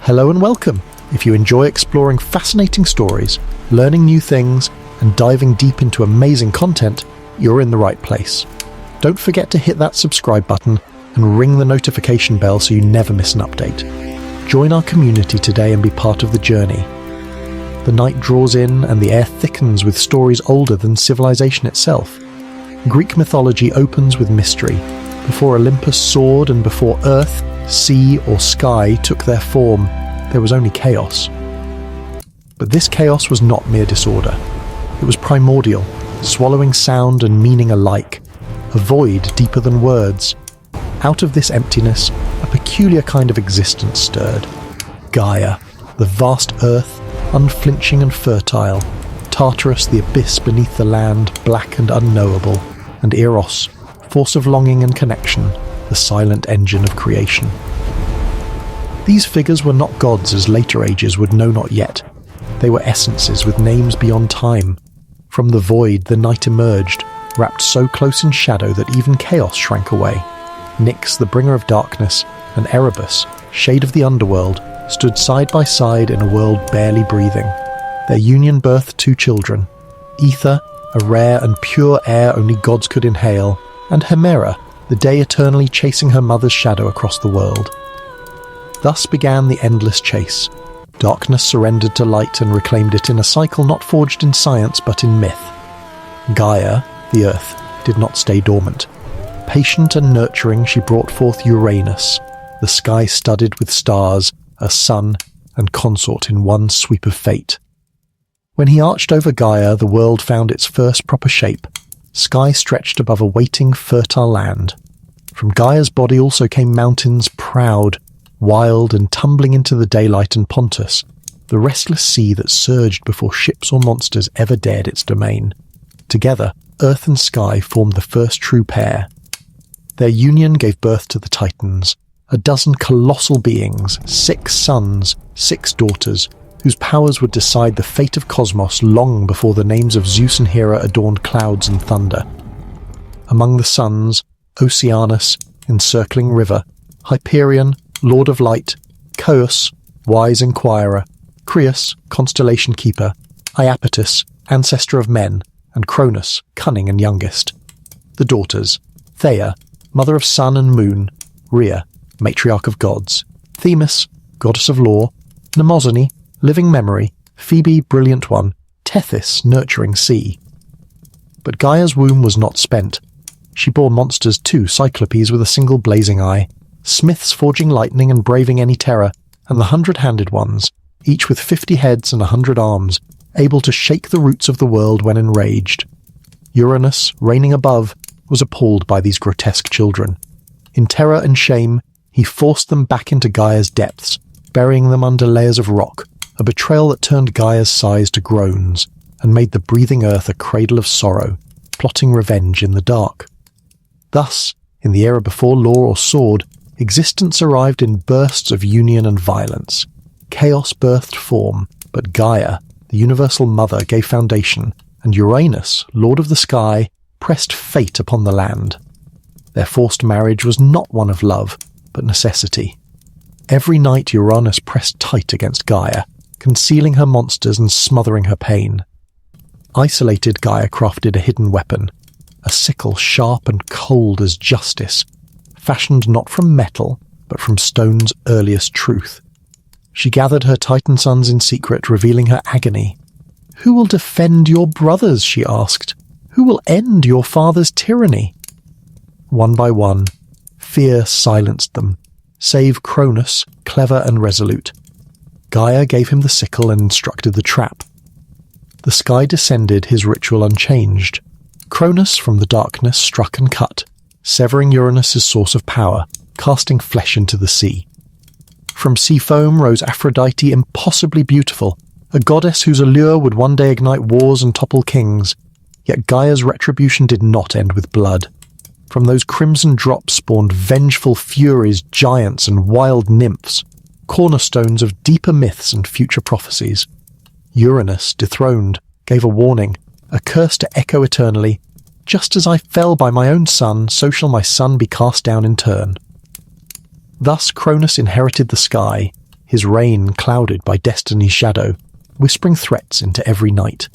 Hello and welcome. If you enjoy exploring fascinating stories, learning new things, and diving deep into amazing content, you're in the right place. Don't forget to hit that subscribe button and ring the notification bell so you never miss an update. Join our community today and be part of the journey. The night draws in and the air thickens with stories older than civilization itself. Greek mythology opens with mystery. Before Olympus soared and before earth, sea or sky took their form, there was only chaos. But this chaos was not mere disorder. It was primordial, swallowing sound and meaning alike, a void deeper than words. Out of this emptiness, a peculiar kind of existence stirred. Gaia, the vast earth, unflinching and fertile, Tartarus, the abyss beneath the land, black and unknowable, and Eros, force of longing and connection, the silent engine of creation. These figures were not gods as later ages would know not yet. They were essences with names beyond time. From the void the night emerged, wrapped so close in shadow that even chaos shrank away. Nyx, the bringer of darkness, and Erebus, shade of the underworld, stood side by side in a world barely breathing. Their union birthed 2 children, Ether, a rare and pure air only gods could inhale, and Hemera, the day eternally chasing her mother's shadow across the world. Thus began the endless chase. Darkness surrendered to light and reclaimed it in a cycle not forged in science but in myth. Gaia, the earth, did not stay dormant. Patient and nurturing, she brought forth Uranus, the sky studded with stars, a sun and consort in one sweep of fate. When he arched over Gaia, the world found its first proper shape. Sky stretched above a waiting, fertile land. From Gaia's body also came mountains, proud, wild and tumbling into the daylight and Pontus, the restless sea that surged before ships or monsters ever dared its domain. Together, earth and sky formed the first true pair. Their union gave birth to the Titans, a dozen colossal beings, 6 sons, 6 daughters, whose powers would decide the fate of cosmos long before the names of Zeus and Hera adorned clouds and thunder. Among the sons, Oceanus, encircling river, Hyperion, lord of light, Coeus, wise inquirer, Crius, constellation keeper, Iapetus, ancestor of men, and Cronus, cunning and youngest. The daughters, Theia, mother of sun and moon, Rhea, matriarch of gods, Themis, goddess of law, Mnemosyne, living memory, Phoebe, brilliant one, Tethys, nurturing sea. But Gaia's womb was not spent. She bore monsters too, Cyclops with a single blazing eye, smiths forging lightning and braving any terror, and the 100-handed ones, each with 50 heads and 100 arms, able to shake the roots of the world when enraged. Uranus, reigning above, was appalled by these grotesque children. In terror and shame, he forced them back into Gaia's depths, burying them under layers of rock, a betrayal that turned Gaia's sighs to groans, and made the breathing earth a cradle of sorrow, plotting revenge in the dark. Thus, in the era before law or sword, existence arrived in bursts of union and violence. Chaos birthed form, but Gaia, the universal mother, gave foundation, and Uranus, lord of the sky, pressed fate upon the land. Their forced marriage was not one of love, but necessity. Every night Uranus pressed tight against Gaia, concealing her monsters and smothering her pain. Isolated, Gaia crafted a hidden weapon, a sickle sharp and cold as justice, fashioned not from metal, but from stone's earliest truth. She gathered her Titan sons in secret, revealing her agony. "Who will defend your brothers?" she asked. "Who will end your father's tyranny?" One by one, fear silenced them, save Cronus, clever and resolute. Gaia gave him the sickle and instructed the trap. The sky descended, his ritual unchanged. Cronus from the darkness struck and cut, severing Uranus's source of power, casting flesh into the sea. From sea foam rose Aphrodite, impossibly beautiful, a goddess whose allure would one day ignite wars and topple kings. Yet Gaia's retribution did not end with blood. From those crimson drops spawned vengeful furies, giants and wild nymphs, cornerstones of deeper myths and future prophecies. Uranus, dethroned, gave a warning, a curse to echo eternally. Just as I fell by my own son, so shall my son be cast down in turn. Thus Cronus inherited the sky, his reign clouded by destiny's shadow, whispering threats into every night.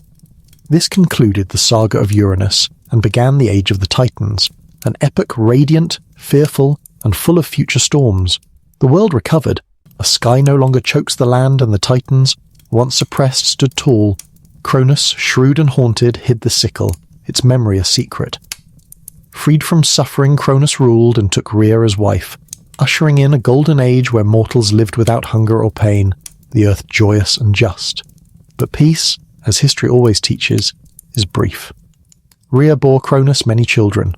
This concluded the saga of Uranus and began the Age of the Titans, an epic radiant, fearful, and full of future storms. The world recovered. A sky no longer chokes the land, and the Titans, once suppressed, stood tall. Cronus, shrewd and haunted, hid the sickle, its memory a secret. Freed from suffering, Cronus ruled and took Rhea as wife, ushering in a golden age where mortals lived without hunger or pain, the earth joyous and just. But peace, as history always teaches, is brief. Rhea bore Cronus many children.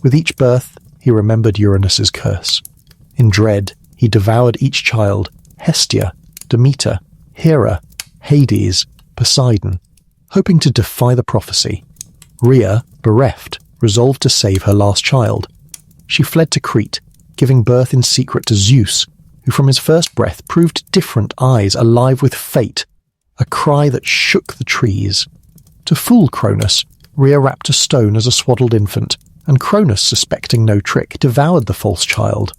With each birth, he remembered Uranus's curse. In dread, he devoured each child, Hestia, Demeter, Hera, Hades, Poseidon, hoping to defy the prophecy. Rhea, bereft, resolved to save her last child. She fled to Crete, giving birth in secret to Zeus, who from his first breath proved different eyes alive with fate, a cry that shook the trees. To fool Cronus, Rhea wrapped a stone as a swaddled infant, and Cronus, suspecting no trick, devoured the false child.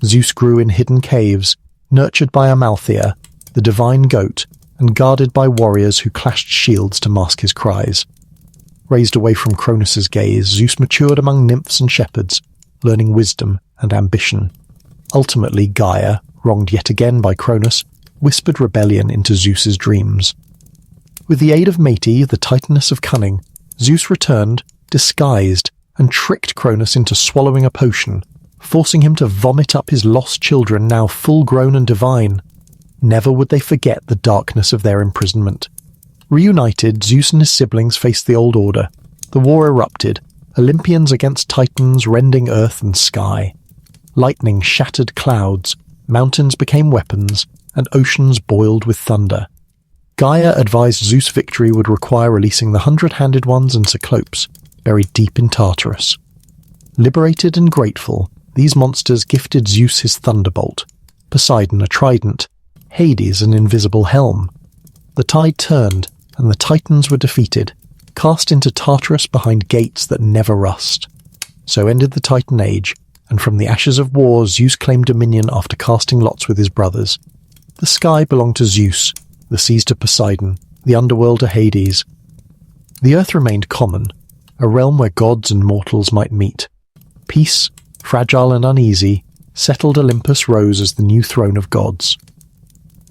Zeus grew in hidden caves, nurtured by Amalthea, the divine goat, and guarded by warriors who clashed shields to mask his cries. Raised away from Cronus's gaze, Zeus matured among nymphs and shepherds, learning wisdom and ambition. Ultimately, Gaia, wronged yet again by Cronus, whispered rebellion into Zeus's dreams. With the aid of Métis, the Titaness of cunning, Zeus returned, disguised, and tricked Cronus into swallowing a potion, forcing him to vomit up his lost children, now full-grown and divine. Never would they forget the darkness of their imprisonment. Reunited, Zeus and his siblings faced the old order. The war erupted, Olympians against Titans rending earth and sky. Lightning shattered clouds, mountains became weapons, and oceans boiled with thunder. Gaia advised Zeus' victory would require releasing the 100-handed ones and Cyclops, buried deep in Tartarus. Liberated and grateful, these monsters gifted Zeus his thunderbolt, Poseidon a trident, Hades an invisible helm. The tide turned, and the Titans were defeated, cast into Tartarus behind gates that never rust. So ended the Titan Age, and from the ashes of war Zeus claimed dominion after casting lots with his brothers. The sky belonged to Zeus, the seas to Poseidon, the underworld to Hades. The earth remained common, a realm where gods and mortals might meet. Peace, fragile and uneasy, settled Olympus rose as the new throne of gods.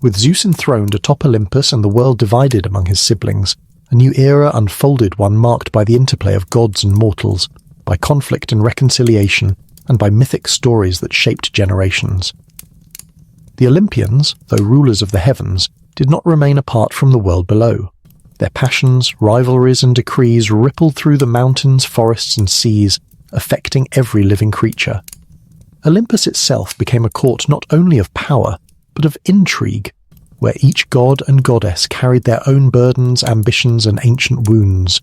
With Zeus enthroned atop Olympus and the world divided among his siblings, a new era unfolded, one marked by the interplay of gods and mortals, by conflict and reconciliation, and by mythic stories that shaped generations. The Olympians, though rulers of the heavens, did not remain apart from the world below. Their passions, rivalries, and decrees rippled through the mountains, forests, and seas, affecting every living creature. Olympus itself became a court not only of power, but of intrigue, where each god and goddess carried their own burdens, ambitions, and ancient wounds.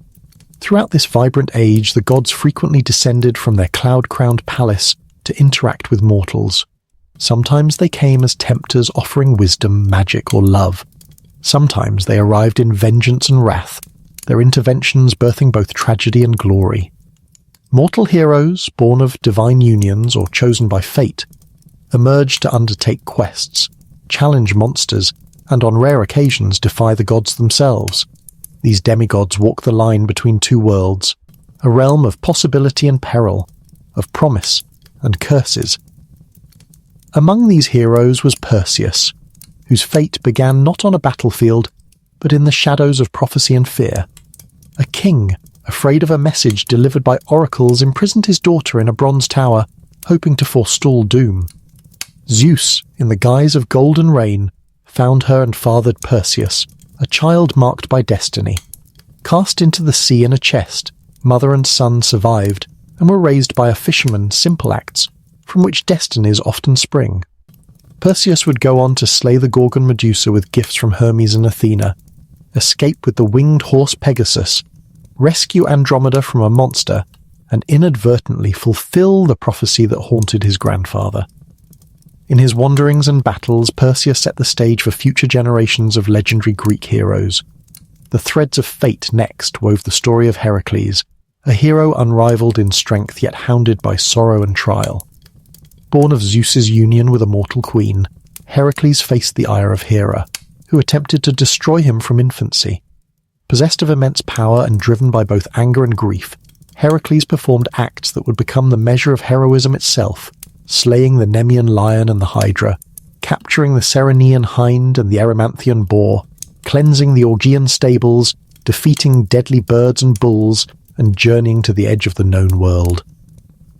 Throughout this vibrant age, the gods frequently descended from their cloud-crowned palace to interact with mortals. Sometimes they came as tempters offering wisdom, magic, or love. Sometimes they arrived in vengeance and wrath, their interventions birthing both tragedy and glory. Mortal heroes, born of divine unions or chosen by fate, emerged to undertake quests, challenge monsters, and on rare occasions defy the gods themselves. These demigods walk the line between two worlds, a realm of possibility and peril, of promise and curses. Among these heroes was Perseus, whose fate began not on a battlefield, but in the shadows of prophecy and fear. A king, afraid of a message delivered by oracles, imprisoned his daughter in a bronze tower, hoping to forestall doom. Zeus, in the guise of golden rain, found her and fathered Perseus, a child marked by destiny. Cast into the sea in a chest, mother and son survived, and were raised by a fisherman, simple acts, from which destinies often spring. Perseus would go on to slay the Gorgon Medusa with gifts from Hermes and Athena, escape with the winged horse Pegasus, rescue Andromeda from a monster, and inadvertently fulfill the prophecy that haunted his grandfather. In his wanderings and battles, Perseus set the stage for future generations of legendary Greek heroes. The threads of fate next wove the story of Heracles, a hero unrivaled in strength yet hounded by sorrow and trial. Born of Zeus's union with a mortal queen, Heracles faced the ire of Hera, who attempted to destroy him from infancy. Possessed of immense power and driven by both anger and grief, Heracles performed acts that would become the measure of heroism itself, slaying the Nemean lion and the Hydra, capturing the Ceryneian hind and the Erymanthian boar, cleansing the Augean stables, defeating deadly birds and bulls, and journeying to the edge of the known world.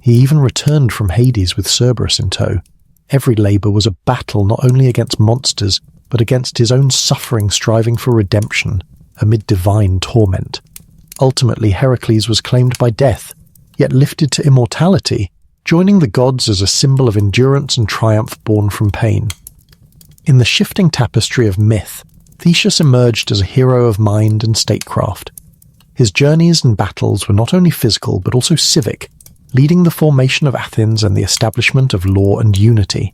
He even returned from Hades with Cerberus in tow. Every labour was a battle not only against monsters, but against his own suffering striving for redemption, amid divine torment. Ultimately, Heracles was claimed by death, yet lifted to immortality, joining the gods as a symbol of endurance and triumph born from pain. In the shifting tapestry of myth, Theseus emerged as a hero of mind and statecraft. His journeys and battles were not only physical but also civic, leading the formation of Athens and the establishment of law and unity.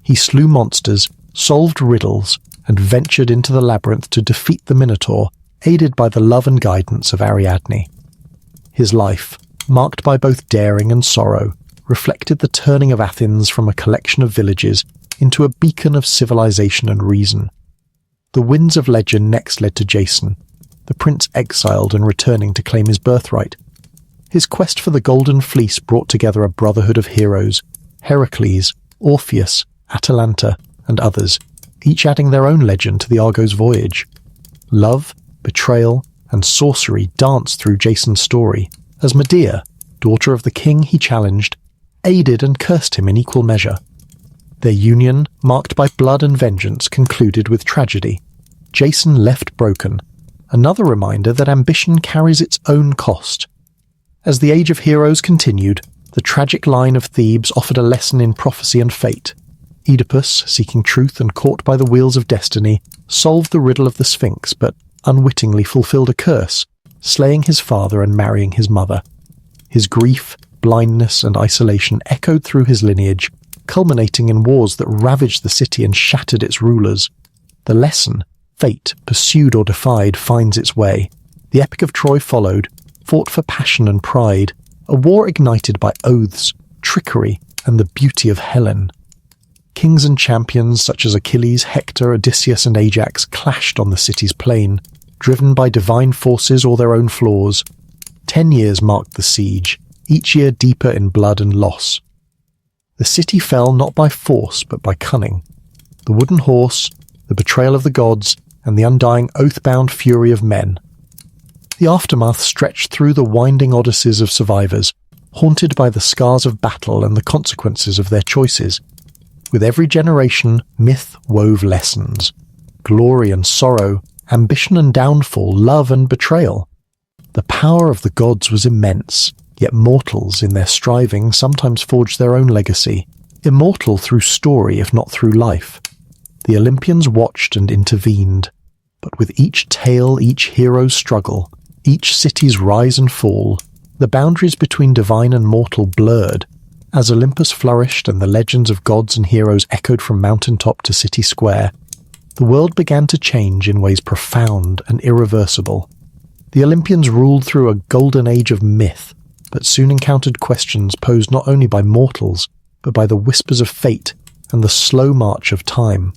He slew monsters, solved riddles, and ventured into the labyrinth to defeat the Minotaur, aided by the love and guidance of Ariadne. His life, marked by both daring and sorrow, reflected the turning of Athens from a collection of villages into a beacon of civilization and reason. The winds of legend next led to Jason, the prince exiled and returning to claim his birthright. His quest for the Golden Fleece brought together a brotherhood of heroes, Heracles, Orpheus, Atalanta, and others, each adding their own legend to the Argo's voyage. Love, betrayal, and sorcery danced through Jason's story, as Medea, daughter of the king he challenged, aided and cursed him in equal measure. Their union, marked by blood and vengeance, concluded with tragedy. Jason left broken, another reminder that ambition carries its own cost. As the Age of Heroes continued, the tragic line of Thebes offered a lesson in prophecy and fate. Oedipus, seeking truth and caught by the wheels of destiny, solved the riddle of the Sphinx but unwittingly fulfilled a curse, slaying his father and marrying his mother. His grief, blindness, and isolation echoed through his lineage, culminating in wars that ravaged the city and shattered its rulers. The lesson, fate, pursued or defied, finds its way. The Epic of Troy followed, fought for passion and pride, a war ignited by oaths, trickery, and the beauty of Helen. Kings and champions such as Achilles, Hector, Odysseus, and Ajax clashed on the city's plain, driven by divine forces or their own flaws. 10 years marked the siege, each year deeper in blood and loss. The city fell not by force but by cunning. The wooden horse, the betrayal of the gods, and the undying oath-bound fury of men. The aftermath stretched through the winding odysseys of survivors, haunted by the scars of battle and the consequences of their choices. With every generation, myth wove lessons. Glory and sorrow, ambition and downfall, love and betrayal. The power of the gods was immense, yet mortals in their striving sometimes forged their own legacy, immortal through story if not through life. The Olympians watched and intervened, but with each tale, each hero's struggle, each city's rise and fall, the boundaries between divine and mortal blurred. As Olympus flourished and the legends of gods and heroes echoed from mountaintop to city square, the world began to change in ways profound and irreversible. The Olympians ruled through a golden age of myth, but soon encountered questions posed not only by mortals, but by the whispers of fate and the slow march of time.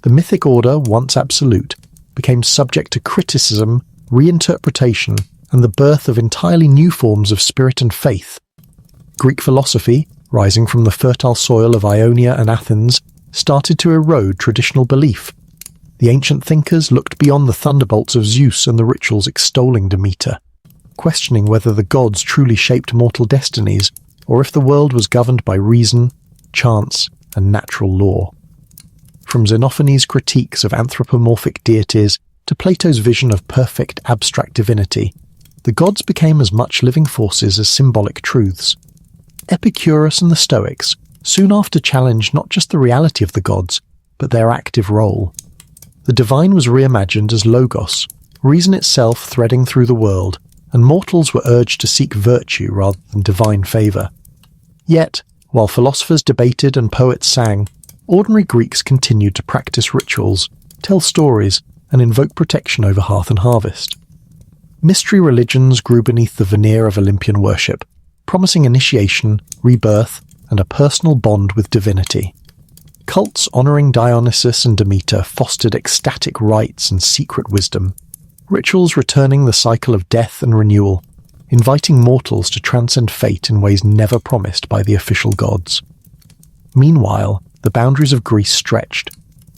The mythic order, once absolute, became subject to criticism, reinterpretation, and the birth of entirely new forms of spirit and faith. Greek philosophy, rising from the fertile soil of Ionia and Athens, started to erode traditional belief. The ancient thinkers looked beyond the thunderbolts of Zeus and the rituals extolling Demeter, questioning whether the gods truly shaped mortal destinies, or if the world was governed by reason, chance, and natural law. From Xenophanes' critiques of anthropomorphic deities to Plato's vision of perfect abstract divinity, the gods became as much living forces as symbolic truths. Epicurus and the Stoics soon after challenged not just the reality of the gods, but their active role. The divine was reimagined as logos, reason itself threading through the world, and mortals were urged to seek virtue rather than divine favour. Yet, while philosophers debated and poets sang, ordinary Greeks continued to practice rituals, tell stories, and invoke protection over hearth and harvest. Mystery religions grew beneath the veneer of Olympian worship, promising initiation, rebirth, and a personal bond with divinity. Cults honouring Dionysus and Demeter fostered ecstatic rites and secret wisdom, rituals returning the cycle of death and renewal, inviting mortals to transcend fate in ways never promised by the official gods. Meanwhile, the boundaries of Greece stretched.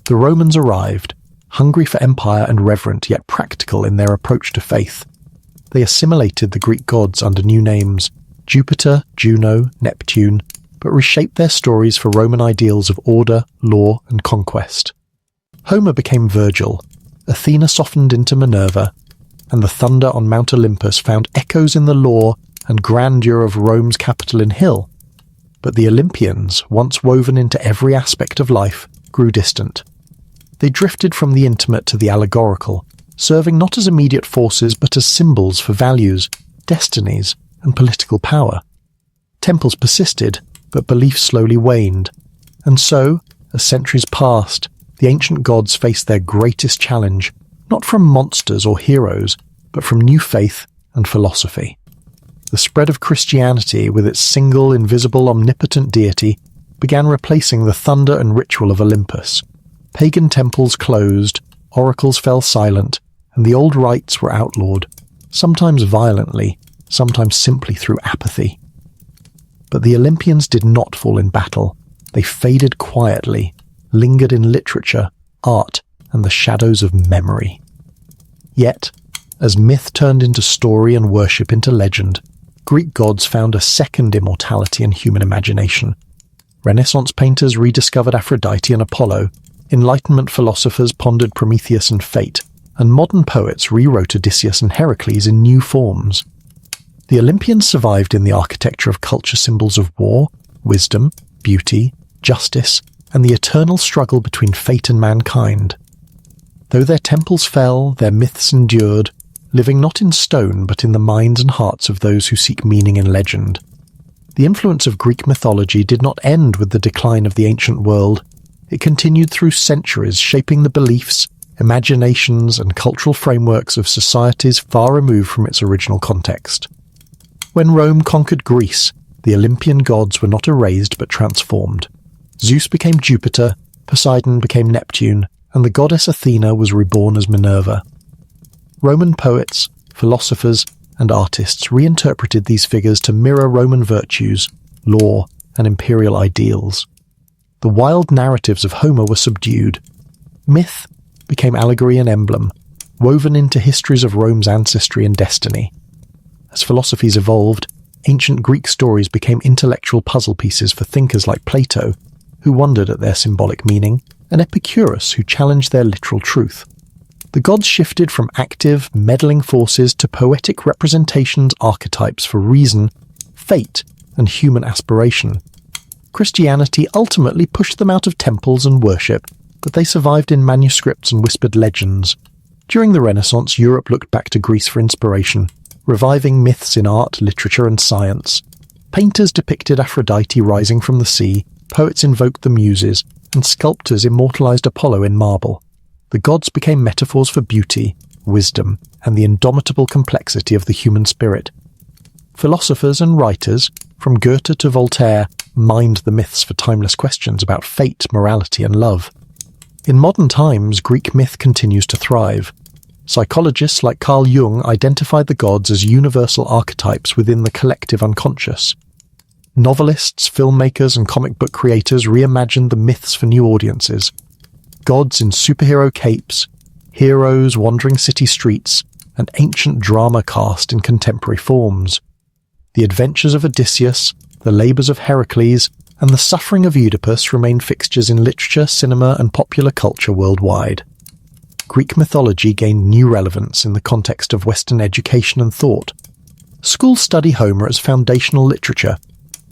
The Romans arrived, hungry for empire and reverent yet practical in their approach to faith. They assimilated the Greek gods under new names, Jupiter, Juno, Neptune, but reshaped their stories for Roman ideals of order, law, and conquest. Homer became Virgil, Athena softened into Minerva, and the thunder on Mount Olympus found echoes in the lore and grandeur of Rome's capital in Hill. But the Olympians, once woven into every aspect of life, grew distant. They drifted from the intimate to the allegorical, serving not as immediate forces but as symbols for values, destinies, and political power. Temples persisted, but belief slowly waned. And so, as centuries passed, the ancient gods faced their greatest challenge, not from monsters or heroes, but from new faith and philosophy. The spread of Christianity, with its single, invisible, omnipotent deity, began replacing the thunder and ritual of Olympus. Pagan temples closed, oracles fell silent, and the old rites were outlawed, sometimes violently, sometimes simply through apathy. But the Olympians did not fall in battle. They faded quietly, lingered in literature, art, and the shadows of memory. Yet, as myth turned into story and worship into legend, Greek gods found a second immortality in human imagination. Renaissance painters rediscovered Aphrodite and Apollo, Enlightenment philosophers pondered Prometheus and fate, and modern poets rewrote Odysseus and Heracles in new forms. The Olympians survived in the architecture of culture symbols of war, wisdom, beauty, justice, and the eternal struggle between fate and mankind. Though their temples fell, their myths endured, living not in stone but in the minds and hearts of those who seek meaning in legend. The influence of Greek mythology did not end with the decline of the ancient world. It continued through centuries, shaping the beliefs, imaginations, and cultural frameworks of societies far removed from its original context. When Rome conquered Greece, the Olympian gods were not erased but transformed. Zeus became Jupiter, Poseidon became Neptune, and the goddess Athena was reborn as Minerva. Roman poets, philosophers, and artists reinterpreted these figures to mirror Roman virtues, law, and imperial ideals. The wild narratives of Homer were subdued. Myth became allegory and emblem, woven into histories of Rome's ancestry and destiny. As philosophies evolved, ancient Greek stories became intellectual puzzle pieces for thinkers like Plato, who wondered at their symbolic meaning, and Epicurus, who challenged their literal truth. The gods shifted from active, meddling forces to poetic representations, archetypes for reason, fate, and human aspiration. Christianity ultimately pushed them out of temples and worship, but they survived in manuscripts and whispered legends. During the Renaissance, Europe looked back to Greece for inspiration, reviving myths in art, literature, and science. Painters depicted Aphrodite rising from the sea, poets invoked the Muses, and sculptors immortalized Apollo in marble. The gods became metaphors for beauty, wisdom, and the indomitable complexity of the human spirit. Philosophers and writers, from Goethe to Voltaire, mined the myths for timeless questions about fate, morality, and love. In modern times, Greek myth continues to thrive. Psychologists like Carl Jung identified the gods as universal archetypes within the collective unconscious. Novelists, filmmakers, and comic book creators reimagined the myths for new audiences. Gods in superhero capes, heroes wandering city streets, and ancient drama cast in contemporary forms. The adventures of Odysseus, the labours of Heracles, and the suffering of Oedipus remain fixtures in literature, cinema, and popular culture worldwide. Greek mythology gained new relevance in the context of Western education and thought. Schools study Homer as foundational literature.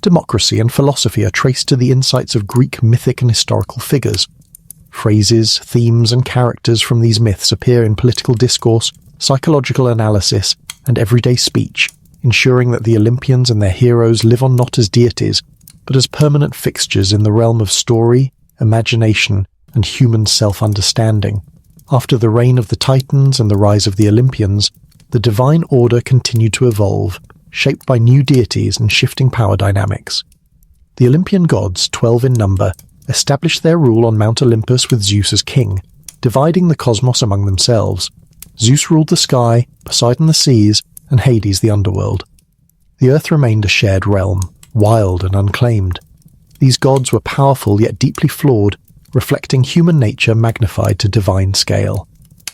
Democracy and philosophy are traced to the insights of Greek mythic and historical figures. Phrases, themes, and characters from these myths appear in political discourse, psychological analysis, and everyday speech, ensuring that the Olympians and their heroes live on not as deities, but as permanent fixtures in the realm of story, imagination, and human self-understanding. After the reign of the Titans and the rise of the Olympians, the divine order continued to evolve, shaped by new deities and shifting power dynamics. The Olympian gods, 12 in number, established their rule on Mount Olympus with Zeus as king, dividing the cosmos among themselves. Zeus ruled the sky, Poseidon the seas, and Hades the underworld. The earth remained a shared realm, wild and unclaimed. These gods were powerful yet deeply flawed, reflecting human nature magnified to divine scale.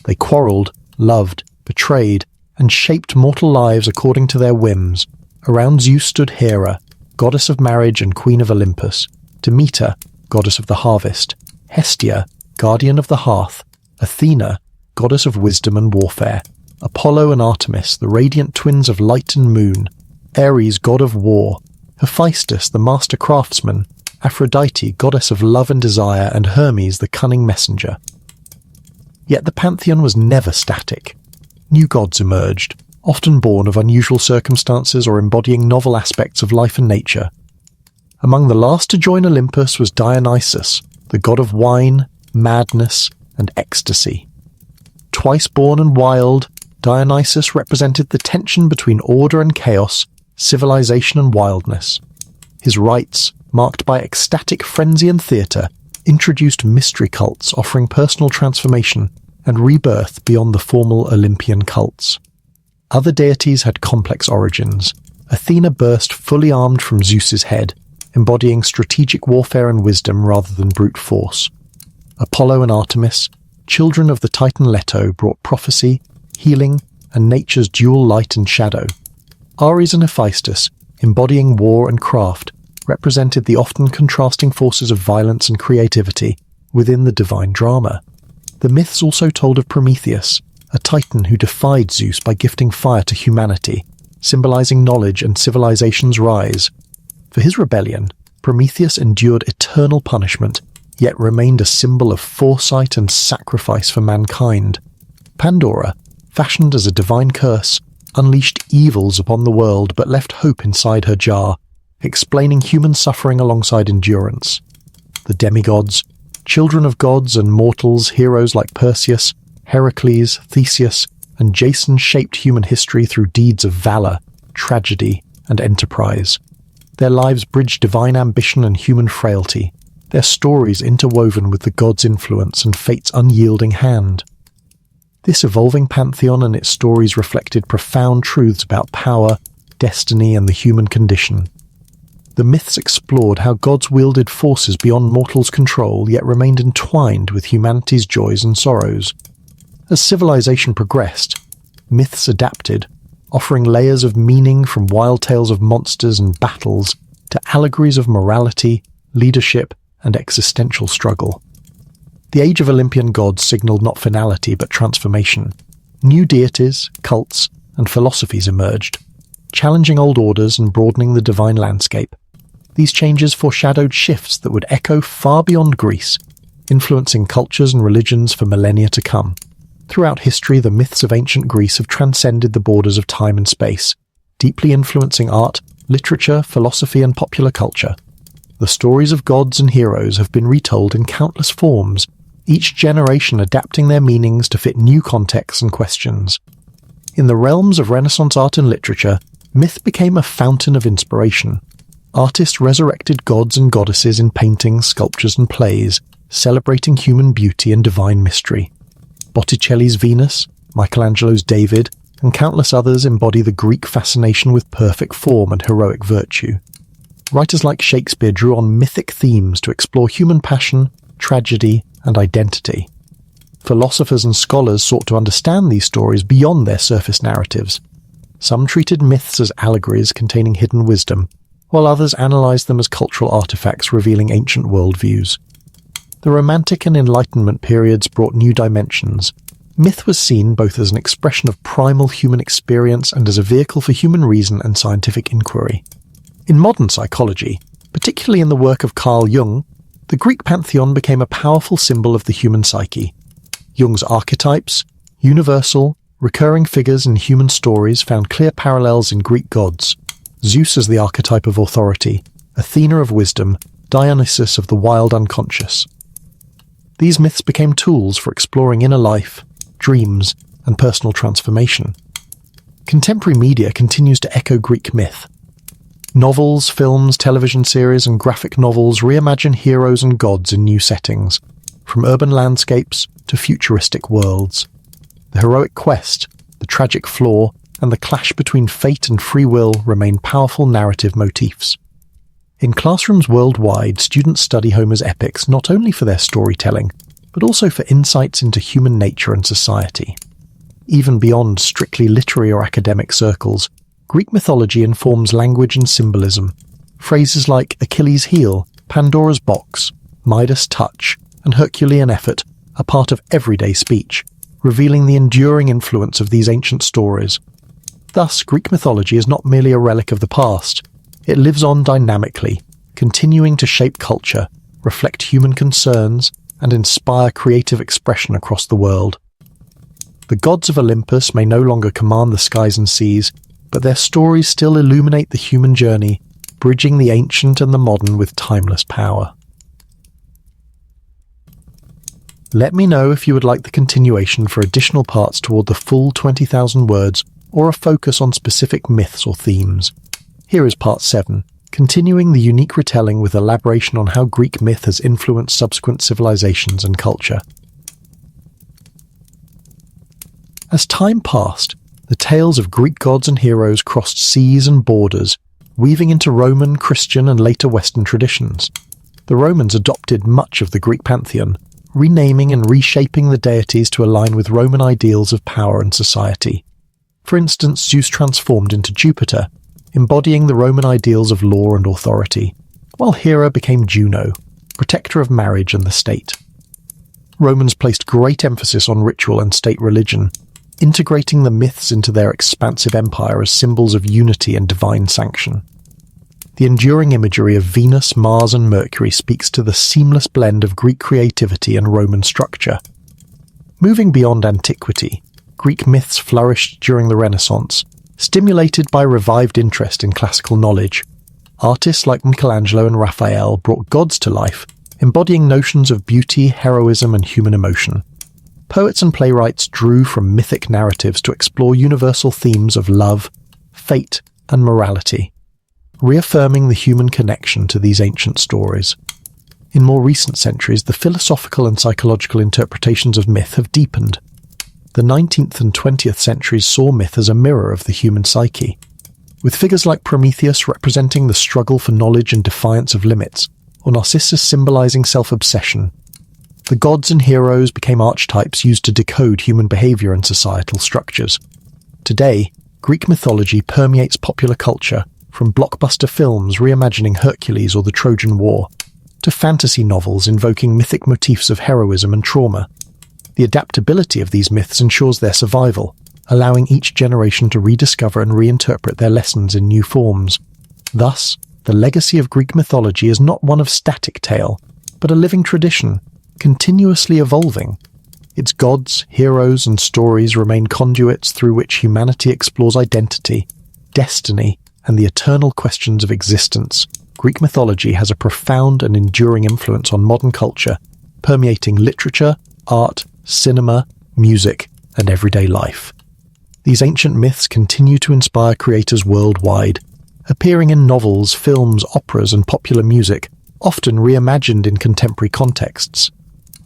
They quarrelled, loved, betrayed, and shaped mortal lives according to their whims. Around Zeus stood Hera, goddess of marriage and queen of Olympus, Demeter, goddess of the harvest, Hestia, guardian of the hearth, Athena, goddess of wisdom and warfare, Apollo and Artemis, the radiant twins of light and moon, Ares, god of war, Hephaestus, the master craftsman, Aphrodite, goddess of love and desire, and Hermes, the cunning messenger. Yet the pantheon was never static. New gods emerged, often born of unusual circumstances or embodying novel aspects of life and nature. Among the last to join Olympus was Dionysus, the god of wine, madness, and ecstasy. Twice born and wild, Dionysus represented the tension between order and chaos, civilization and wildness. His rites, marked by ecstatic frenzy and theatre, introduced mystery cults offering personal transformation and rebirth beyond the formal Olympian cults. Other deities had complex origins. Athena burst fully armed from Zeus's head, embodying strategic warfare and wisdom rather than brute force. Apollo and Artemis, children of the Titan Leto, brought prophecy, healing, and nature's dual light and shadow. Ares and Hephaestus, embodying war and craft, represented the often contrasting forces of violence and creativity within the divine drama. The myths also told of Prometheus, a titan who defied Zeus by gifting fire to humanity, symbolizing knowledge and civilization's rise. For his rebellion, Prometheus endured eternal punishment, yet remained a symbol of foresight and sacrifice for mankind. Pandora, fashioned as a divine curse, unleashed evils upon the world but left hope inside her jar, explaining human suffering alongside endurance. The demigods, children of gods and mortals, heroes like Perseus, Heracles, Theseus, and Jason shaped human history through deeds of valor, tragedy, and enterprise. Their lives bridged divine ambition and human frailty, their stories interwoven with the gods' influence and fate's unyielding hand. This evolving pantheon and its stories reflected profound truths about power, destiny, and the human condition. The myths explored how gods wielded forces beyond mortals' control yet remained entwined with humanity's joys and sorrows. As civilization progressed, myths adapted, offering layers of meaning from wild tales of monsters and battles to allegories of morality, leadership, and existential struggle. The age of Olympian gods signaled not finality but transformation. New deities, cults, and philosophies emerged, challenging old orders and broadening the divine landscape. These changes foreshadowed shifts that would echo far beyond Greece, influencing cultures and religions for millennia to come. Throughout history, the myths of ancient Greece have transcended the borders of time and space, deeply influencing art, literature, philosophy, and popular culture. The stories of gods and heroes have been retold in countless forms, each generation adapting their meanings to fit new contexts and questions. In the realms of Renaissance art and literature, myth became a fountain of inspiration. Artists resurrected gods and goddesses in paintings, sculptures, and plays, celebrating human beauty and divine mystery. Botticelli's Venus, Michelangelo's David, and countless others embody the Greek fascination with perfect form and heroic virtue. Writers like Shakespeare drew on mythic themes to explore human passion, tragedy, and identity. Philosophers and scholars sought to understand these stories beyond their surface narratives. Some treated myths as allegories containing hidden wisdom, while others analyzed them as cultural artifacts revealing ancient worldviews. The Romantic and Enlightenment periods brought new dimensions. Myth was seen both as an expression of primal human experience and as a vehicle for human reason and scientific inquiry. In modern psychology, particularly in the work of Carl Jung, the Greek pantheon became a powerful symbol of the human psyche. Jung's archetypes, universal, recurring figures in human stories found clear parallels in Greek gods. Zeus as the archetype of authority, Athena of wisdom, Dionysus of the wild unconscious. These myths became tools for exploring inner life, dreams, and personal transformation. Contemporary media continues to echo Greek myth. Novels, films, television series, and graphic novels reimagine heroes and gods in new settings, from urban landscapes to futuristic worlds. The heroic quest, the tragic flaw, and the clash between fate and free will remain powerful narrative motifs. In classrooms worldwide, students study Homer's epics not only for their storytelling, but also for insights into human nature and society. Even beyond strictly literary or academic circles, Greek mythology informs language and symbolism. Phrases like Achilles' heel, Pandora's box, Midas' touch, and Herculean effort are part of everyday speech, revealing the enduring influence of these ancient stories. Thus, Greek mythology is not merely a relic of the past. It lives on dynamically, continuing to shape culture, reflect human concerns, and inspire creative expression across the world. The gods of Olympus may no longer command the skies and seas, but their stories still illuminate the human journey, bridging the ancient and the modern with timeless power. Let me know if you would like the continuation for additional parts toward the full 20,000 words or a focus on specific myths or themes. Here is part 7, continuing the unique retelling with elaboration on how Greek myth has influenced subsequent civilizations and culture. As time passed, the tales of Greek gods and heroes crossed seas and borders, weaving into Roman, Christian, and later Western traditions. The Romans adopted much of the Greek pantheon, renaming and reshaping the deities to align with Roman ideals of power and society. For instance, Zeus transformed into Jupiter, embodying the Roman ideals of law and authority, while Hera became Juno, protector of marriage and the state. Romans placed great emphasis on ritual and state religion, integrating the myths into their expansive empire as symbols of unity and divine sanction. The enduring imagery of Venus, Mars, and Mercury speaks to the seamless blend of Greek creativity and Roman structure. Moving beyond antiquity, Greek myths flourished during the Renaissance, stimulated by revived interest in classical knowledge. Artists like Michelangelo and Raphael brought gods to life, embodying notions of beauty, heroism, and human emotion. Poets and playwrights drew from mythic narratives to explore universal themes of love, fate, and morality, reaffirming the human connection to these ancient stories. In more recent centuries, the philosophical and psychological interpretations of myth have deepened. The 19th and 20th centuries saw myth as a mirror of the human psyche, with figures like Prometheus representing the struggle for knowledge and defiance of limits, or Narcissus symbolizing self-obsession. The gods and heroes became archetypes used to decode human behavior and societal structures. Today, Greek mythology permeates popular culture, from blockbuster films reimagining Hercules or the Trojan War, to fantasy novels invoking mythic motifs of heroism and trauma. The adaptability of these myths ensures their survival, allowing each generation to rediscover and reinterpret their lessons in new forms. Thus, the legacy of Greek mythology is not one of static tale, but a living tradition, continuously evolving. Its gods, heroes, and stories remain conduits through which humanity explores identity, destiny, and the eternal questions of existence. Greek mythology has a profound and enduring influence on modern culture, permeating literature, art, cinema, music, and everyday life. These ancient myths continue to inspire creators worldwide, appearing in novels, films, operas, and popular music, often reimagined in contemporary contexts.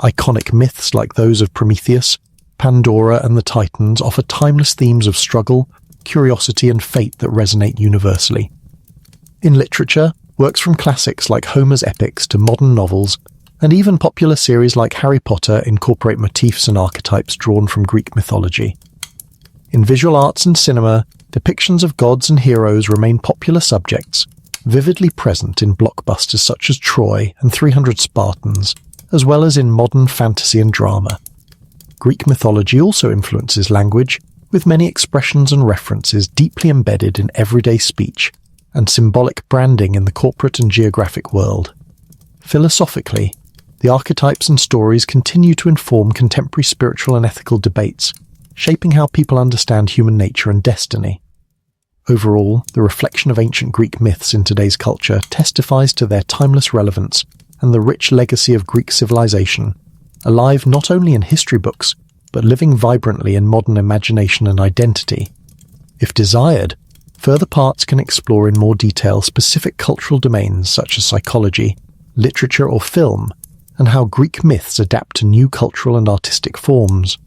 Iconic myths like those of Prometheus, Pandora, and the Titans offer timeless themes of struggle, curiosity, and fate that resonate universally. In literature, works from classics like Homer's epics to modern novels, and even popular series like Harry Potter incorporate motifs and archetypes drawn from Greek mythology. In visual arts and cinema, depictions of gods and heroes remain popular subjects, vividly present in blockbusters such as Troy and 300 Spartans, as well as in modern fantasy and drama. Greek mythology also influences language, with many expressions and references deeply embedded in everyday speech and symbolic branding in the corporate and geographic world. Philosophically, the archetypes and stories continue to inform contemporary spiritual and ethical debates, shaping how people understand human nature and destiny. Overall, the reflection of ancient Greek myths in today's culture testifies to their timeless relevance and the rich legacy of Greek civilization, alive not only in history books, but living vibrantly in modern imagination and identity. If desired, Further parts can explore in more detail specific cultural domains such as psychology, literature or film, and how Greek myths adapt to new cultural and artistic forms.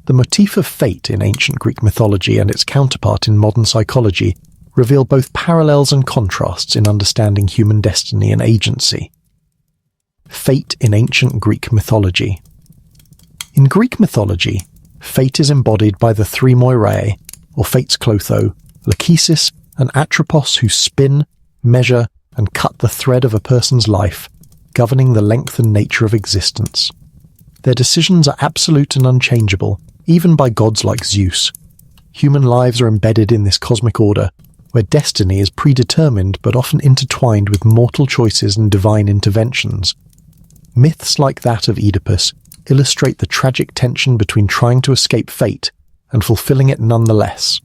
The motif of fate in ancient Greek mythology and its counterpart in modern psychology reveal both parallels and contrasts in understanding human destiny and agency. Fate in ancient Greek mythology. In Greek mythology, fate is embodied by the three Moirae, or fates Clotho, Lachesis, and Atropos, who spin, measure, and cut the thread of a person's life, governing the length and nature of existence. Their decisions are absolute and unchangeable, even by gods like Zeus. Human lives are embedded in this cosmic order, where destiny is predetermined but often intertwined with mortal choices and divine interventions. Myths like that of Oedipus illustrate the tragic tension between trying to escape fate and fulfilling it nonetheless.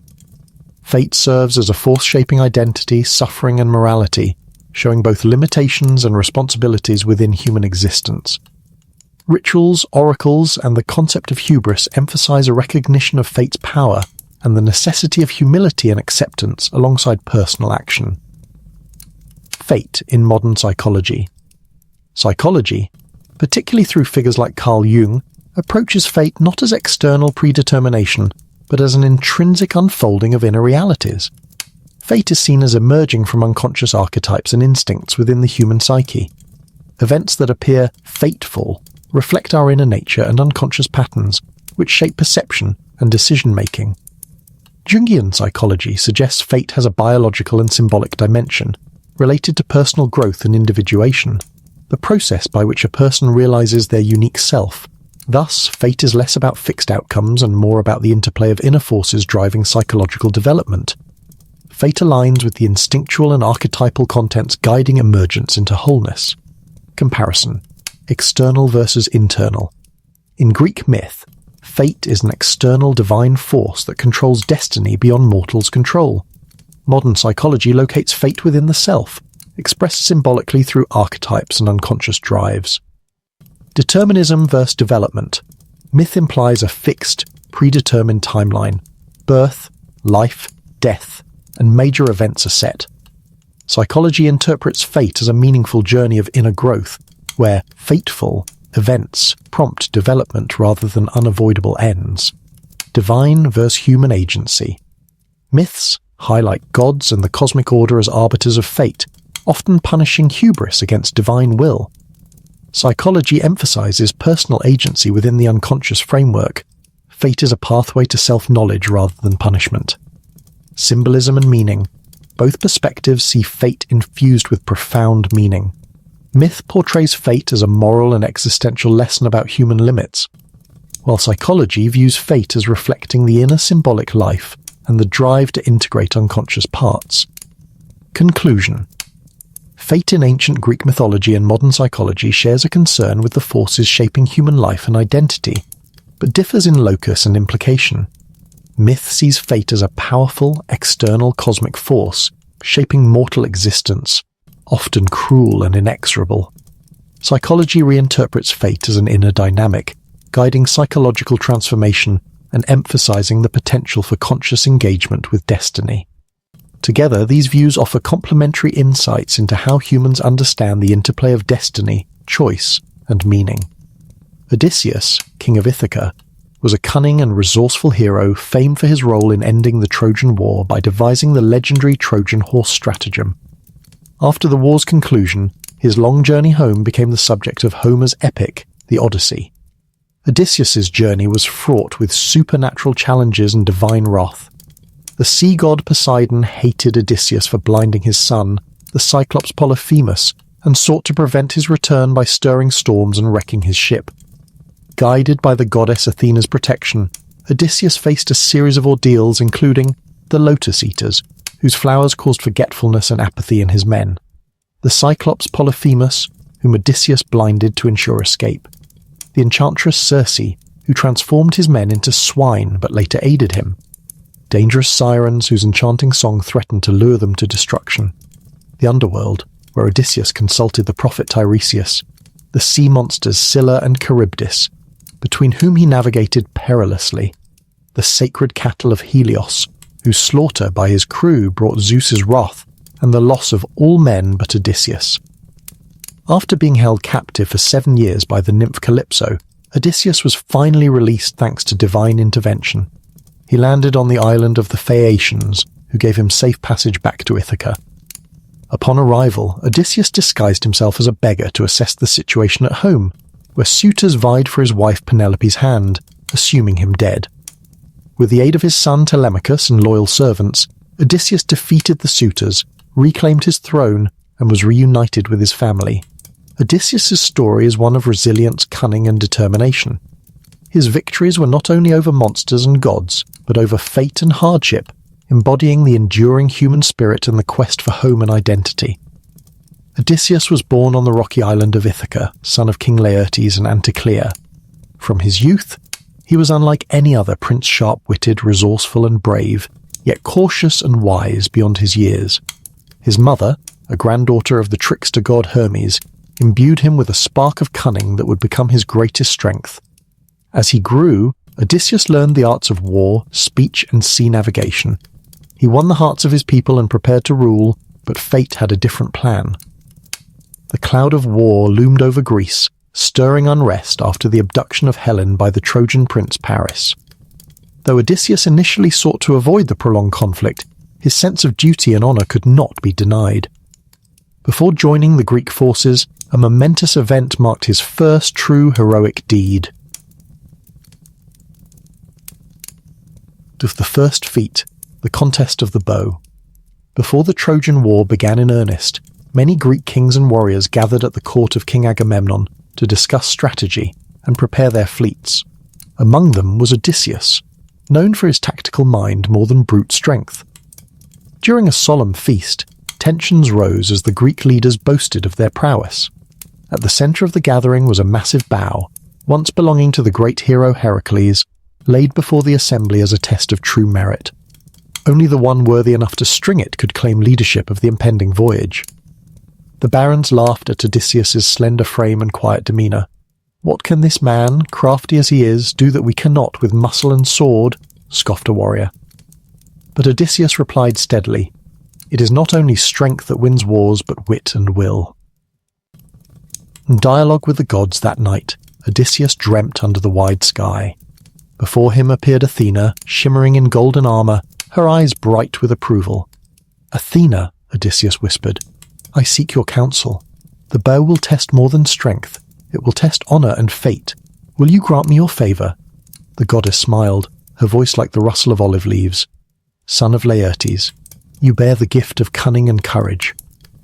Fate serves as a force shaping identity, suffering, and morality, showing both limitations and responsibilities within human existence. Rituals, oracles, and the concept of hubris emphasize a recognition of fate's power and the necessity of humility and acceptance alongside personal action. Fate in modern psychology. Psychology, particularly through figures like Carl Jung, approaches fate not as external predetermination, but as an intrinsic unfolding of inner realities. Fate is seen as emerging from unconscious archetypes and instincts within the human psyche. Events that appear fateful reflect our inner nature and unconscious patterns, which shape perception and decision-making. Jungian psychology suggests fate has a biological and symbolic dimension, related to personal growth and individuation, the process by which a person realizes their unique self. Thus, fate is less about fixed outcomes and more about the interplay of inner forces driving psychological development. Fate aligns with the instinctual and archetypal contents guiding emergence into wholeness. Comparison: external versus internal. In Greek myth, fate is an external divine force that controls destiny beyond mortals' control. Modern psychology locates fate within the self, expressed symbolically through archetypes and unconscious drives. Determinism versus development. Myth implies a fixed, predetermined timeline. Birth, life, death, and major events are set. Psychology interprets fate as a meaningful journey of inner growth, where fateful events prompt development rather than unavoidable ends. Divine versus human agency. Myths highlight gods and the cosmic order as arbiters of fate, often punishing hubris against divine will. Psychology emphasizes personal agency within the unconscious framework. Fate is a pathway to self-knowledge rather than punishment. Symbolism and meaning. Both perspectives see fate infused with profound meaning. Myth portrays fate as a moral and existential lesson about human limits, while psychology views fate as reflecting the inner symbolic life and the drive to integrate unconscious parts. Conclusion. Fate in ancient Greek mythology and modern psychology shares a concern with the forces shaping human life and identity, but differs in locus and implication. Myth sees fate as a powerful, external cosmic force, shaping mortal existence, often cruel and inexorable. Psychology reinterprets fate as an inner dynamic, guiding psychological transformation and emphasizing the potential for conscious engagement with destiny. Together, these views offer complementary insights into how humans understand the interplay of destiny, choice, and meaning. Odysseus, king of Ithaca, was a cunning and resourceful hero famed for his role in ending the Trojan War by devising the legendary Trojan horse stratagem. After the war's conclusion, his long journey home became the subject of Homer's epic, the Odyssey. Odysseus's journey was fraught with supernatural challenges and divine wrath. The sea god Poseidon hated Odysseus for blinding his son, the Cyclops Polyphemus, and sought to prevent his return by stirring storms and wrecking his ship. Guided by the goddess Athena's protection, Odysseus faced a series of ordeals including the Lotus Eaters, whose flowers caused forgetfulness and apathy in his men, the Cyclops Polyphemus, whom Odysseus blinded to ensure escape, the enchantress Circe, who transformed his men into swine but later aided him, dangerous sirens whose enchanting song threatened to lure them to destruction, the underworld, where Odysseus consulted the prophet Tiresias, the sea monsters Scylla and Charybdis, between whom he navigated perilously, the sacred cattle of Helios, whose slaughter by his crew brought Zeus's wrath and the loss of all men but Odysseus. After being held captive for 7 years by the nymph Calypso, Odysseus was finally released thanks to divine intervention. He landed on the island of the Phaeacians, who gave him safe passage back to Ithaca. Upon arrival, Odysseus disguised himself as a beggar to assess the situation at home, where suitors vied for his wife Penelope's hand, assuming him dead. With the aid of his son Telemachus and loyal servants, Odysseus defeated the suitors, reclaimed his throne, and was reunited with his family. Odysseus' story is one of resilience, cunning, and determination. His victories were not only over monsters and gods, but over fate and hardship, embodying the enduring human spirit and the quest for home and identity. Odysseus was born on the rocky island of Ithaca, son of King Laertes and Anticlea. From his youth, he was unlike any other prince, sharp-witted, resourceful and brave, yet cautious and wise beyond his years. His mother, a granddaughter of the trickster god Hermes, imbued him with a spark of cunning that would become his greatest strength. As he grew, Odysseus learned the arts of war, speech and sea navigation. He won the hearts of his people and prepared to rule, but fate had a different plan. The cloud of war loomed over Greece, stirring unrest after the abduction of Helen by the Trojan prince Paris. Though Odysseus initially sought to avoid the prolonged conflict, his sense of duty and honor could not be denied. Before joining the Greek forces, a momentous event marked his first true heroic deed. Of the first feat, the contest of the bow. Before the Trojan War began in earnest, many Greek kings and warriors gathered at the court of King Agamemnon to discuss strategy and prepare their fleets. Among them was Odysseus, known for his tactical mind more than brute strength. During a solemn feast, tensions rose as the Greek leaders boasted of their prowess. At the centre of the gathering was a massive bow, once belonging to the great hero Heracles, laid before the assembly as a test of true merit. Only the one worthy enough to string it could claim leadership of the impending voyage. The barons laughed at Odysseus's slender frame and quiet demeanour. "What can this man, crafty as he is, do that we cannot with muscle and sword?" scoffed a warrior. But Odysseus replied steadily, "It is not only strength that wins wars, but wit and will." In dialogue with the gods that night, Odysseus dreamt under the wide sky. Before him appeared Athena, shimmering in golden armour, her eyes bright with approval. "Athena," Odysseus whispered, "I seek your counsel. The bow will test more than strength. It will test honour and fate. Will you grant me your favour?" The goddess smiled, her voice like the rustle of olive leaves. "Son of Laertes, you bear the gift of cunning and courage.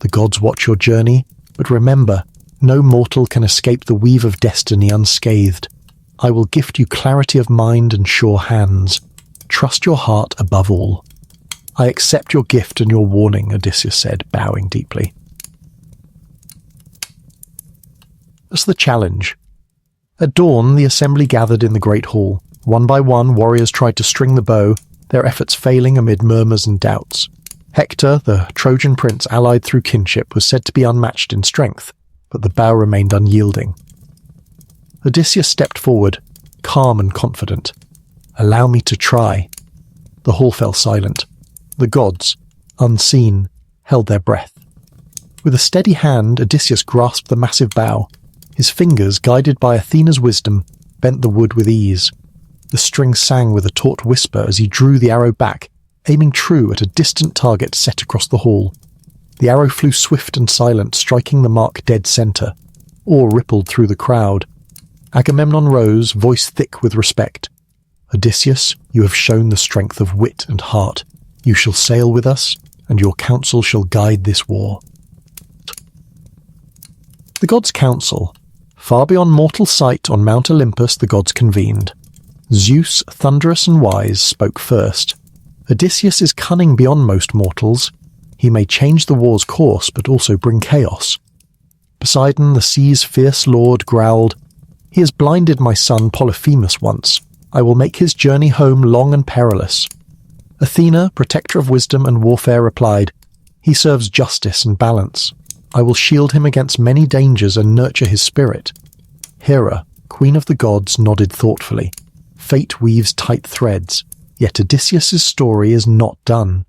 The gods watch your journey, but remember, no mortal can escape the weave of destiny unscathed. I will gift you clarity of mind and sure hands. Trust your heart above all." "I accept your gift and your warning," Odysseus said, bowing deeply. As the challenge. At dawn, the assembly gathered in the great hall. One by one, warriors tried to string the bow, their efforts failing amid murmurs and doubts. Hector, the Trojan prince allied through kinship, was said to be unmatched in strength, but the bow remained unyielding. Odysseus stepped forward, calm and confident. "Allow me to try." The hall fell silent. The gods, unseen, held their breath. With a steady hand, Odysseus grasped the massive bow. His fingers, guided by Athena's wisdom, bent the wood with ease. The string sang with a taut whisper as he drew the arrow back, aiming true at a distant target set across the hall. The arrow flew swift and silent, striking the mark dead centre. Awe rippled through the crowd. Agamemnon rose, voice thick with respect. "Odysseus, you have shown the strength of wit and heart. You shall sail with us, and your counsel shall guide this war." The gods' council. Far beyond mortal sight on Mount Olympus the gods convened. Zeus, thunderous and wise, spoke first. "Odysseus is cunning beyond most mortals. He may change the war's course, but also bring chaos." Poseidon, the sea's fierce lord, growled, "He has blinded my son Polyphemus once. I will make his journey home long and perilous." Athena, protector of wisdom and warfare, replied, "He serves justice and balance. I will shield him against many dangers and nurture his spirit." Hera, queen of the gods, nodded thoughtfully. "Fate weaves tight threads. Yet Odysseus's story is not done.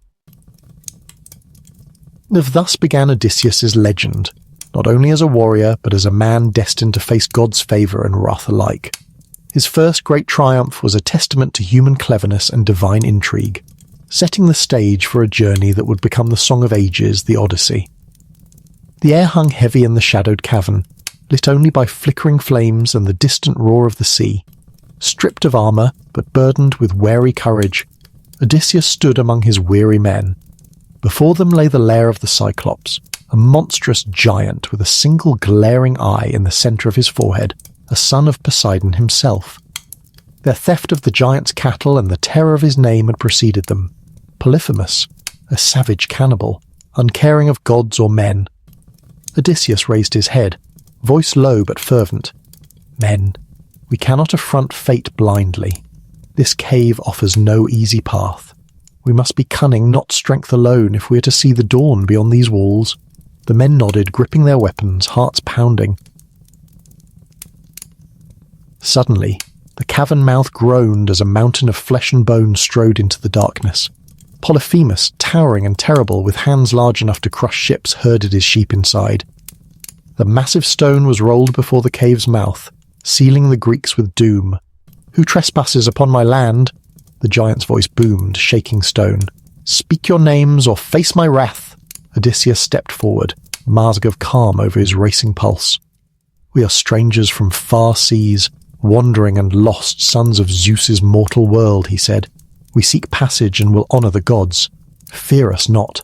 Thus began Odysseus's legend, not only as a warrior, but as a man destined to face God's favour and wrath alike. His first great triumph was a testament to human cleverness and divine intrigue, setting the stage for a journey that would become the Song of Ages, the Odyssey. The air hung heavy in the shadowed cavern, lit only by flickering flames and the distant roar of the sea. Stripped of armour, but burdened with wary courage, Odysseus stood among his weary men. Before them lay the lair of the Cyclops, a monstrous giant with a single glaring eye in the centre of his forehead, a son of Poseidon himself. Their theft of the giant's cattle and the terror of his name had preceded them. Polyphemus, a savage cannibal, uncaring of gods or men. Odysseus raised his head, voice low but fervent. Men, we cannot affront fate blindly. This cave offers no easy path. We must be cunning, not strength alone, if we are to see the dawn beyond these walls. The men nodded, gripping their weapons, hearts pounding. Suddenly, the cavern mouth groaned as a mountain of flesh and bone strode into the darkness. Polyphemus, towering and terrible, with hands large enough to crush ships, herded his sheep inside. The massive stone was rolled before the cave's mouth, sealing the Greeks with doom. "Who trespasses upon my land?" The giant's voice boomed, shaking stone. "Speak your names or face my wrath." Odysseus stepped forward, a mask of calm over his racing pulse. "We are strangers from far seas, wandering and lost sons of Zeus's mortal world," he said. "We seek passage and will honour the gods. Fear us not."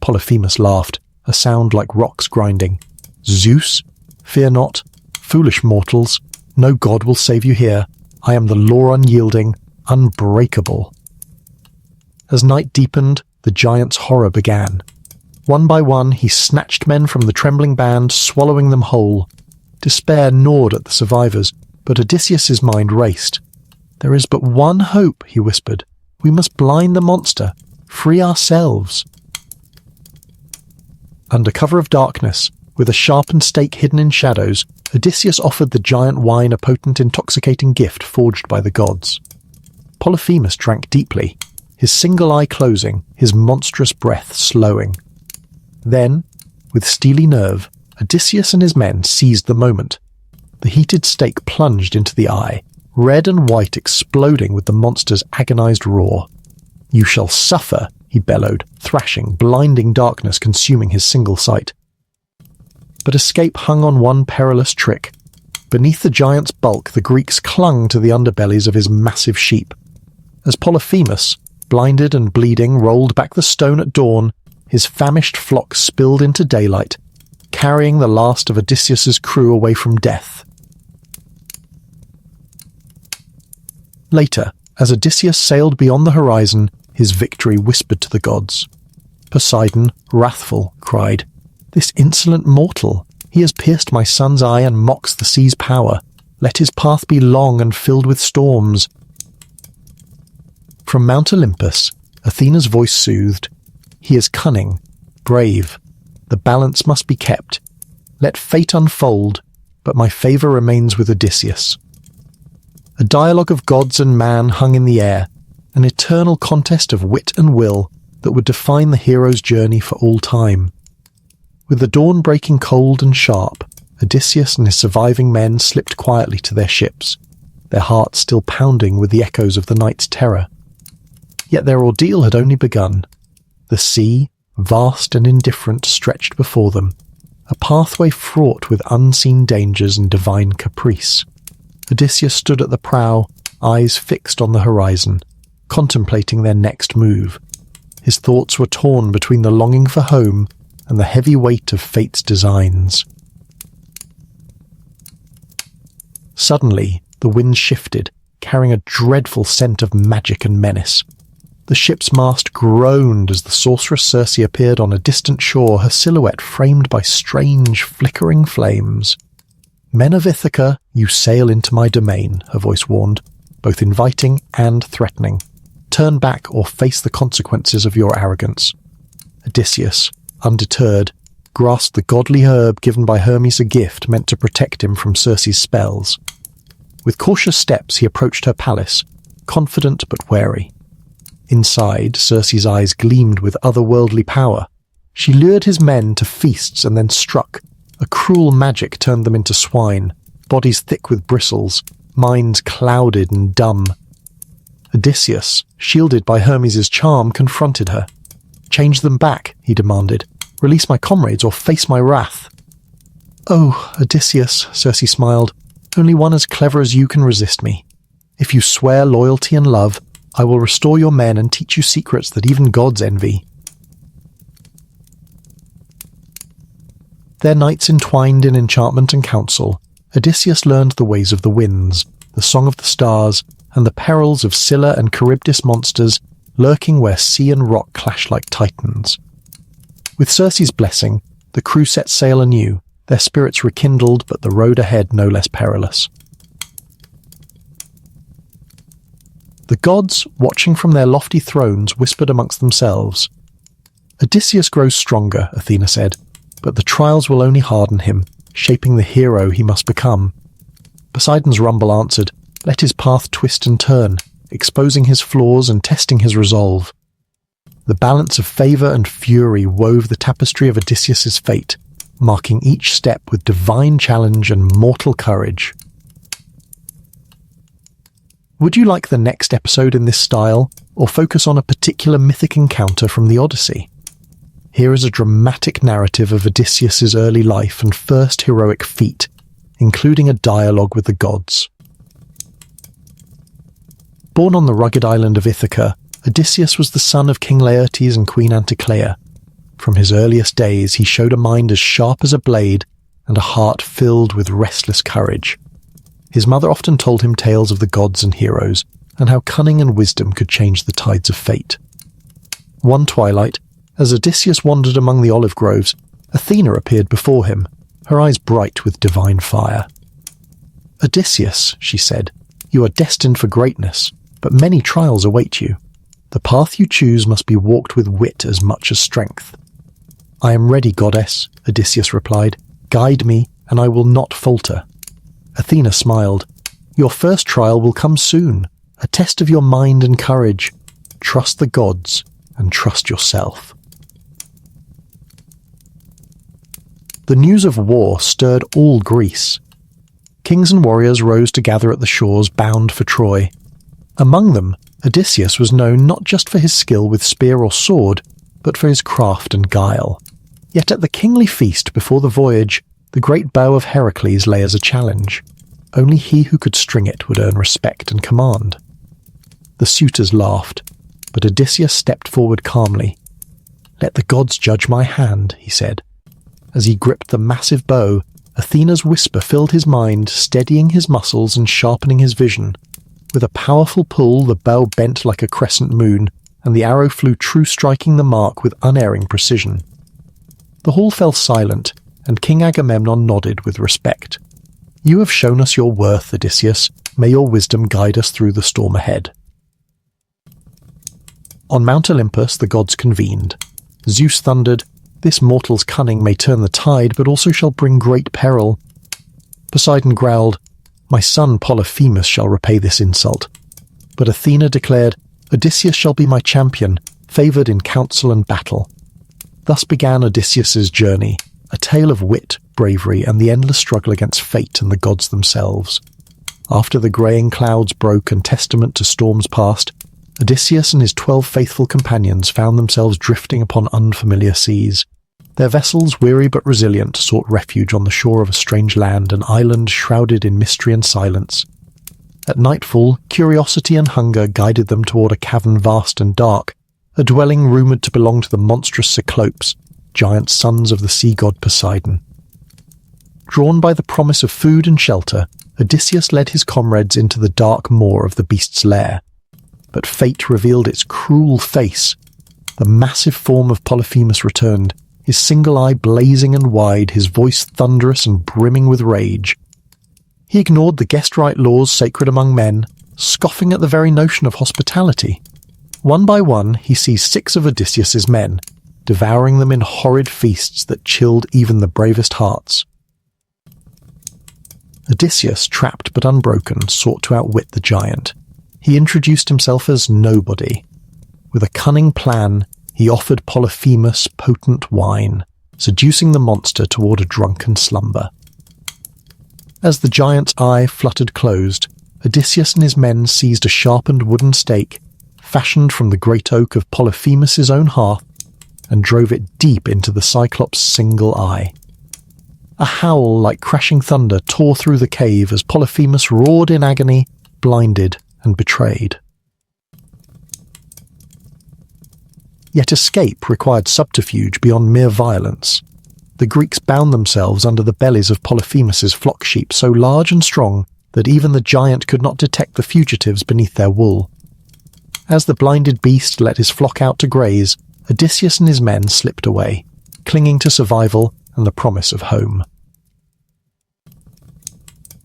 Polyphemus laughed, a sound like rocks grinding. "Zeus? Fear not. Foolish mortals, no god will save you here. I am the law unyielding, unbreakable." As night deepened, the giant's horror began. One by one, he snatched men from the trembling band, swallowing them whole. Despair gnawed at the survivors, but Odysseus's mind raced. "There is but one hope," he whispered. "We must blind the monster, free ourselves." Under cover of darkness, with a sharpened stake hidden in shadows, Odysseus offered the giant wine, a potent, intoxicating gift forged by the gods. Polyphemus drank deeply, his single eye closing, his monstrous breath slowing. Then, with steely nerve, Odysseus and his men seized the moment. The heated stake plunged into the eye, red and white exploding with the monster's agonized roar. "You shall suffer," he bellowed, thrashing, blinding darkness consuming his single sight. But escape hung on one perilous trick. Beneath the giant's bulk, the Greeks clung to the underbellies of his massive sheep. As Polyphemus, blinded and bleeding, rolled back the stone at dawn, his famished flock spilled into daylight, carrying the last of Odysseus's crew away from death. Later, as Odysseus sailed beyond the horizon, his victory whispered to the gods. Poseidon, wrathful, cried, "This insolent mortal, he has pierced my son's eye and mocks the sea's power. Let his path be long and filled with storms." From Mount Olympus, Athena's voice soothed, "He is cunning, brave. The balance must be kept. Let fate unfold, but my favour remains with Odysseus." A dialogue of gods and man hung in the air, an eternal contest of wit and will that would define the hero's journey for all time. With the dawn breaking cold and sharp, Odysseus and his surviving men slipped quietly to their ships, their hearts still pounding with the echoes of the night's terror. Yet their ordeal had only begun. The sea, vast and indifferent, stretched before them, a pathway fraught with unseen dangers and divine caprice. Odysseus stood at the prow, eyes fixed on the horizon, contemplating their next move. His thoughts were torn between the longing for home and the heavy weight of fate's designs. Suddenly, the wind shifted, carrying a dreadful scent of magic and menace. The ship's mast groaned as the sorceress Circe appeared on a distant shore, her silhouette framed by strange, flickering flames. "Men of Ithaca, you sail into my domain," her voice warned, both inviting and threatening. "Turn back or face the consequences of your arrogance." Odysseus, undeterred, grasped the godly herb given by Hermes, a gift meant to protect him from Circe's spells. With cautious steps he approached her palace, confident but wary. Inside, Circe's eyes gleamed with otherworldly power. She lured his men to feasts and then struck. A cruel magic turned them into swine, bodies thick with bristles, minds clouded and dumb. Odysseus, shielded by Hermes' charm, confronted her. "Change them back," he demanded. "Release my comrades or face my wrath." "Oh, Odysseus," Circe smiled, "only one as clever as you can resist me. If you swear loyalty and love, I will restore your men and teach you secrets that even gods envy." Their nights entwined in enchantment and counsel, Odysseus learned the ways of the winds, the song of the stars, and the perils of Scylla and Charybdis monsters lurking where sea and rock clash like titans. With Circe's blessing, the crew set sail anew, their spirits rekindled but the road ahead no less perilous. The gods, watching from their lofty thrones, whispered amongst themselves. "Odysseus grows stronger," Athena said, "but the trials will only harden him, shaping the hero he must become." Poseidon's rumble answered, "Let his path twist and turn, exposing his flaws and testing his resolve." The balance of favour and fury wove the tapestry of Odysseus's fate, marking each step with divine challenge and mortal courage. Would you like the next episode in this style, or focus on a particular mythic encounter from the Odyssey? Here is a dramatic narrative of Odysseus's early life and first heroic feat, including a dialogue with the gods. Born on the rugged island of Ithaca, Odysseus was the son of King Laertes and Queen Anticlea. From his earliest days, he showed a mind as sharp as a blade and a heart filled with restless courage. His mother often told him tales of the gods and heroes, and how cunning and wisdom could change the tides of fate. One twilight, as Odysseus wandered among the olive groves, Athena appeared before him, her eyes bright with divine fire. "Odysseus," she said, "you are destined for greatness, but many trials await you. The path you choose must be walked with wit as much as strength." "I am ready, goddess," Odysseus replied. "Guide me, and I will not falter." Athena smiled. "Your first trial will come soon, a test of your mind and courage. Trust the gods, and trust yourself." The news of war stirred all Greece. Kings and warriors rose to gather at the shores bound for Troy. Among them, Odysseus was known not just for his skill with spear or sword, but for his craft and guile. Yet at the kingly feast before the voyage, the great bow of Heracles lay as a challenge. Only he who could string it would earn respect and command. The suitors laughed, but Odysseus stepped forward calmly. "Let the gods judge my hand," he said. As he gripped the massive bow, Athena's whisper filled his mind, steadying his muscles and sharpening his vision. With a powerful pull, the bow bent like a crescent moon, and the arrow flew true, striking the mark with unerring precision. The hall fell silent, and King Agamemnon nodded with respect. "You have shown us your worth, Odysseus. May your wisdom guide us through the storm ahead." On Mount Olympus the gods convened. Zeus thundered, "This mortal's cunning may turn the tide, but also shall bring great peril." Poseidon growled, "My son Polyphemus shall repay this insult." But Athena declared, "Odysseus shall be my champion, favoured in council and battle." Thus began Odysseus's journey, a tale of wit, bravery, and the endless struggle against fate and the gods themselves. After the greying clouds broke and testament to storms passed, Odysseus and his 12 faithful companions found themselves drifting upon unfamiliar seas. Their vessels, weary but resilient, sought refuge on the shore of a strange land, an island shrouded in mystery and silence. At nightfall, curiosity and hunger guided them toward a cavern vast and dark, a dwelling rumoured to belong to the monstrous Cyclops, giant sons of the sea god Poseidon. Drawn by the promise of food and shelter, Odysseus led his comrades into the dark maw of the beast's lair. But fate revealed its cruel face. The massive form of Polyphemus returned, his single eye blazing and wide, his voice thunderous and brimming with rage. He ignored the guest-right laws sacred among men, scoffing at the very notion of hospitality. One by one, he seized 6 of Odysseus's men, devouring them in horrid feasts that chilled even the bravest hearts. Odysseus, trapped but unbroken, sought to outwit the giant. He introduced himself as nobody. With a cunning plan, he offered Polyphemus potent wine, seducing the monster toward a drunken slumber. As the giant's eye fluttered closed, Odysseus and his men seized a sharpened wooden stake, fashioned from the great oak of Polyphemus's own hearth, and drove it deep into the Cyclops' single eye. A howl like crashing thunder tore through the cave as Polyphemus roared in agony, blinded and betrayed. Yet escape required subterfuge beyond mere violence. The Greeks bound themselves under the bellies of Polyphemus's flock sheep so large and strong that even the giant could not detect the fugitives beneath their wool. As the blinded beast let his flock out to graze, Odysseus and his men slipped away, clinging to survival and the promise of home.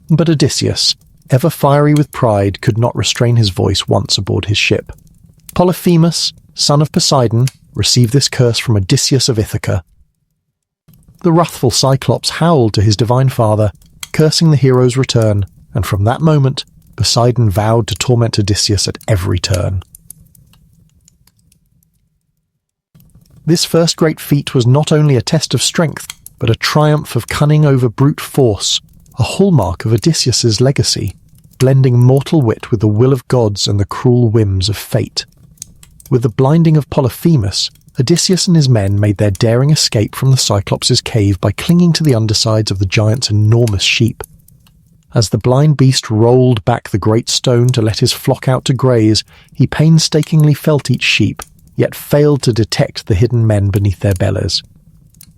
But Odysseus, ever fiery with pride, could not restrain his voice once aboard his ship. Polyphemus, son of Poseidon, received this curse from Odysseus of Ithaca. The wrathful Cyclops howled to his divine father, cursing the hero's return, and from that moment, Poseidon vowed to torment Odysseus at every turn. This first great feat was not only a test of strength, but a triumph of cunning over brute force, a hallmark of Odysseus's legacy, blending mortal wit with the will of gods and the cruel whims of fate. With the blinding of Polyphemus, Odysseus and his men made their daring escape from the Cyclops' cave by clinging to the undersides of the giant's enormous sheep. As the blind beast rolled back the great stone to let his flock out to graze, he painstakingly felt each sheep, yet failed to detect the hidden men beneath their bellies.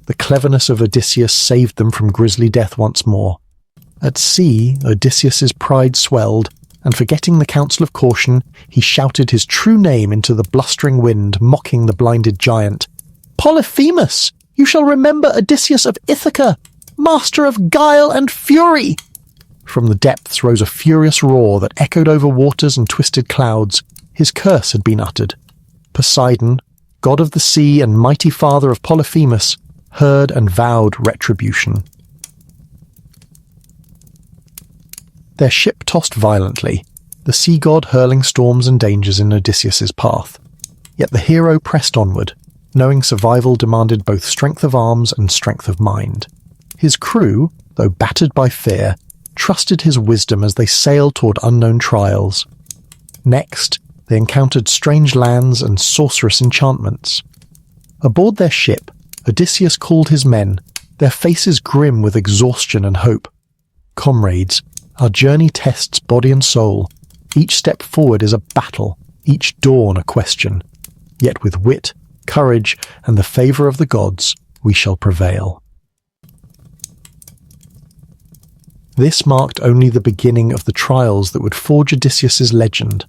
The cleverness of Odysseus saved them from grisly death once more. At sea, Odysseus's pride swelled, and forgetting the counsel of caution, he shouted his true name into the blustering wind, mocking the blinded giant. "Polyphemus! You shall remember Odysseus of Ithaca, master of guile and fury!" From the depths rose a furious roar that echoed over waters and twisted clouds. His curse had been uttered. Poseidon, god of the sea and mighty father of Polyphemus, heard and vowed retribution. Their ship tossed violently, the sea god hurling storms and dangers in Odysseus's path. Yet the hero pressed onward, knowing survival demanded both strength of arms and strength of mind. His crew, though battered by fear, trusted his wisdom as they sailed toward unknown trials. Next, they encountered strange lands and sorcerous enchantments. Aboard their ship, Odysseus called his men, their faces grim with exhaustion and hope. "Comrades, our journey tests body and soul. Each step forward is a battle, each dawn a question. Yet with wit, courage, and the favour of the gods, we shall prevail." This marked only the beginning of the trials that would forge Odysseus's legend,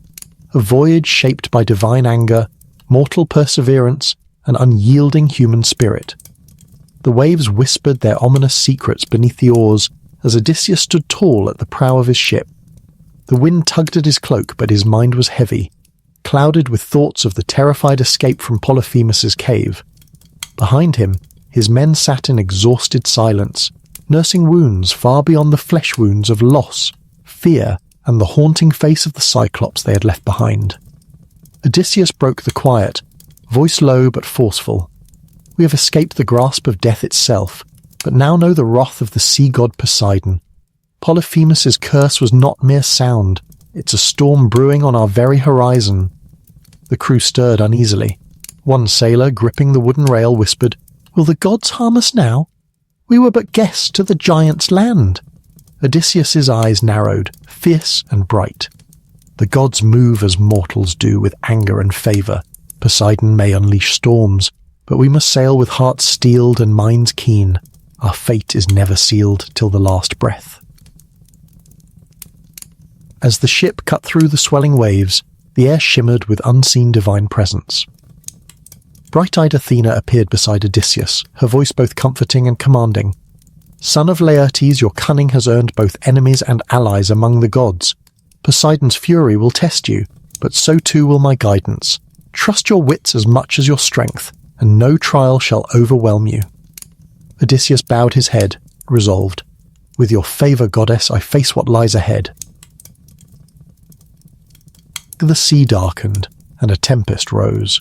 a voyage shaped by divine anger, mortal perseverance, and unyielding human spirit. The waves whispered their ominous secrets beneath the oars as Odysseus stood tall at the prow of his ship. The wind tugged at his cloak, but his mind was heavy, clouded with thoughts of the terrified escape from Polyphemus's cave. Behind him, his men sat in exhausted silence, nursing wounds far beyond the flesh wounds of loss, fear, and the haunting face of the Cyclops they had left behind. Odysseus broke the quiet, voice low but forceful. "We have escaped the grasp of death itself, but now know the wrath of the sea god Poseidon. Polyphemus's curse was not mere sound, it's a storm brewing on our very horizon." The crew stirred uneasily. One sailor, gripping the wooden rail, whispered, "Will the gods harm us now? We were but guests to the giant's land." Odysseus's eyes narrowed, fierce and bright. "The gods move as mortals do, with anger and favour. Poseidon may unleash storms, but we must sail with hearts steeled and minds keen. Our fate is never sealed till the last breath." As the ship cut through the swelling waves, the air shimmered with unseen divine presence. Bright-eyed Athena appeared beside Odysseus, her voice both comforting and commanding. "Son of Laertes, your cunning has earned both enemies and allies among the gods. Poseidon's fury will test you, but so too will my guidance. Trust your wits as much as your strength, and no trial shall overwhelm you." Odysseus bowed his head, resolved. "With your favour, goddess, I face what lies ahead." The sea darkened, and a tempest rose.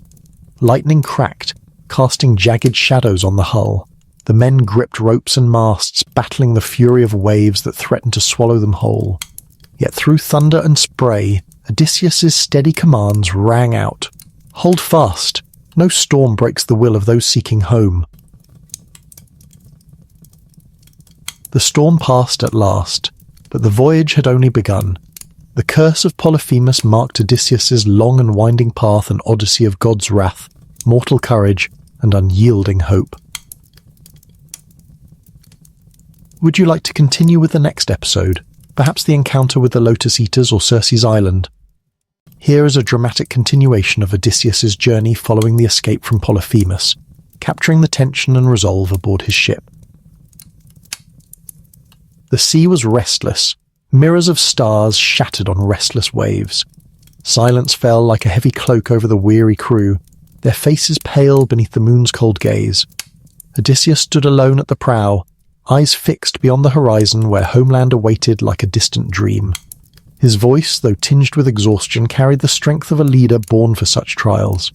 Lightning cracked, casting jagged shadows on the hull. The men gripped ropes and masts, battling the fury of waves that threatened to swallow them whole. Yet through thunder and spray, Odysseus's steady commands rang out. "Hold fast! No storm breaks the will of those seeking home." The storm passed at last, but the voyage had only begun. The curse of Polyphemus marked Odysseus's long and winding path, an odyssey of God's wrath, mortal courage, and unyielding hope. Would you like to continue with the next episode? Perhaps the encounter with the Lotus Eaters or Circe's Island? Here is a dramatic continuation of Odysseus's journey following the escape from Polyphemus, capturing the tension and resolve aboard his ship. The sea was restless, mirrors of stars shattered on restless waves. Silence fell like a heavy cloak over the weary crew, their faces pale beneath the moon's cold gaze. Odysseus stood alone at the prow, eyes fixed beyond the horizon where homeland awaited like a distant dream. His voice, though tinged with exhaustion, carried the strength of a leader born for such trials.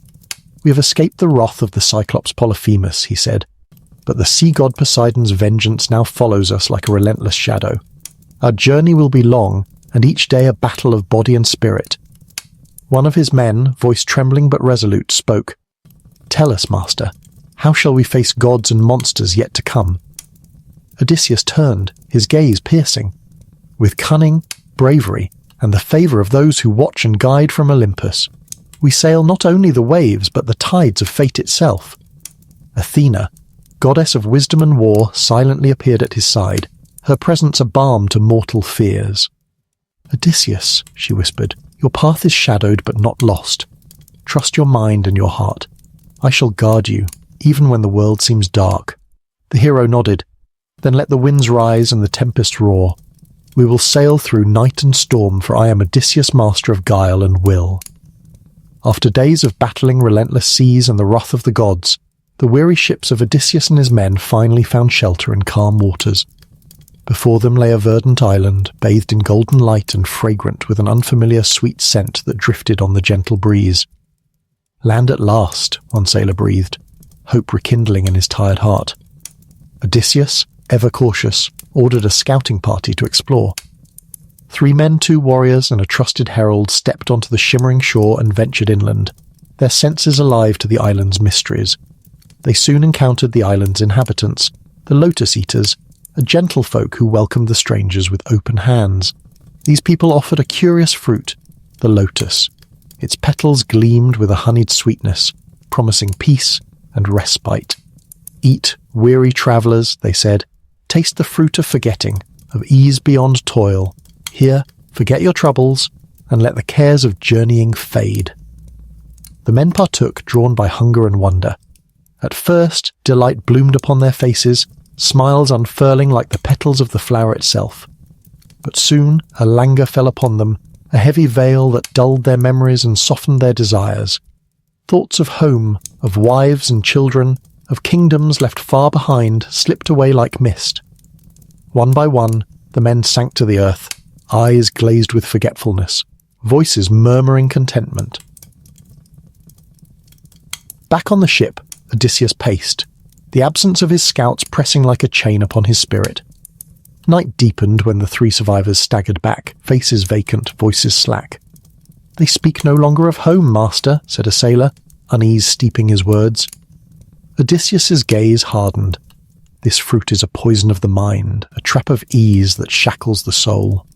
"We have escaped the wrath of the Cyclops Polyphemus," he said, "but the sea god Poseidon's vengeance now follows us like a relentless shadow. Our journey will be long, and each day a battle of body and spirit." One of his men, voice trembling but resolute, spoke. "Tell us, master, how shall we face gods and monsters yet to come?" Odysseus turned, his gaze piercing. "With cunning, bravery, and the favour of those who watch and guide from Olympus, we sail not only the waves but the tides of fate itself." Athena, goddess of wisdom and war, silently appeared at his side, her presence a balm to mortal fears. "Odysseus," she whispered, "your path is shadowed but not lost. Trust your mind and your heart. I shall guard you, even when the world seems dark." The hero nodded. "Then let the winds rise and the tempest roar. We will sail through night and storm, for I am Odysseus, master of guile and will." After days of battling relentless seas and the wrath of the gods, the weary ships of Odysseus and his men finally found shelter in calm waters. Before them lay a verdant island, bathed in golden light and fragrant with an unfamiliar sweet scent that drifted on the gentle breeze. "Land at last," one sailor breathed, hope rekindling in his tired heart. Odysseus, ever cautious, ordered a scouting party to explore. 3 men, 2 warriors, and a trusted herald stepped onto the shimmering shore and ventured inland, their senses alive to the island's mysteries. They soon encountered the island's inhabitants, the Lotus Eaters, a gentle folk who welcomed the strangers with open hands. These people offered a curious fruit, the lotus. Its petals gleamed with a honeyed sweetness, promising peace and respite. "Eat, weary travellers," they said. "Taste the fruit of forgetting, of ease beyond toil. Here, forget your troubles, and let the cares of journeying fade." The men partook, drawn by hunger and wonder. At first, delight bloomed upon their faces, smiles unfurling like the petals of the flower itself. But soon a languor fell upon them, a heavy veil that dulled their memories and softened their desires. Thoughts of home, of wives and children, of kingdoms left far behind, slipped away like mist. One by one, the men sank to the earth, eyes glazed with forgetfulness, voices murmuring contentment. Back on the ship, Odysseus paced, the absence of his scouts pressing like a chain upon his spirit. Night deepened when the 3 survivors staggered back, faces vacant, voices slack. "They speak no longer of home, master," said a sailor, unease steeping his words. Odysseus's gaze hardened. This fruit is a poison of the mind, a trap of ease that shackles the soul.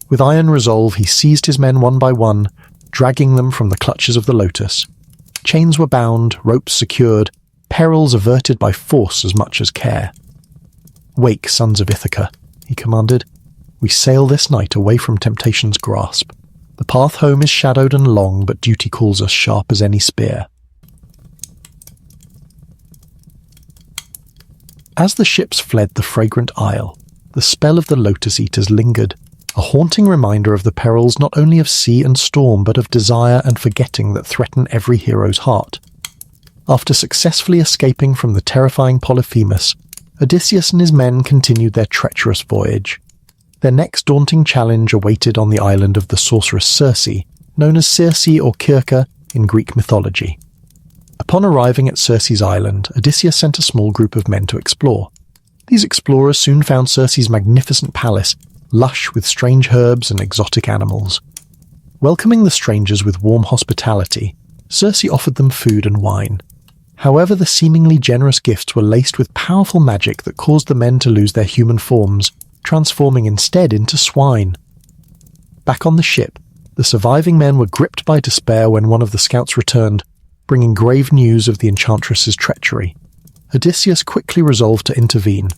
With iron resolve he seized his men one by one, dragging them from the clutches of the lotus. Chains were bound, ropes secured, perils averted by force as much as care. "Wake, sons of Ithaca," he commanded. "We sail this night away from temptation's grasp. The path home is shadowed and long, but duty calls us sharp as any spear." As the ships fled the fragrant isle, the spell of the Lotus Eaters lingered, a haunting reminder of the perils not only of sea and storm but of desire and forgetting that threaten every hero's heart. After successfully escaping from the terrifying Polyphemus, Odysseus and his men continued their treacherous voyage. Their next daunting challenge awaited on the island of the sorceress Circe, known as Circe or Circe in Greek mythology. Upon arriving at Circe's island, Odysseus sent a small group of men to explore. These explorers soon found Circe's magnificent palace, lush with strange herbs and exotic animals. Welcoming the strangers with warm hospitality, Circe offered them food and wine. However, the seemingly generous gifts were laced with powerful magic that caused the men to lose their human forms, transforming instead into swine. Back on the ship, the surviving men were gripped by despair when one of the scouts returned, bringing grave news of the enchantress's treachery. Odysseus quickly resolved to intervene.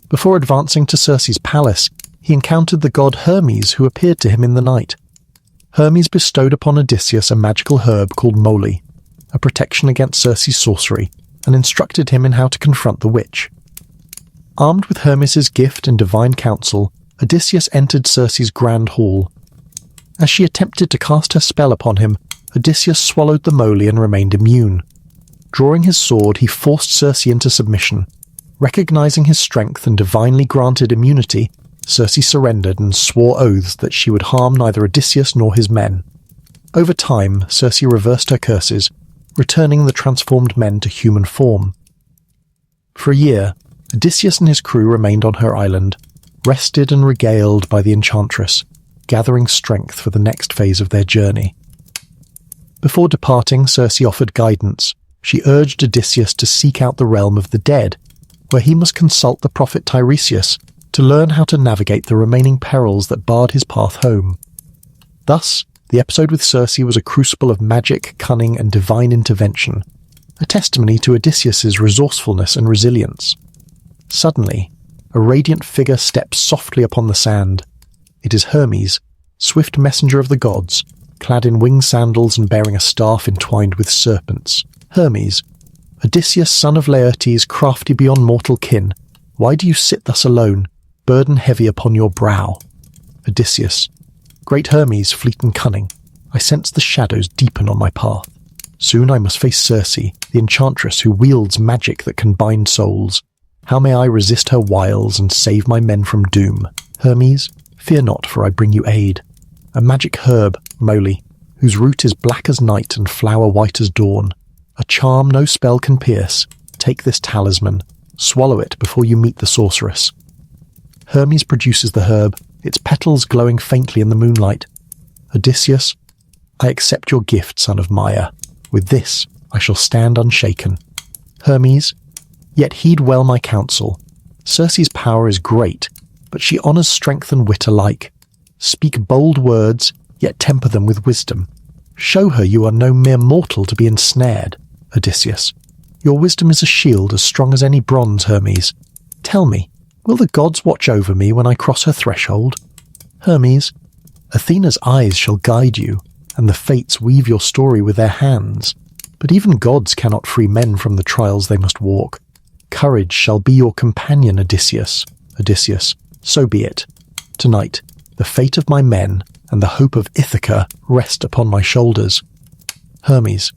Before advancing to Circe's palace, he encountered the god Hermes, who appeared to him in the night. Hermes bestowed upon Odysseus a magical herb called moly, a protection against Circe's sorcery, and instructed him in how to confront the witch. Armed with Hermes' gift and divine counsel, Odysseus entered Circe's grand hall. As she attempted to cast her spell upon him, Odysseus swallowed the moly and remained immune. Drawing his sword, he forced Circe into submission. Recognizing his strength and divinely granted immunity, Circe surrendered and swore oaths that she would harm neither Odysseus nor his men. Over time, Circe reversed her curses, returning the transformed men to human form. For a year, Odysseus and his crew remained on her island, rested and regaled by the enchantress, gathering strength for the next phase of their journey. Before departing, Circe offered guidance. She urged Odysseus to seek out the realm of the dead, where he must consult the prophet Tiresias to learn how to navigate the remaining perils that barred his path home. Thus, the episode with Circe was a crucible of magic, cunning, and divine intervention, a testimony to Odysseus's resourcefulness and resilience. Suddenly, a radiant figure steps softly upon the sand. It is Hermes, swift messenger of the gods, clad in winged sandals and bearing a staff entwined with serpents. Hermes, Odysseus, son of Laertes, crafty beyond mortal kin, why do you sit thus alone, burden heavy upon your brow? Odysseus, great Hermes, fleet and cunning, I sense the shadows deepen on my path. Soon I must face Circe, the enchantress who wields magic that can bind souls. How may I resist her wiles and save my men from doom? Hermes, fear not, for I bring you aid. A magic herb, moly, whose root is black as night and flower white as dawn. A charm no spell can pierce. Take this talisman. Swallow it before you meet the sorceress. Hermes produces the herb, its petals glowing faintly in the moonlight. Odysseus, I accept your gift, son of Maia. With this, I shall stand unshaken. Hermes, yet heed well my counsel. Circe's power is great, but she honours strength and wit alike. Speak bold words, yet temper them with wisdom. Show her you are no mere mortal to be ensnared. Odysseus, your wisdom is a shield as strong as any bronze, Hermes. Tell me, will the gods watch over me when I cross her threshold? Hermes, Athena's eyes shall guide you, and the fates weave your story with their hands. But even gods cannot free men from the trials they must walk. Courage shall be your companion, Odysseus. Odysseus, so be it. Tonight, the fate of my men and the hope of Ithaca rest upon my shoulders. Hermes,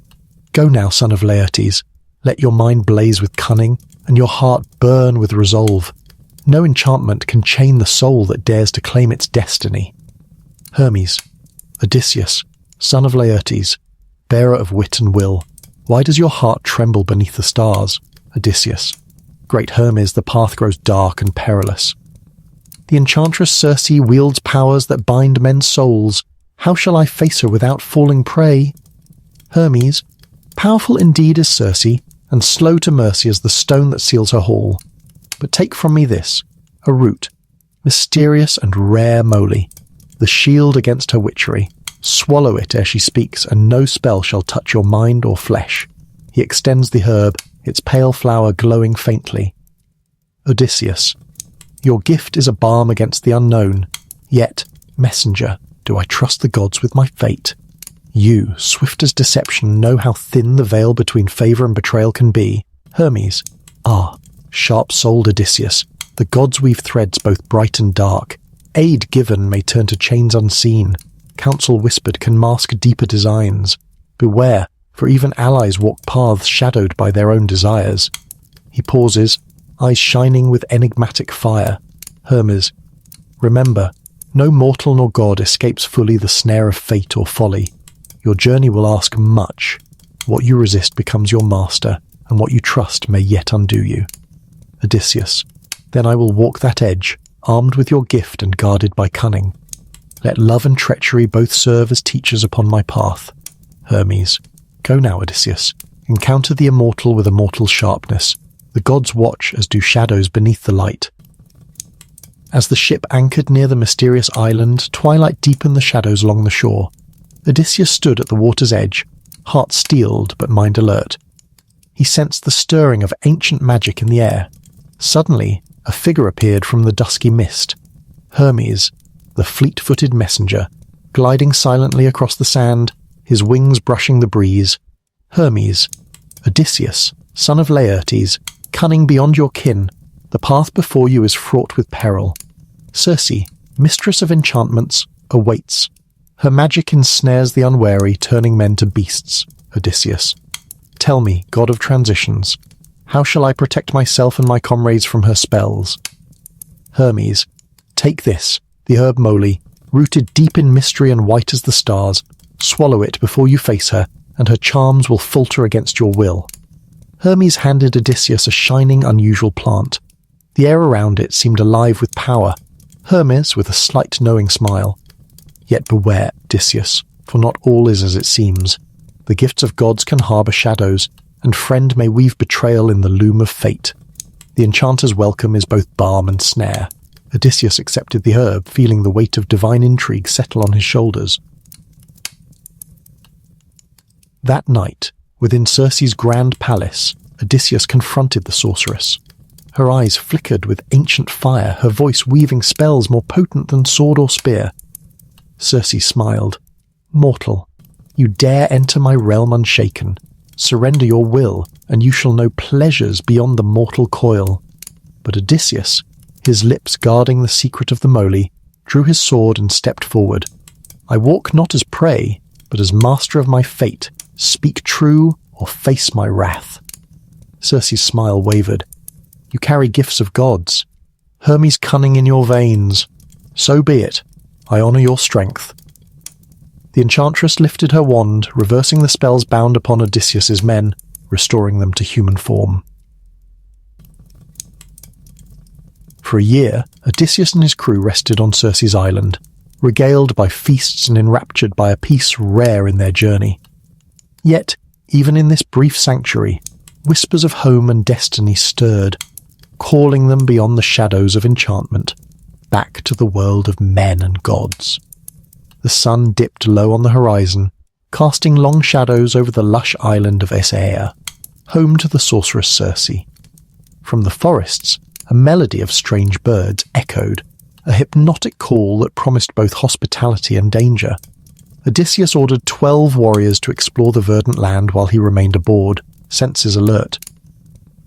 go now, son of Laertes. Let your mind blaze with cunning and your heart burn with resolve. No enchantment can chain the soul that dares to claim its destiny. Hermes, Odysseus, son of Laertes, bearer of wit and will, why does your heart tremble beneath the stars? Odysseus, great Hermes, the path grows dark and perilous. The enchantress Circe wields powers that bind men's souls. How shall I face her without falling prey? Hermes, powerful indeed is Circe, and slow to mercy as the stone that seals her hall. But take from me this, a root, mysterious and rare moly, the shield against her witchery. Swallow it ere she speaks, and no spell shall touch your mind or flesh. He extends the herb, its pale flower glowing faintly. Odysseus, your gift is a balm against the unknown, yet, messenger, do I trust the gods with my fate. You, swift as deception, know how thin the veil between favour and betrayal can be. Hermes, sharp-souled Odysseus, the gods weave threads both bright and dark. Aid given may turn to chains unseen. Counsel whispered can mask deeper designs. Beware, for even allies walk paths shadowed by their own desires. He pauses, eyes shining with enigmatic fire. Hermes, remember, No mortal nor god escapes fully the snare of fate or folly. Your journey will ask much. What you resist becomes your master, and what you trust may yet undo you. Odysseus, then I will walk that edge, armed with your gift and guarded by cunning. Let love and treachery both serve as teachers upon my path. Hermes, go now, Odysseus. Encounter the immortal with immortal sharpness. The gods watch as do shadows beneath the light. As the ship anchored near the mysterious island, twilight deepened the shadows along the shore. Odysseus stood at the water's edge, heart steeled but mind alert. He sensed the stirring of ancient magic in the air. Suddenly, a figure appeared from the dusky mist. Hermes, the fleet-footed messenger, gliding silently across the sand, his wings brushing the breeze. Hermes, Odysseus, son of Laertes, cunning beyond your kin, the path before you is fraught with peril. Circe, mistress of enchantments, awaits. Her magic ensnares the unwary, turning men to beasts. Odysseus, tell me, god of transitions, how shall I protect myself and my comrades from her spells? Hermes, take this, the herb moly, rooted deep in mystery and white as the stars. Swallow it before you face her, and her charms will falter against your will. Hermes handed Odysseus a shining, unusual plant. The air around it seemed alive with power. Hermes, with a slight knowing smile. Yet beware, Odysseus, for not all is as it seems. The gifts of gods can harbour shadows, and friend may weave betrayal in the loom of fate. The enchanter's welcome is both balm and snare. Odysseus accepted the herb, feeling the weight of divine intrigue settle on his shoulders. That night, within Circe's grand palace, Odysseus confronted the sorceress. Her eyes flickered with ancient fire, her voice weaving spells more potent than sword or spear. Circe smiled. Mortal, you dare enter my realm unshaken. Surrender your will, and you shall know pleasures beyond the mortal coil. But Odysseus, his lips guarding the secret of the moly, drew his sword and stepped forward. I walk not as prey, but as master of my fate. Speak true, or face my wrath. Circe's smile wavered. You carry gifts of gods. Hermes' cunning in your veins. So be it. I honour your strength. The enchantress lifted her wand, reversing the spells bound upon Odysseus's men, restoring them to human form. For a year, Odysseus and his crew rested on Circe's island, regaled by feasts and enraptured by a peace rare in their journey. Yet, even in this brief sanctuary, whispers of home and destiny stirred, calling them beyond the shadows of enchantment, back to the world of men and gods. The sun dipped low on the horizon, casting long shadows over the lush island of Exile, home to the sorceress Circe. From the forests, a melody of strange birds echoed, a hypnotic call that promised both hospitality and danger. Odysseus ordered 12 warriors to explore the verdant land while he remained aboard, senses alert.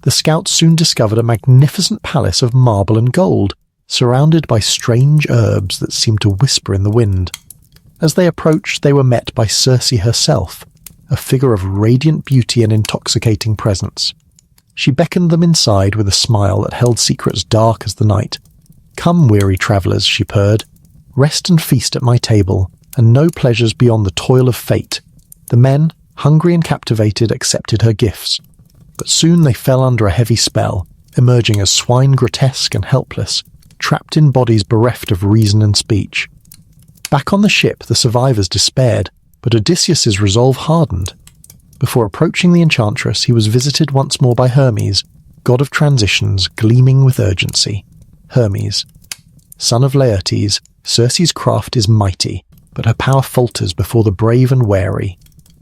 The scouts soon discovered a magnificent palace of marble and gold, surrounded by strange herbs that seemed to whisper in the wind. As they approached, they were met by Circe herself, a figure of radiant beauty and intoxicating presence. She beckoned them inside with a smile that held secrets dark as the night. Come, weary travellers, she purred. Rest and feast at my table, and know pleasures beyond the toil of fate. The men, hungry and captivated, accepted her gifts. But soon they fell under a heavy spell, emerging as swine grotesque and helpless, trapped in bodies bereft of reason and speech. Back on the ship, the survivors despaired, but Odysseus's resolve hardened. Before approaching the enchantress, he was visited once more by Hermes, god of transitions, gleaming with urgency. Hermes, son of Laertes, Circe's craft is mighty, but her power falters before the brave and wary.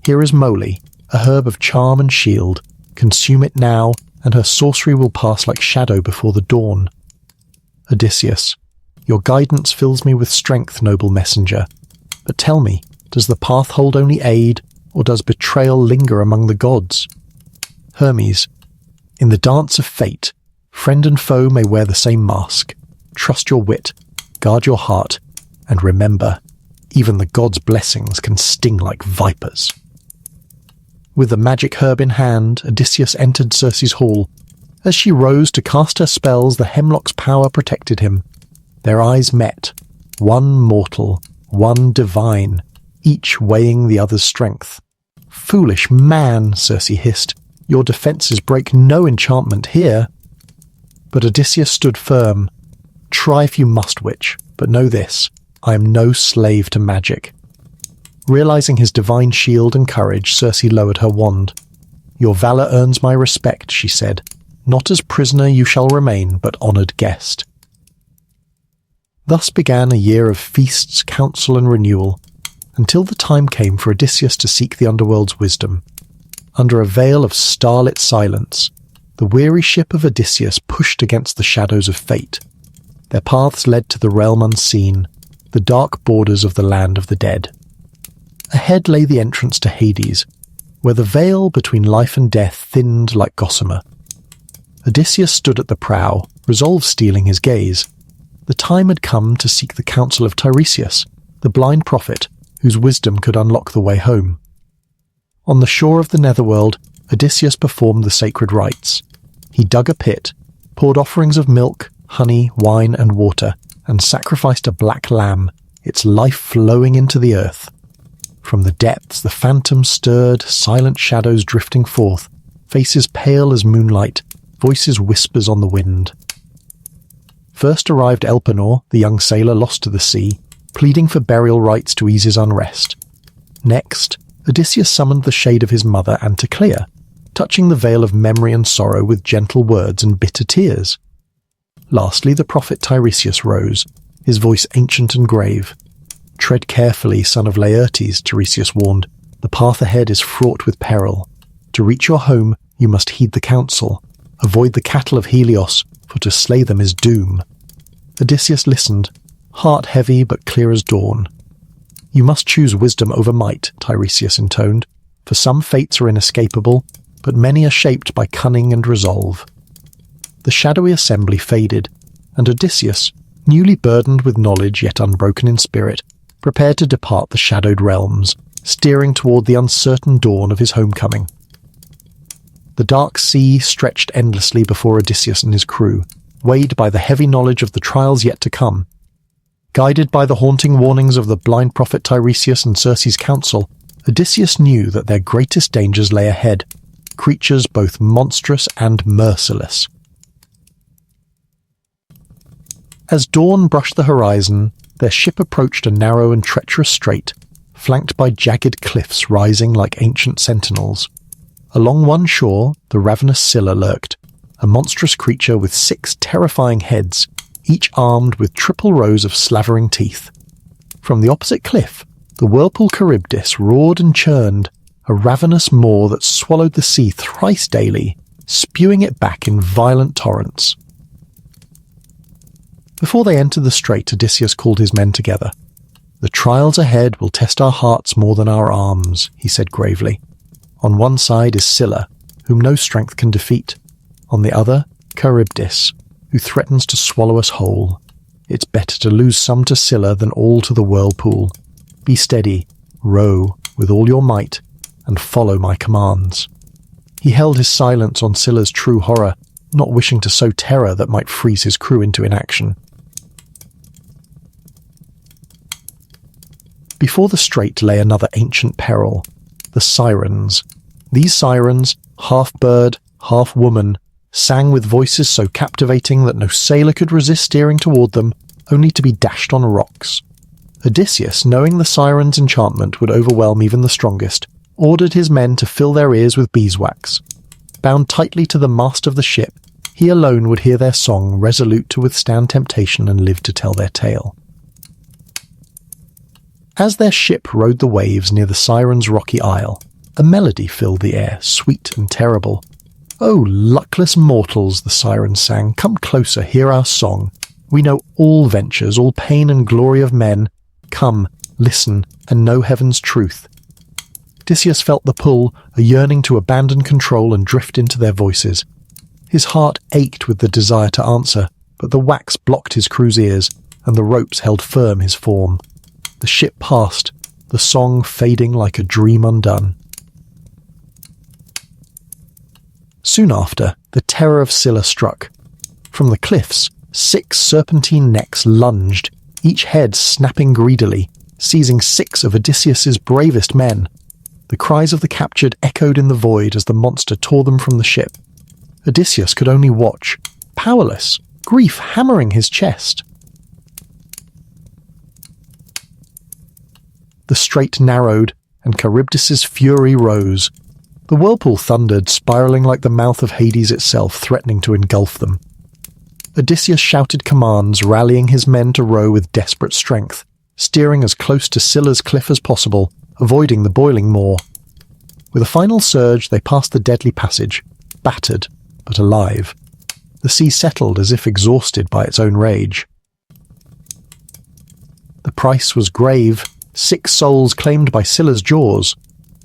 Here is moly, a herb of charm and shield. Consume it now, and her sorcery will pass like shadow before the dawn. Odysseus, your guidance fills me with strength, noble messenger. But tell me, does the path hold only aid, or does betrayal linger among the gods? Hermes, in the dance of fate, friend and foe may wear the same mask. Trust your wit, guard your heart, and remember, even the gods' blessings can sting like vipers. With the magic herb in hand, Odysseus entered Circe's hall. As she rose to cast her spells, the hemlock's power protected him. Their eyes met. One mortal, one divine, each weighing the other's strength. "Foolish man," Circe hissed, "your defences break no enchantment here." But Odysseus stood firm. "Try if you must, witch, but know this, I am no slave to magic." Realizing his divine shield and courage, Circe lowered her wand. "Your valour earns my respect," she said. "Not as prisoner you shall remain, but honoured guest." Thus began a year of feasts, counsel and renewal, until the time came for Odysseus to seek the underworld's wisdom. Under a veil of starlit silence, the weary ship of Odysseus pushed against the shadows of fate. Their paths led to the realm unseen, the dark borders of the land of the dead. Ahead lay the entrance to Hades, where the veil between life and death thinned like gossamer. Odysseus stood at the prow, resolve stealing his gaze. The time had come to seek the counsel of Tiresias, the blind prophet, whose wisdom could unlock the way home. On the shore of the netherworld, Odysseus performed the sacred rites. He dug a pit, poured offerings of milk, honey, wine and water, and sacrificed a black lamb, its life flowing into the earth. From the depths the phantoms stirred, silent shadows drifting forth, faces pale as moonlight, voices whispers on the wind. First arrived Elpenor, the young sailor lost to the sea, pleading for burial rites to ease his unrest. Next, Odysseus summoned the shade of his mother Anticlea, touching the veil of memory and sorrow with gentle words and bitter tears. Lastly, the prophet Tiresias rose, his voice ancient and grave. "Tread carefully, son of Laertes," Tiresias warned. "The path ahead is fraught with peril. To reach your home, you must heed the counsel. Avoid the cattle of Helios, for to slay them is doom." Odysseus listened, heart heavy but clear as dawn. "You must choose wisdom over might," Tiresias intoned, "for some fates are inescapable, but many are shaped by cunning and resolve." The shadowy assembly faded, and Odysseus, newly burdened with knowledge yet unbroken in spirit, prepared to depart the shadowed realms, steering toward the uncertain dawn of his homecoming. The dark sea stretched endlessly before Odysseus and his crew, weighed by the heavy knowledge of the trials yet to come. Guided by the haunting warnings of the blind prophet Tiresias and Circe's counsel, Odysseus knew that their greatest dangers lay ahead, creatures both monstrous and merciless. As dawn brushed the horizon, their ship approached a narrow and treacherous strait, flanked by jagged cliffs rising like ancient sentinels. Along one shore, the ravenous Scylla lurked, a monstrous creature with 6 terrifying heads, each armed with triple rows of slavering teeth. From the opposite cliff, the whirlpool Charybdis roared and churned, a ravenous maw that swallowed the sea thrice daily, spewing it back in violent torrents. Before they entered the strait, Odysseus called his men together. "The trials ahead will test our hearts more than our arms," he said gravely. "On one side is Scylla, whom no strength can defeat. On the other, Charybdis, who threatens to swallow us whole. It's better to lose some to Scylla than all to the whirlpool. Be steady, row with all your might, and follow my commands." He held his silence on Scylla's true horror, not wishing to sow terror that might freeze his crew into inaction. Before the strait lay another ancient peril, the sirens. These sirens, half bird, half woman, sang with voices so captivating that no sailor could resist steering toward them, only to be dashed on rocks. Odysseus, knowing the sirens' enchantment would overwhelm even the strongest, ordered his men to fill their ears with beeswax. Bound tightly to the mast of the ship, he alone would hear their song, resolute to withstand temptation and live to tell their tale. As their ship rode the waves near the sirens' rocky isle, a melody filled the air, sweet and terrible. "Oh, luckless mortals," the sirens sang, "come closer, hear our song. We know all ventures, all pain and glory of men. Come, listen, and know heaven's truth." Odysseus felt the pull, a yearning to abandon control and drift into their voices. His heart ached with the desire to answer, but the wax blocked his crew's ears, and the ropes held firm his form. The ship passed, the song fading like a dream undone. Soon after, the terror of Scylla struck. From the cliffs, 6 serpentine necks lunged, each head snapping greedily, seizing 6 of Odysseus's bravest men. The cries of the captured echoed in the void as the monster tore them from the ship. Odysseus could only watch, powerless, grief hammering his chest. The strait narrowed, and Charybdis's fury rose. The whirlpool thundered, spiralling like the mouth of Hades itself, threatening to engulf them. Odysseus shouted commands, rallying his men to row with desperate strength, steering as close to Scylla's cliff as possible, avoiding the boiling maw. With a final surge, they passed the deadly passage, battered, but alive. The sea settled as if exhausted by its own rage. The price was grave, 6 souls claimed by Scylla's jaws.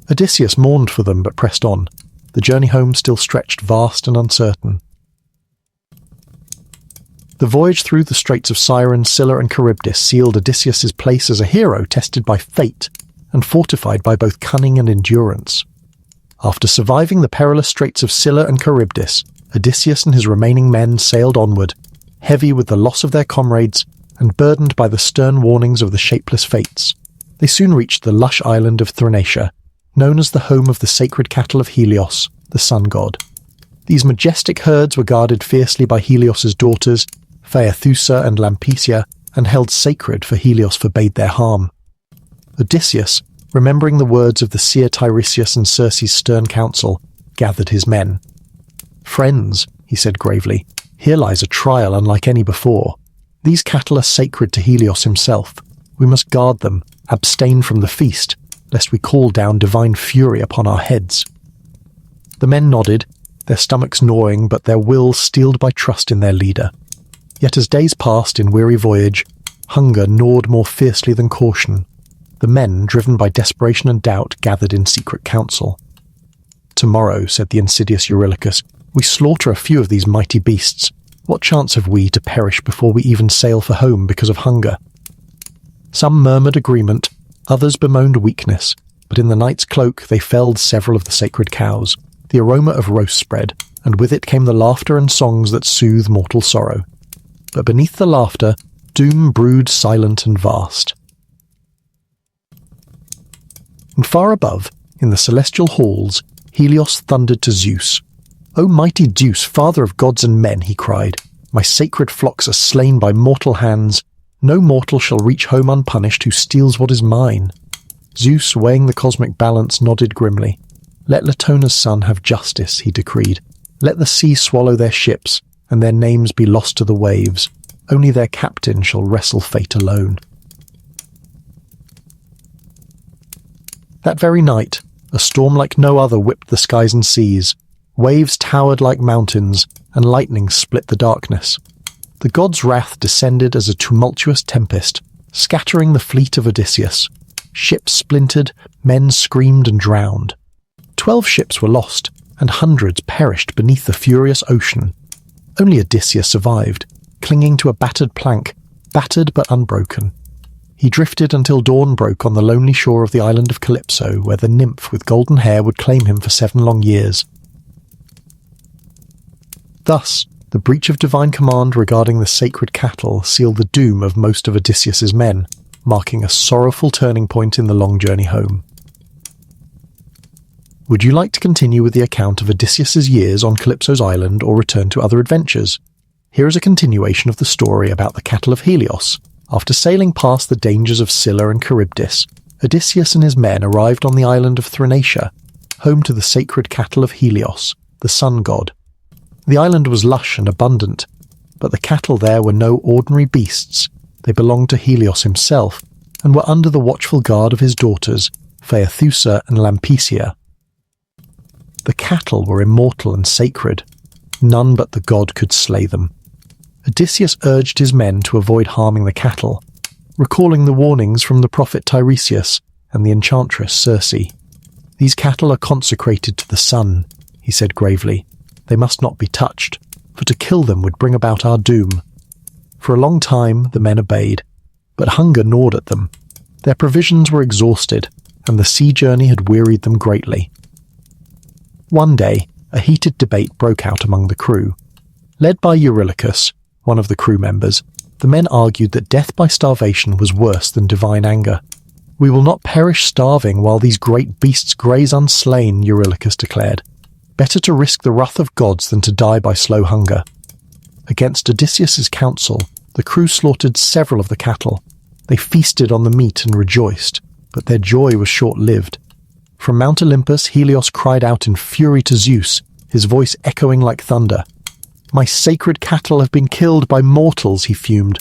Odysseus mourned for them but pressed on. The journey home still stretched vast and uncertain. The voyage through the straits of Sirens, Scylla and Charybdis sealed Odysseus's place as a hero tested by fate and fortified by both cunning and endurance. After surviving the perilous straits of Scylla and Charybdis, Odysseus and his remaining men sailed onward, heavy with the loss of their comrades and burdened by the stern warnings of the shapeless fates. They soon reached the lush island of Thrinacia, known as the home of the sacred cattle of Helios, the sun god. These majestic herds were guarded fiercely by Helios's daughters, Phaethusa and Lampecia, and held sacred, for Helios forbade their harm. Odysseus, remembering the words of the seer Tiresias and Circe's stern counsel, gathered his men. "Friends," he said gravely, "here lies a trial unlike any before. These cattle are sacred to Helios himself. We must guard them, abstain from the feast, lest we call down divine fury upon our heads." The men nodded, their stomachs gnawing but their wills steeled by trust in their leader. Yet as days passed in weary voyage, hunger gnawed more fiercely than caution. The men, driven by desperation and doubt, gathered in secret council. "Tomorrow," said the insidious Eurylochus, "we slaughter a few of these mighty beasts. What chance have we to perish before we even sail for home because of hunger?" Some murmured agreement, others bemoaned weakness, but in the night's cloak they felled several of the sacred cows. The aroma of roast spread, and with it came the laughter and songs that soothe mortal sorrow. But beneath the laughter, doom brewed silent and vast. And far above, in the celestial halls, Helios thundered to Zeus. "O mighty Zeus, father of gods and men," he cried, "my sacred flocks are slain by mortal hands. No mortal shall reach home unpunished who steals what is mine." Zeus, weighing the cosmic balance, nodded grimly. "Let Latona's son have justice," he decreed. "Let the sea swallow their ships, and their names be lost to the waves. Only their captain shall wrestle fate alone." That very night, a storm like no other whipped the skies and seas. Waves towered like mountains, and lightning split the darkness. The god's wrath descended as a tumultuous tempest, scattering the fleet of Odysseus. Ships splintered, men screamed and drowned. 12 ships were lost, and hundreds perished beneath the furious ocean. Only Odysseus survived, clinging to a battered plank, battered but unbroken. He drifted until dawn broke on the lonely shore of the island of Calypso, where the nymph with golden hair would claim him for 7 long years. Thus, the breach of divine command regarding the sacred cattle sealed the doom of most of Odysseus's men, marking a sorrowful turning point in the long journey home. Would you like to continue with the account of Odysseus's years on Calypso's island or return to other adventures? Here is a continuation of the story about the cattle of Helios. After sailing past the dangers of Scylla and Charybdis, Odysseus and his men arrived on the island of Thrinacia, home to the sacred cattle of Helios, the sun god. The island was lush and abundant, but the cattle there were no ordinary beasts. They belonged to Helios himself, and were under the watchful guard of his daughters, Phaethusa and Lampecia. The cattle were immortal and sacred. None but the god could slay them. Odysseus urged his men to avoid harming the cattle, recalling the warnings from the prophet Tiresias and the enchantress Circe. "These cattle are consecrated to the sun," he said gravely. "They must not be touched, for to kill them would bring about our doom." For a long time the men obeyed, but hunger gnawed at them. Their provisions were exhausted, and the sea journey had wearied them greatly. One day, a heated debate broke out among the crew. Led by Eurylochus, one of the crew members, The men argued that death by starvation was worse than divine anger. "We will not perish starving while these great beasts graze unslain," Eurylochus declared. "Better to risk the wrath of gods than to die by slow hunger." Against Odysseus's counsel, the crew slaughtered several of the cattle. They feasted on the meat and rejoiced, but their joy was short-lived. From Mount Olympus, Helios cried out in fury to Zeus, his voice echoing like thunder. "My sacred cattle have been killed by mortals," he fumed.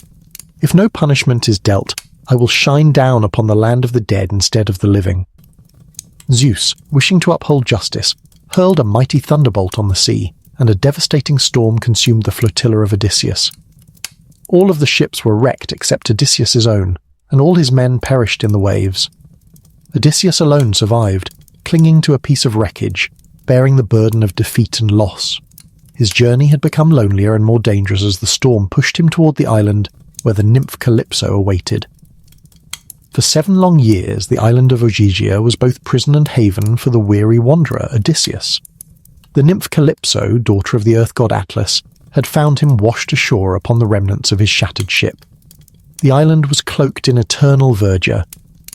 "If no punishment is dealt, I will shine down upon the land of the dead instead of the living." Zeus, wishing to uphold justice, hurled a mighty thunderbolt on the sea, and a devastating storm consumed the flotilla of Odysseus. All of the ships were wrecked except Odysseus's own, and all his men perished in the waves. Odysseus alone survived, clinging to a piece of wreckage, bearing the burden of defeat and loss. His journey had become lonelier and more dangerous as the storm pushed him toward the island where the nymph Calypso awaited. For 7 long years, the island of Ogygia was both prison and haven for the weary wanderer Odysseus. The nymph Calypso, daughter of the earth god Atlas, had found him washed ashore upon the remnants of his shattered ship. The island was cloaked in eternal verdure,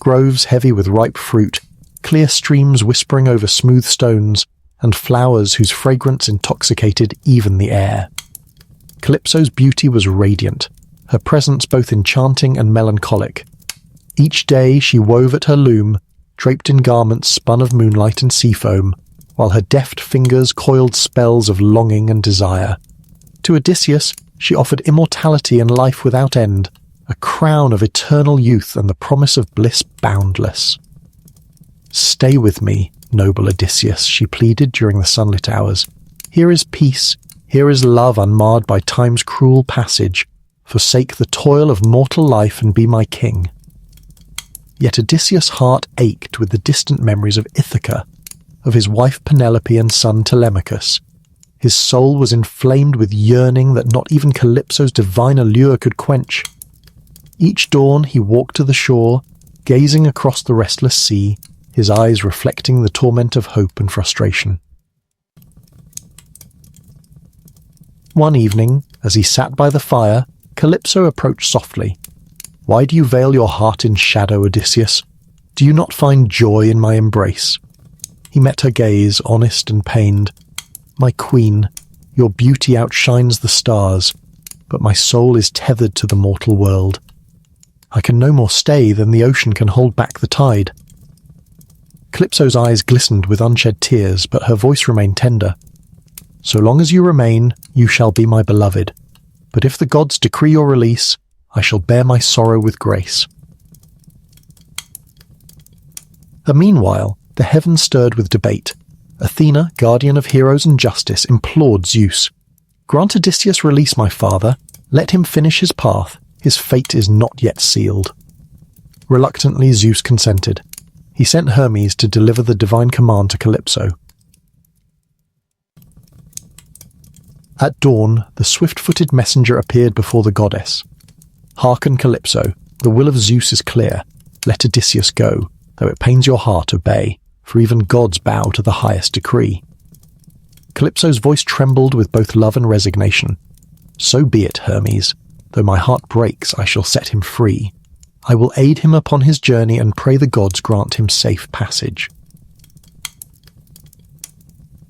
groves heavy with ripe fruit, clear streams whispering over smooth stones, and flowers whose fragrance intoxicated even the air. Calypso's beauty was radiant, her presence both enchanting and melancholic. Each day she wove at her loom, draped in garments spun of moonlight and sea foam, while her deft fingers coiled spells of longing and desire. To Odysseus she offered immortality and life without end, a crown of eternal youth and the promise of bliss boundless. "Stay with me, noble Odysseus," she pleaded during the sunlit hours. "Here is peace, here is love unmarred by time's cruel passage. Forsake the toil of mortal life and be my king." Yet Odysseus' heart ached with the distant memories of Ithaca, of his wife Penelope and son Telemachus. His soul was inflamed with yearning that not even Calypso's divine allure could quench. Each dawn he walked to the shore, gazing across the restless sea, his eyes reflecting the torment of hope and frustration. One evening, as he sat by the fire, Calypso approached softly. "Why do you veil your heart in shadow, Odysseus? Do you not find joy in my embrace?" He met her gaze, honest and pained. "My queen, your beauty outshines the stars, but my soul is tethered to the mortal world. I can no more stay than the ocean can hold back the tide." Calypso's eyes glistened with unshed tears, but her voice remained tender. "So long as you remain, you shall be my beloved. But if the gods decree your release, I shall bear my sorrow with grace." Meanwhile, the heavens stirred with debate. Athena, guardian of heroes and justice, implored Zeus, "Grant Odysseus release, my father. Let him finish his path. His fate is not yet sealed." Reluctantly, Zeus consented. He sent Hermes to deliver the divine command to Calypso. At dawn, the swift-footed messenger appeared before the goddess. "Hearken, Calypso, the will of Zeus is clear. Let Odysseus go, though it pains your heart, obey, for even gods bow to the highest decree." Calypso's voice trembled with both love and resignation. "So be it, Hermes. Though my heart breaks, I shall set him free. I will aid him upon his journey and pray the gods grant him safe passage."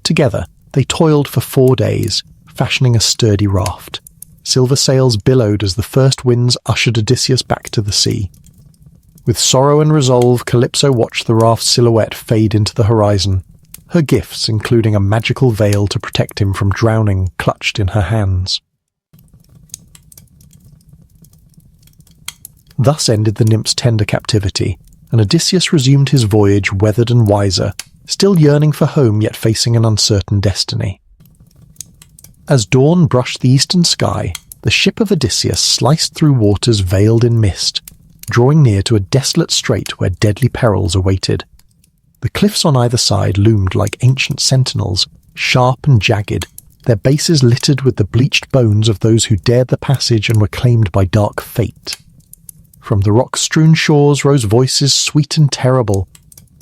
Together, they toiled for 4 days, fashioning a sturdy raft. Silver sails billowed as the first winds ushered Odysseus back to the sea. With sorrow and resolve, Calypso watched the raft's silhouette fade into the horizon, her gifts, including a magical veil to protect him from drowning, clutched in her hands. Thus ended the nymph's tender captivity, and Odysseus resumed his voyage weathered and wiser, still yearning for home yet facing an uncertain destiny. As dawn brushed the eastern sky, the ship of Odysseus sliced through waters veiled in mist, drawing near to a desolate strait where deadly perils awaited. The cliffs on either side loomed like ancient sentinels, sharp and jagged, their bases littered with the bleached bones of those who dared the passage and were claimed by dark fate. From the rock-strewn shores rose voices sweet and terrible,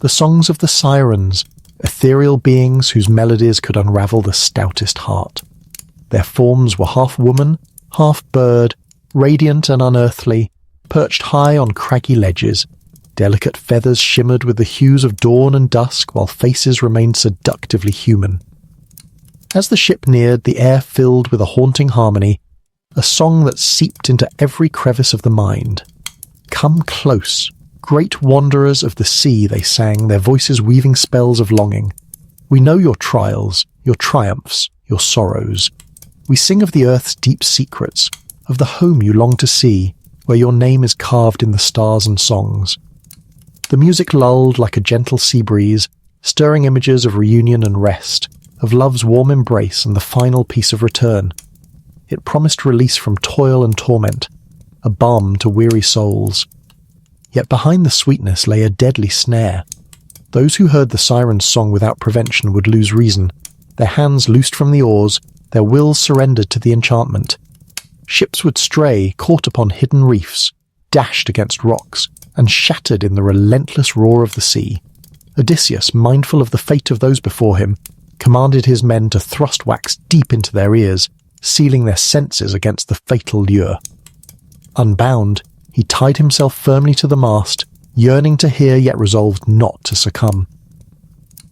the songs of the sirens, ethereal beings whose melodies could unravel the stoutest heart. Their forms were half woman, half bird, radiant and unearthly, perched high on craggy ledges. Delicate feathers shimmered with the hues of dawn and dusk, while faces remained seductively human. As the ship neared, the air filled with a haunting harmony, a song that seeped into every crevice of the mind. "Come close, great wanderers of the sea," they sang, their voices weaving spells of longing. "We know your trials, your triumphs, your sorrows. We sing of the earth's deep secrets, of the home you long to see, where your name is carved in the stars and songs." The music lulled like a gentle sea breeze, stirring images of reunion and rest, of love's warm embrace and the final peace of return. It promised release from toil and torment, a balm to weary souls. Yet behind the sweetness lay a deadly snare. Those who heard the siren's song without prevention would lose reason, their hands loosed from the oars, their wills surrendered to the enchantment. Ships would stray, caught upon hidden reefs, dashed against rocks, and shattered in the relentless roar of the sea. Odysseus, mindful of the fate of those before him, commanded his men to thrust wax deep into their ears, sealing their senses against the fatal lure. Unbound, he tied himself firmly to the mast, yearning to hear yet resolved not to succumb.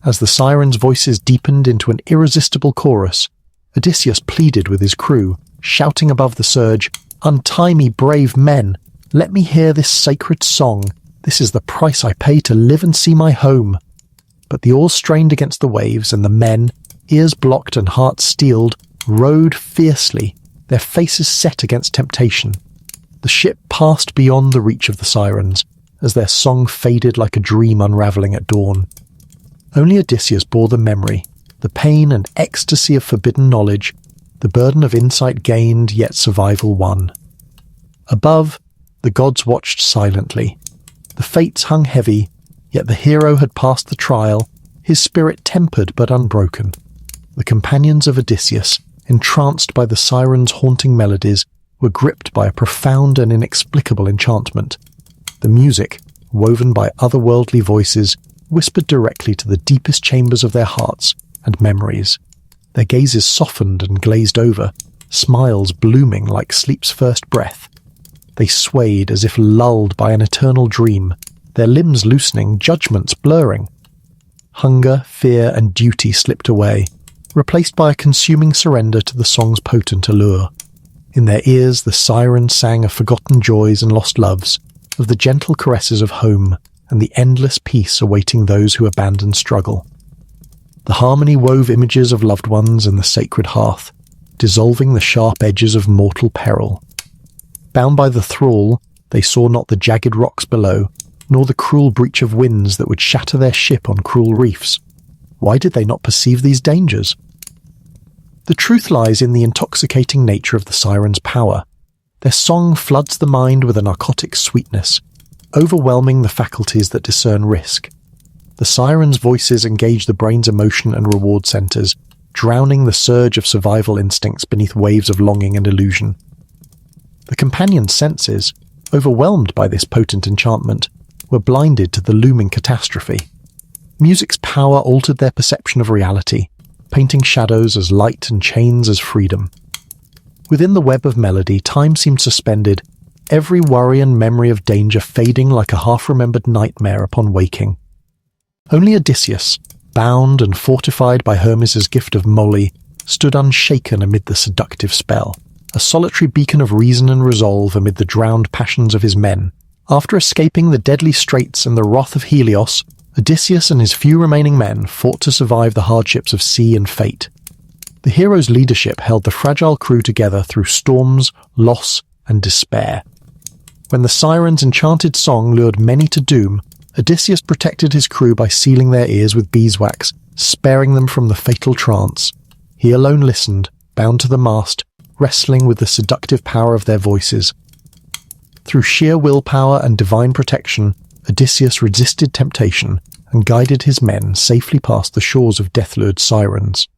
As the sirens' voices deepened into an irresistible chorus, Odysseus pleaded with his crew, shouting above the surge, "Untie me, brave men! Let me hear this sacred song. This is the price I pay to live and see my home." But the oars strained against the waves, and the men, ears blocked and hearts steeled, rowed fiercely, their faces set against temptation. The ship passed beyond the reach of the sirens, as their song faded like a dream unravelling at dawn. Only Odysseus bore the memory, the pain and ecstasy of forbidden knowledge, the burden of insight gained yet survival won. Above, the gods watched silently. The fates hung heavy, yet the hero had passed the trial, his spirit tempered but unbroken. The companions of Odysseus, entranced by the sirens' haunting melodies, were gripped by a profound and inexplicable enchantment. The music, woven by otherworldly voices, whispered directly to the deepest chambers of their hearts and memories. Their gazes softened and glazed over, smiles blooming like sleep's first breath. They swayed as if lulled by an eternal dream, their limbs loosening, judgments blurring. Hunger, fear, and duty slipped away, replaced by a consuming surrender to the song's potent allure. In their ears the sirens sang of forgotten joys and lost loves, of the gentle caresses of home, and the endless peace awaiting those who abandon struggle. The harmony wove images of loved ones and the sacred hearth, dissolving the sharp edges of mortal peril. Bound by the thrall, they saw not the jagged rocks below, nor the cruel breach of winds that would shatter their ship on cruel reefs. Why did they not perceive these dangers? The truth lies in the intoxicating nature of the sirens' power. Their song floods the mind with a narcotic sweetness, overwhelming the faculties that discern risk. The sirens' voices engage the brain's emotion and reward centers, drowning the surge of survival instincts beneath waves of longing and illusion. The companion's senses, overwhelmed by this potent enchantment, were blinded to the looming catastrophe. Music's power altered their perception of reality, painting shadows as light and chains as freedom. Within the web of melody, time seemed suspended, every worry and memory of danger fading like a half-remembered nightmare upon waking. Only Odysseus, bound and fortified by Hermes' gift of moly, stood unshaken amid the seductive spell, a solitary beacon of reason and resolve amid the drowned passions of his men. After escaping the deadly straits and the wrath of Helios, Odysseus and his few remaining men fought to survive the hardships of sea and fate. The hero's leadership held the fragile crew together through storms, loss, and despair. When the sirens' enchanted song lured many to doom, Odysseus protected his crew by sealing their ears with beeswax, sparing them from the fatal trance. He alone listened, bound to the mast, wrestling with the seductive power of their voices. Through sheer willpower and divine protection, Odysseus resisted temptation and guided his men safely past the shores of death-lured sirens.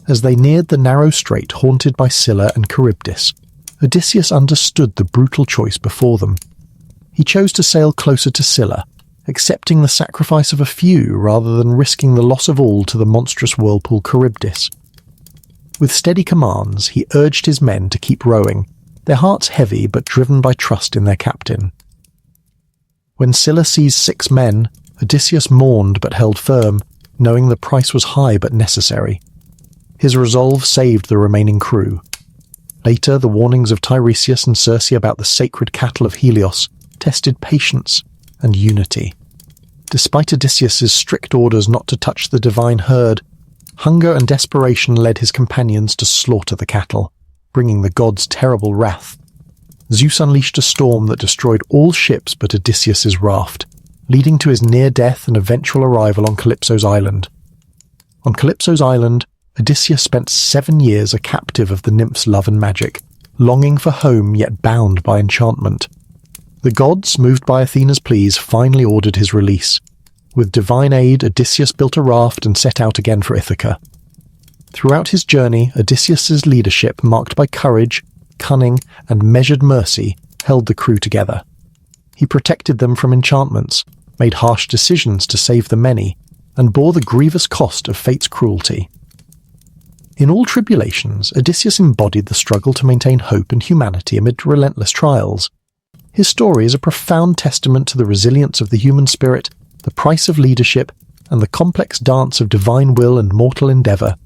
As they neared the narrow strait haunted by Scylla and Charybdis, Odysseus understood the brutal choice before them. He chose to sail closer to Scylla, accepting the sacrifice of a few rather than risking the loss of all to the monstrous whirlpool Charybdis. With steady commands, he urged his men to keep rowing, their hearts heavy but driven by trust in their captain. When Scylla seized 6 men, Odysseus mourned but held firm, knowing the price was high but necessary. His resolve saved the remaining crew. Later, the warnings of Tiresias and Circe about the sacred cattle of Helios tested patience and unity. Despite Odysseus's strict orders not to touch the divine herd, hunger and desperation led his companions to slaughter the cattle, bringing the gods' terrible wrath. Zeus unleashed a storm that destroyed all ships but Odysseus's raft, leading to his near death and eventual arrival on Calypso's island. On Calypso's island, Odysseus spent 7 years a captive of the nymph's love and magic, longing for home yet bound by enchantment. The gods, moved by Athena's pleas, finally ordered his release. With divine aid, Odysseus built a raft and set out again for Ithaca. Throughout his journey, Odysseus's leadership, marked by courage, cunning, and measured mercy, held the crew together. He protected them from enchantments, made harsh decisions to save the many, and bore the grievous cost of fate's cruelty. In all tribulations, Odysseus embodied the struggle to maintain hope and humanity amid relentless trials. His story is a profound testament to the resilience of the human spirit, the price of leadership, and the complex dance of divine will and mortal endeavour.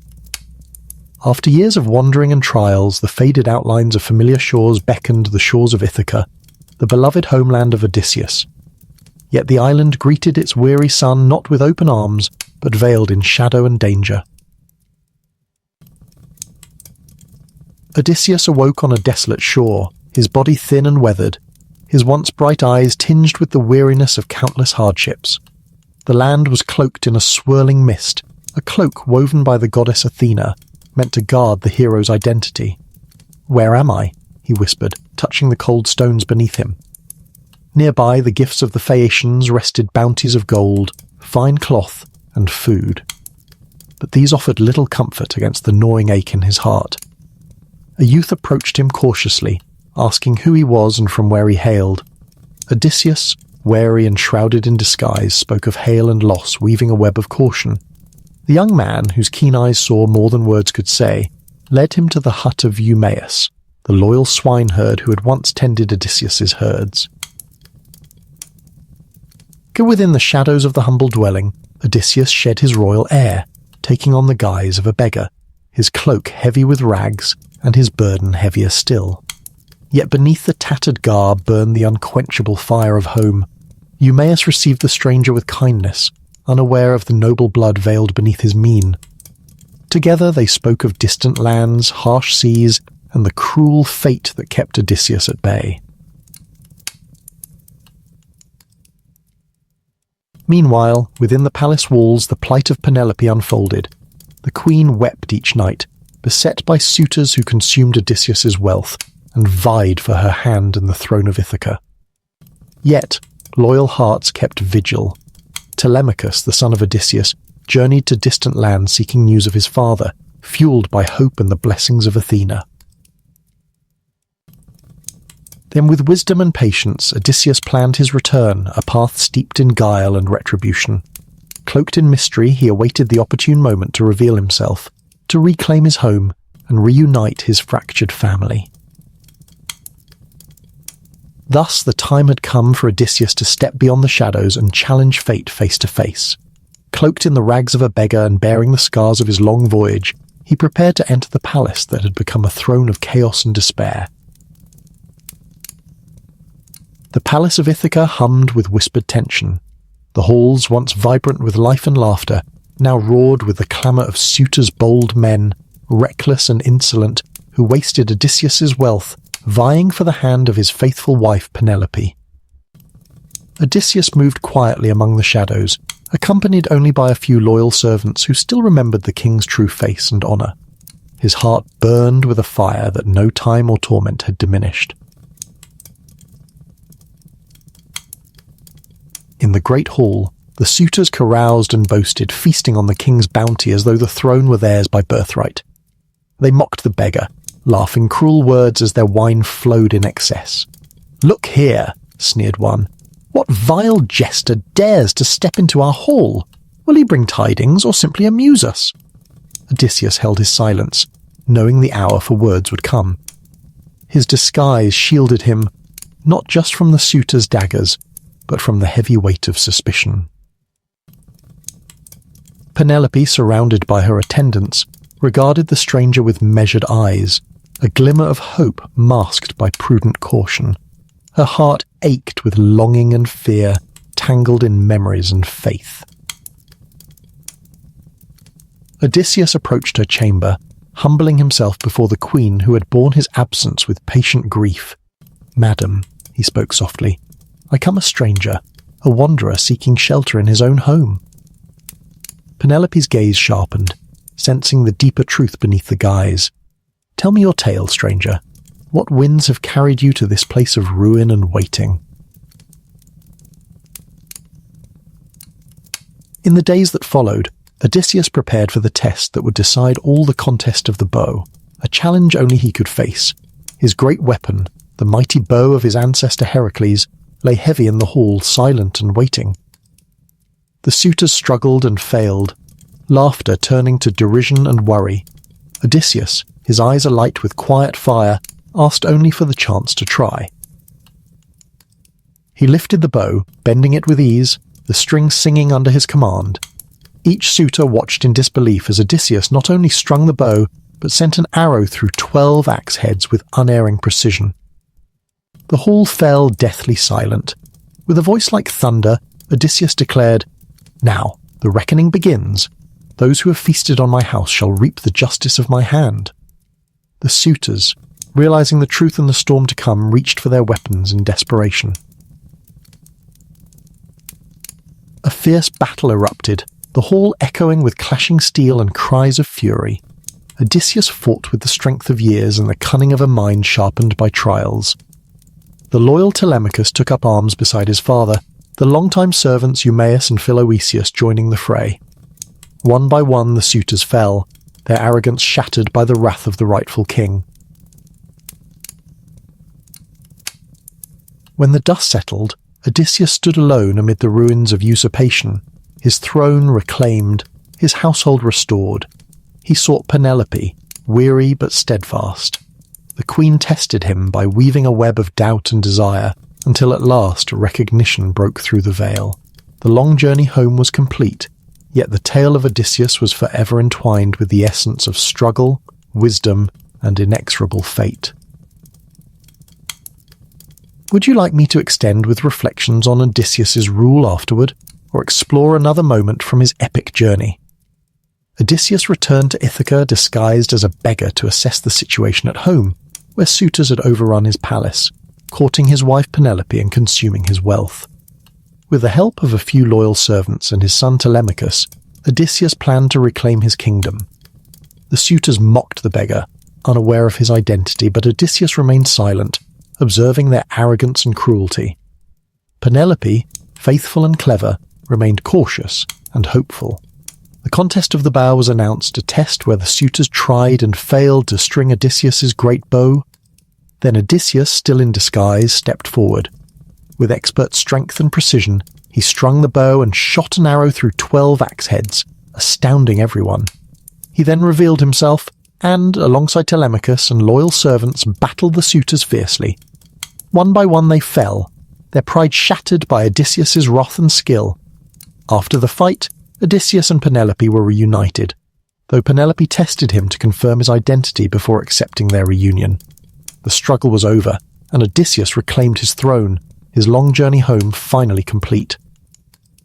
After years of wandering and trials, the faded outlines of familiar shores beckoned the shores of Ithaca, the beloved homeland of Odysseus. Yet the island greeted its weary son not with open arms, but veiled in shadow and danger. Odysseus awoke on a desolate shore, his body thin and weathered, his once bright eyes tinged with the weariness of countless hardships. The land was cloaked in a swirling mist, a cloak woven by the goddess Athena, meant to guard the hero's identity. "Where am I?" he whispered, touching the cold stones beneath him. Nearby, the gifts of the Phaeacians rested bounties of gold, fine cloth, and food. But these offered little comfort against the gnawing ache in his heart. A youth approached him cautiously, asking who he was and from where he hailed. Odysseus, wary and shrouded in disguise, spoke of hail and loss, weaving a web of caution. The young man, whose keen eyes saw more than words could say, led him to the hut of Eumaeus, the loyal swineherd who had once tended Odysseus's herds. Within the shadows of the humble dwelling, Odysseus shed his royal air, taking on the guise of a beggar, his cloak heavy with rags, and his burden heavier still. Yet beneath the tattered garb burned the unquenchable fire of home. Eumaeus received the stranger with kindness, unaware of the noble blood veiled beneath his mien. Together they spoke of distant lands, harsh seas, and the cruel fate that kept Odysseus at bay. Meanwhile, within the palace walls, the plight of Penelope unfolded. The queen wept each night, beset by suitors who consumed Odysseus's wealth and vied for her hand in the throne of Ithaca. Yet, loyal hearts kept vigil. Telemachus, the son of Odysseus, journeyed to distant lands seeking news of his father, fueled by hope and the blessings of Athena. Then with wisdom and patience, Odysseus planned his return, a path steeped in guile and retribution. Cloaked in mystery, he awaited the opportune moment to reveal himself, to reclaim his home, and reunite his fractured family. Thus the time had come for Odysseus to step beyond the shadows and challenge fate face to face. Cloaked in the rags of a beggar and bearing the scars of his long voyage, he prepared to enter the palace that had become a throne of chaos and despair. The palace of Ithaca hummed with whispered tension. The halls, once vibrant with life and laughter, now roared with the clamour of suitors, bold men, reckless and insolent, who wasted Odysseus's wealth, vying for the hand of his faithful wife Penelope. Odysseus moved quietly among the shadows, accompanied only by a few loyal servants who still remembered the king's true face and honour. His heart burned with a fire that no time or torment had diminished. In the great hall, the suitors caroused and boasted, feasting on the king's bounty as though the throne were theirs by birthright. They mocked the beggar, laughing cruel words as their wine flowed in excess. "Look here," sneered one. "What vile jester dares to step into our hall? Will he bring tidings or simply amuse us?" Odysseus held his silence, knowing the hour for words would come. His disguise shielded him not just from the suitor's daggers, but from the heavy weight of suspicion. Penelope, surrounded by her attendants, regarded the stranger with measured eyes, a glimmer of hope masked by prudent caution. Her heart ached with longing and fear, tangled in memories and faith. Odysseus approached her chamber, humbling himself before the queen who had borne his absence with patient grief. "Madam," he spoke softly, "I come a stranger, a wanderer seeking shelter in his own home." Penelope's gaze sharpened, sensing the deeper truth beneath the guise. "Tell me your tale, stranger. What winds have carried you to this place of ruin and waiting?" In the days that followed, Odysseus prepared for the test that would decide all the contest of the bow, a challenge only he could face. His great weapon, the mighty bow of his ancestor Heracles, lay heavy in the hall, silent and waiting. The suitors struggled and failed, laughter turning to derision and worry. Odysseus, his eyes alight with quiet fire, asked only for the chance to try. He lifted the bow, bending it with ease, the string singing under his command. Each suitor watched in disbelief as Odysseus not only strung the bow, but sent an arrow through 12 axe heads with unerring precision. The hall fell deathly silent. With a voice like thunder, Odysseus declared, "Now, the reckoning begins. Those who have feasted on my house shall reap the justice of my hand." The suitors, realizing the truth and the storm to come, reached for their weapons in desperation. A fierce battle erupted, the hall echoing with clashing steel and cries of fury. Odysseus fought with the strength of years and the cunning of a mind sharpened by trials. The loyal Telemachus took up arms beside his father, the longtime servants Eumaeus and Philoetius joining the fray. One by one the suitors fell, their arrogance shattered by the wrath of the rightful king. When the dust settled, Odysseus stood alone amid the ruins of usurpation, his throne reclaimed, his household restored. He sought Penelope, weary but steadfast. The queen tested him by weaving a web of doubt and desire, until at last recognition broke through the veil. The long journey home was complete, yet the tale of Odysseus was forever entwined with the essence of struggle, wisdom, and inexorable fate. Would you like me to extend with reflections on Odysseus's rule afterward, or explore another moment from his epic journey? Odysseus returned to Ithaca disguised as a beggar to assess the situation at home, where suitors had overrun his palace, courting his wife Penelope and consuming his wealth. With the help of a few loyal servants and his son Telemachus, Odysseus planned to reclaim his kingdom. The suitors mocked the beggar, unaware of his identity, but Odysseus remained silent, observing their arrogance and cruelty. Penelope, faithful and clever, remained cautious and hopeful. The contest of the bow was announced, a test where the suitors tried and failed to string Odysseus's great bow. Then Odysseus, still in disguise, stepped forward. With expert strength and precision, he strung the bow and shot an arrow through 12 axe heads, astounding everyone. He then revealed himself, and, alongside Telemachus and loyal servants, battled the suitors fiercely. One by one they fell, their pride shattered by Odysseus's wrath and skill. After the fight, Odysseus and Penelope were reunited, though Penelope tested him to confirm his identity before accepting their reunion. The struggle was over, and Odysseus reclaimed his throne, his long journey home finally complete.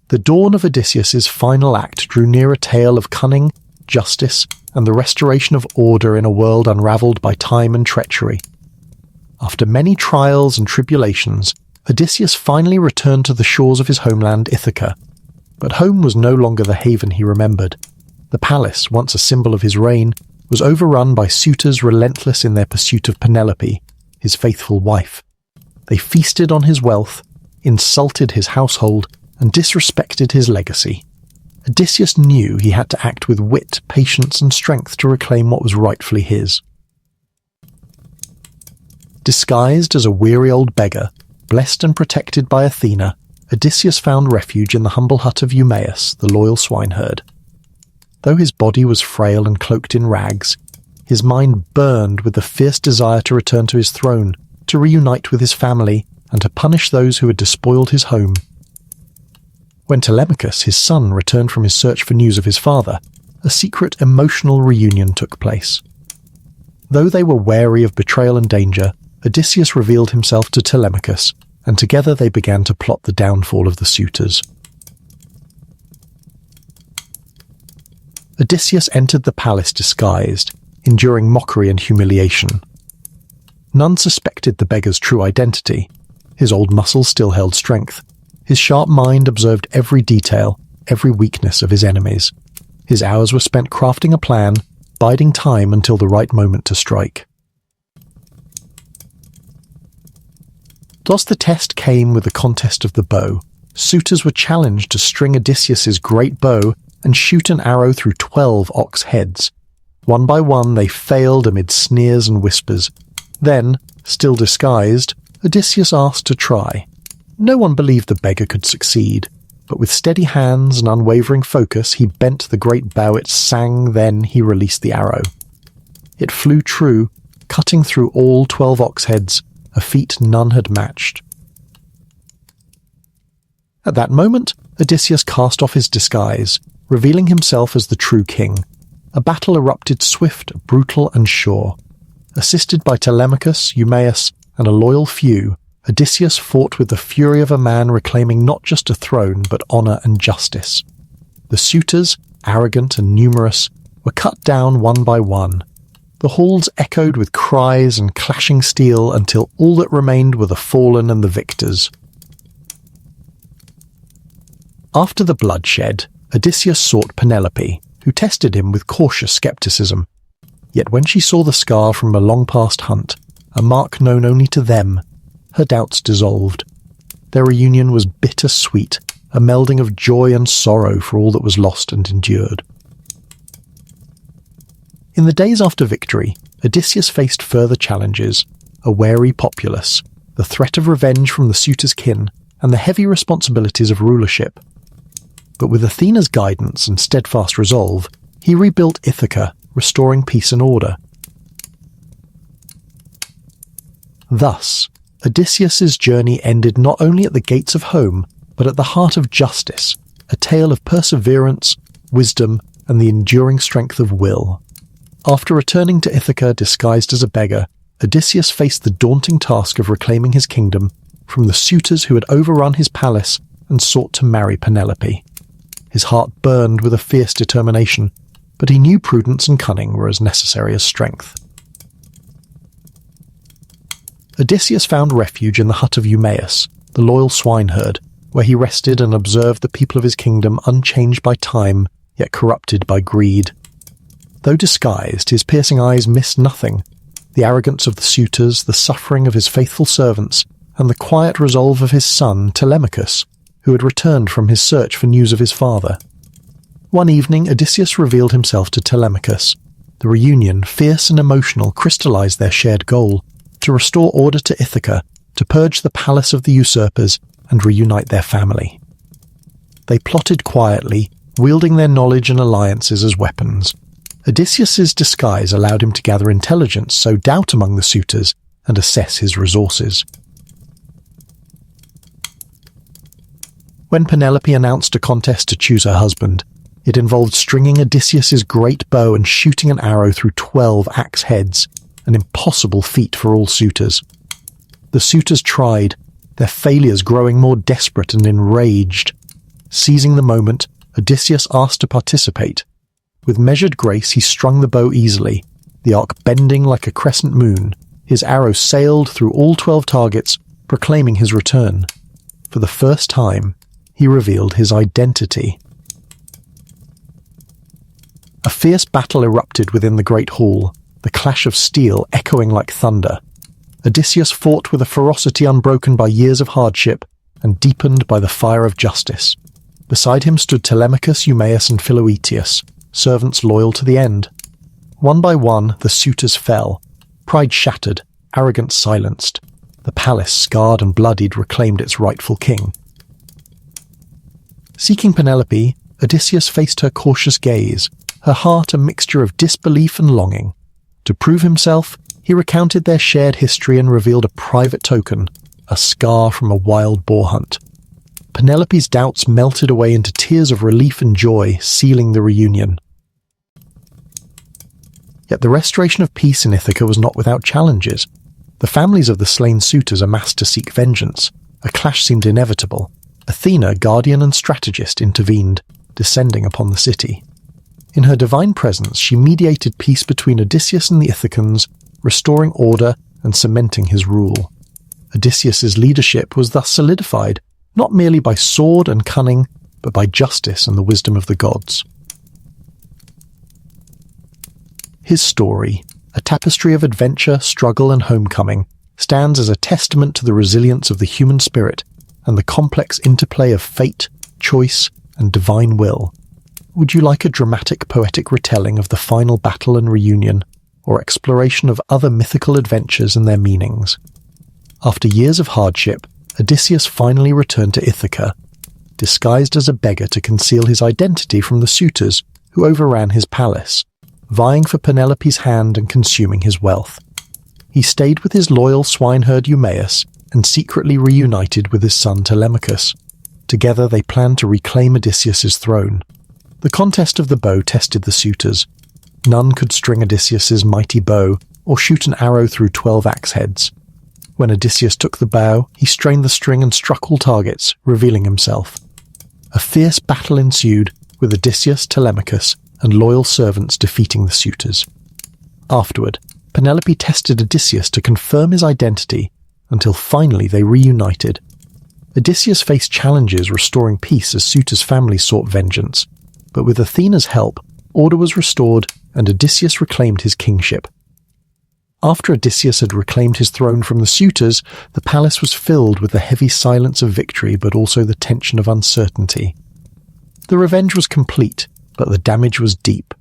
The dawn of Odysseus's final act drew near a tale of cunning, justice, and the restoration of order in a world unravelled by time and treachery. After many trials and tribulations, Odysseus finally returned to the shores of his homeland Ithaca. But home was no longer the haven he remembered. The palace, once a symbol of his reign, was overrun by suitors relentless in their pursuit of Penelope, his faithful wife. They feasted on his wealth, insulted his household, and disrespected his legacy. Odysseus knew he had to act with wit, patience, and strength to reclaim what was rightfully his. Disguised as a weary old beggar, blessed and protected by Athena, Odysseus found refuge in the humble hut of Eumaeus, the loyal swineherd. Though his body was frail and cloaked in rags, His mind burned with the fierce desire to return to his throne, to reunite with his family, and to punish those who had despoiled his home. When Telemachus, his son, returned from his search for news of his father, a secret emotional reunion took place. Though they were wary of betrayal and danger, Odysseus revealed himself to Telemachus, and together they began to plot the downfall of the suitors. Odysseus entered the palace disguised, enduring mockery and humiliation. None suspected the beggar's true identity. His old muscles still held strength. His sharp mind observed every detail, every weakness of his enemies. His hours were spent crafting a plan, biding time until the right moment to strike. Thus the test came with the contest of the bow. Suitors were challenged to string Odysseus's great bow and shoot an arrow through 12 ox heads. One by one they failed amid sneers and whispers. Then, still disguised, Odysseus asked to try. No one believed the beggar could succeed, but with steady hands and unwavering focus he bent the great bow. It sang, then he released the arrow. It flew true, cutting through all 12 ox heads, a feat none had matched. At that moment, Odysseus cast off his disguise, revealing himself as the true king. A battle erupted swift, brutal, and sure. Assisted by Telemachus, Eumaeus, and a loyal few, Odysseus fought with the fury of a man reclaiming not just a throne, but honour and justice. The suitors, arrogant and numerous, were cut down one by one. The halls echoed with cries and clashing steel until all that remained were the fallen and the victors. After the bloodshed, Odysseus sought Penelope, who tested him with cautious skepticism. Yet when she saw the scar from a long-past hunt, a mark known only to them, her doubts dissolved. Their reunion was bitter-sweet, a melding of joy and sorrow for all that was lost and endured. In the days after victory, Odysseus faced further challenges: a wary populace, the threat of revenge from the suitors' kin, and the heavy responsibilities of rulership. But with Athena's guidance and steadfast resolve, he rebuilt Ithaca, restoring peace and order. Thus, Odysseus's journey ended not only at the gates of home, but at the heart of justice, a tale of perseverance, wisdom, and the enduring strength of will. After returning to Ithaca disguised as a beggar, Odysseus faced the daunting task of reclaiming his kingdom from the suitors who had overrun his palace and sought to marry Penelope. His heart burned with a fierce determination, but he knew prudence and cunning were as necessary as strength. Odysseus found refuge in the hut of Eumaeus, the loyal swineherd, where he rested and observed the people of his kingdom unchanged by time, yet corrupted by greed. Though disguised, his piercing eyes missed nothing: the arrogance of the suitors, the suffering of his faithful servants, and the quiet resolve of his son, Telemachus, who had returned from his search for news of his father. One evening, Odysseus revealed himself to Telemachus. The reunion, fierce and emotional, crystallized their shared goal: to restore order to Ithaca, to purge the palace of the usurpers, and reunite their family. They plotted quietly, wielding their knowledge and alliances as weapons. Odysseus's disguise allowed him to gather intelligence, sow doubt among the suitors, and assess his resources. When Penelope announced a contest to choose her husband, it involved stringing Odysseus's great bow and shooting an arrow through 12 axe heads, an impossible feat for all suitors. The suitors tried, their failures growing more desperate and enraged. Seizing the moment, Odysseus asked to participate. With measured grace he strung the bow easily, the arc bending like a crescent moon. His arrow sailed through all 12 targets, proclaiming his return. For the first time, he revealed his identity. A fierce battle erupted within the great hall, the clash of steel echoing like thunder. Odysseus fought with a ferocity unbroken by years of hardship and deepened by the fire of justice. Beside him stood Telemachus, Eumaeus, and Philoetius, servants loyal to the end. One by one, the suitors fell. Pride shattered, arrogance silenced. The palace, scarred and bloodied, reclaimed its rightful king. Seeking Penelope, Odysseus faced her cautious gaze, her heart a mixture of disbelief and longing. To prove himself, he recounted their shared history and revealed a private token, a scar from a wild boar hunt. Penelope's doubts melted away into tears of relief and joy, sealing the reunion. Yet the restoration of peace in Ithaca was not without challenges. The families of the slain suitors amassed to seek vengeance. A clash seemed inevitable. Athena, guardian and strategist, intervened, descending upon the city. In her divine presence, she mediated peace between Odysseus and the Ithacans, restoring order and cementing his rule. Odysseus's leadership was thus solidified, not merely by sword and cunning, but by justice and the wisdom of the gods. His story, a tapestry of adventure, struggle and homecoming, stands as a testament to the resilience of the human spirit and the complex interplay of fate, choice, and divine will. Would you like a dramatic, poetic retelling of the final battle and reunion, or exploration of other mythical adventures and their meanings? After years of hardship, Odysseus finally returned to Ithaca, disguised as a beggar to conceal his identity from the suitors who overran his palace, vying for Penelope's hand and consuming his wealth. He stayed with his loyal swineherd Eumaeus and secretly reunited with his son Telemachus. Together they planned to reclaim Odysseus's throne. The contest of the bow tested the suitors. None could string Odysseus's mighty bow or shoot an arrow through 12 axe heads. When Odysseus took the bow, he strained the string and struck all targets, revealing himself. A fierce battle ensued, with Odysseus, Telemachus, and loyal servants defeating the suitors. Afterward, Penelope tested Odysseus to confirm his identity, until finally they reunited. Odysseus faced challenges restoring peace as suitors' families sought vengeance, but with Athena's help, order was restored and Odysseus reclaimed his kingship. After Odysseus had reclaimed his throne from the suitors, the palace was filled with the heavy silence of victory but also the tension of uncertainty. The revenge was complete, but the damage was deep.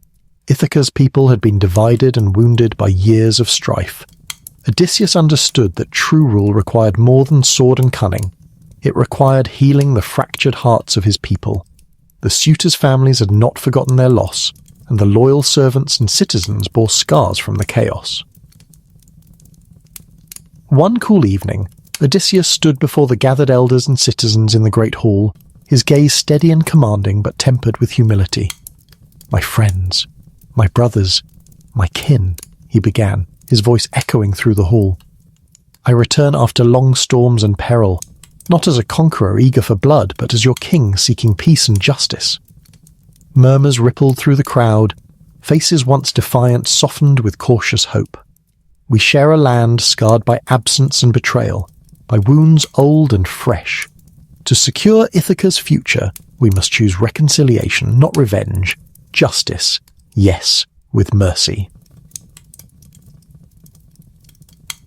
Ithaca's people had been divided and wounded by years of strife. Odysseus understood that true rule required more than sword and cunning. It required healing the fractured hearts of his people. The suitors' families had not forgotten their loss, and the loyal servants and citizens bore scars from the chaos. One cool evening, Odysseus stood before the gathered elders and citizens in the great hall, his gaze steady and commanding but tempered with humility. "My friends, my brothers, my kin," he began, his voice echoing through the hall. "I return after long storms and peril, not as a conqueror eager for blood, but as your king seeking peace and justice." Murmurs rippled through the crowd, faces once defiant softened with cautious hope. "We share a land scarred by absence and betrayal, by wounds old and fresh. To secure Ithaca's future, we must choose reconciliation, not revenge, justice, yes, with mercy."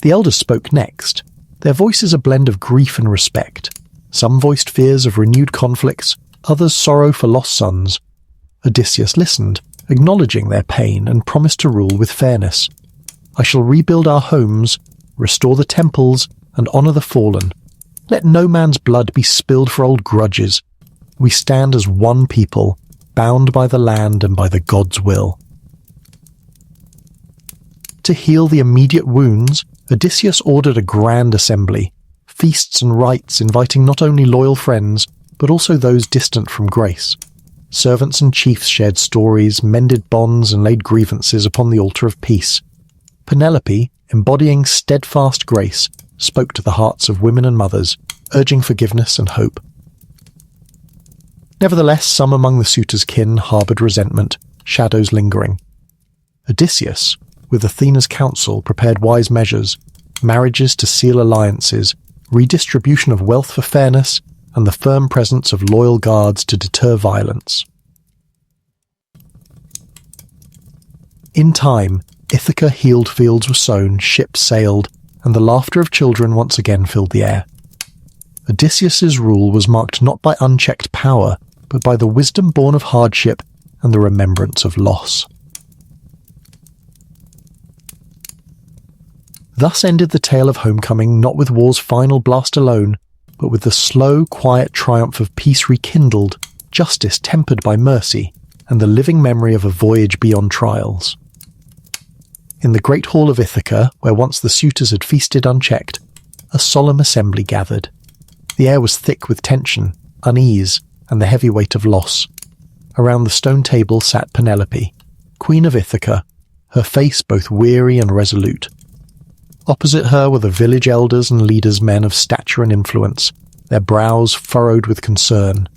The elders spoke next, their voices a blend of grief and respect. Some voiced fears of renewed conflicts, others sorrow for lost sons. Odysseus listened, acknowledging their pain, and promised to rule with fairness. "I shall rebuild our homes, restore the temples, and honor the fallen. Let no man's blood be spilled for old grudges. We stand as one people, bound by the land and by the gods' will." To heal the immediate wounds, Odysseus ordered a grand assembly, feasts and rites inviting not only loyal friends, but also those distant from grace. Servants and chiefs shared stories, mended bonds, and laid grievances upon the altar of peace. Penelope, embodying steadfast grace, spoke to the hearts of women and mothers, urging forgiveness and hope. Nevertheless, some among the suitors' kin harboured resentment, shadows lingering. Odysseus, with Athena's counsel, prepared wise measures, marriages to seal alliances, redistribution of wealth for fairness, and the firm presence of loyal guards to deter violence. In time, Ithaca healed fields were sown, ships sailed, and the laughter of children once again filled the air. Odysseus's rule was marked not by unchecked power, but by the wisdom born of hardship and the remembrance of loss. Thus ended the tale of homecoming, not with war's final blast alone, but with the slow, quiet triumph of peace rekindled, justice tempered by mercy, and the living memory of a voyage beyond trials. In the great hall of Ithaca, where once the suitors had feasted unchecked, a solemn assembly gathered. The air was thick with tension, unease, and the heavy weight of loss. Around the stone table sat Penelope, Queen of Ithaca, her face both weary and resolute. Opposite her were the village elders and leaders, men of stature and influence, their brows furrowed with concern.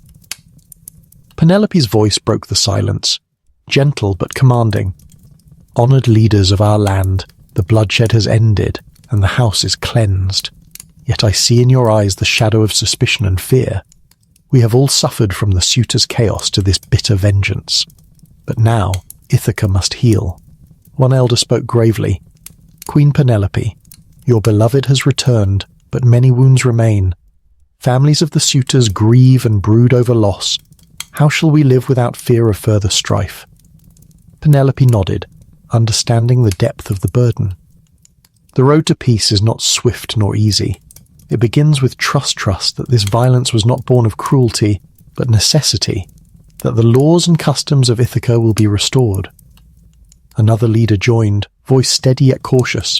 Penelope's voice broke the silence, gentle but commanding. "Honoured leaders of our land, the bloodshed has ended, and the house is cleansed. Yet I see in your eyes the shadow of suspicion and fear. We have all suffered from the suitors' chaos to this bitter vengeance. But now Ithaca must heal." One elder spoke gravely. "Queen Penelope, your beloved has returned, but many wounds remain. Families of the suitors grieve and brood over loss. How shall we live without fear of further strife?" Penelope nodded, understanding the depth of the burden. The road to peace is not swift nor easy. It begins with trust that this violence was not born of cruelty, but necessity, that the laws and customs of Ithaca will be restored. Another leader joined, voice steady yet cautious.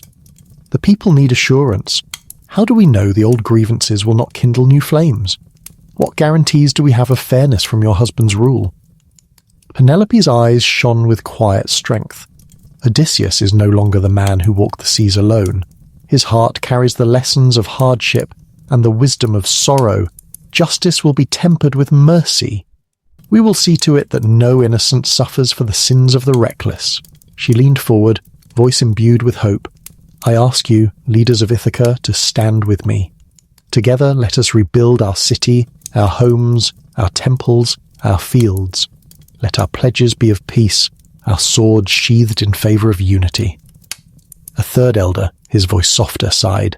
"The people need assurance. How do we know the old grievances will not kindle new flames? What guarantees do we have of fairness from your husband's rule?" Penelope's eyes shone with quiet strength. Odysseus is no longer the man who walked the seas alone. His heart carries the lessons of hardship and the wisdom of sorrow. Justice will be tempered with mercy. We will see to it that no innocent suffers for the sins of the reckless. She leaned forward, voice imbued with hope. "I ask you, leaders of Ithaca, to stand with me. Together let us rebuild our city, our homes, our temples, our fields. Let our pledges be of peace, our swords sheathed in favour of unity." A third elder, his voice softer, sighed.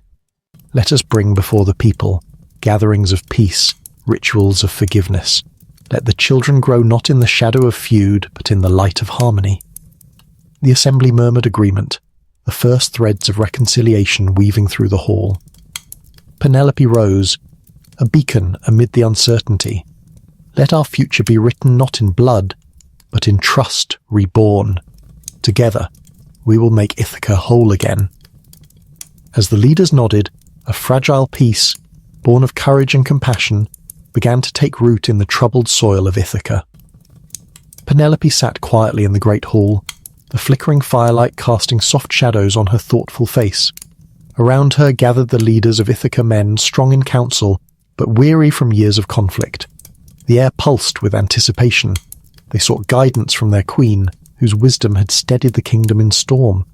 "Let us bring before the people gatherings of peace, rituals of forgiveness. Let the children grow not in the shadow of feud, but in the light of harmony." The assembly murmured agreement, the first threads of reconciliation weaving through the hall. Penelope rose, a beacon amid the uncertainty. "Let our future be written not in blood, but in trust reborn. Together, we will make Ithaca whole again." As the leaders nodded, a fragile peace, born of courage and compassion, began to take root in the troubled soil of Ithaca. Penelope sat quietly in the great hall, the flickering firelight casting soft shadows on her thoughtful face. Around her gathered the leaders of Ithaca, men strong in counsel, but weary from years of conflict. The air pulsed with anticipation. They sought guidance from their queen, whose wisdom had steadied the kingdom in storm.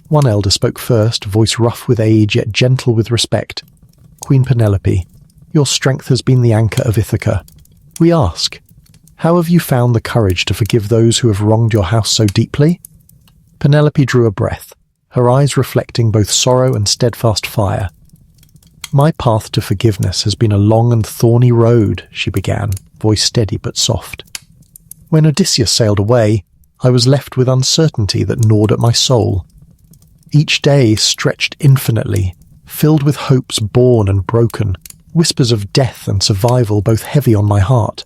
One elder spoke first, voice rough with age yet gentle with respect. "Queen Penelope, your strength has been the anchor of Ithaca. We ask, how have you found the courage to forgive those who have wronged your house so deeply?" Penelope drew a breath, her eyes reflecting both sorrow and steadfast fire. "My path to forgiveness has been a long and thorny road," she began, voice steady but soft. "When Odysseus sailed away, I was left with uncertainty that gnawed at my soul. Each day stretched infinitely, filled with hopes born and broken, whispers of death and survival both heavy on my heart."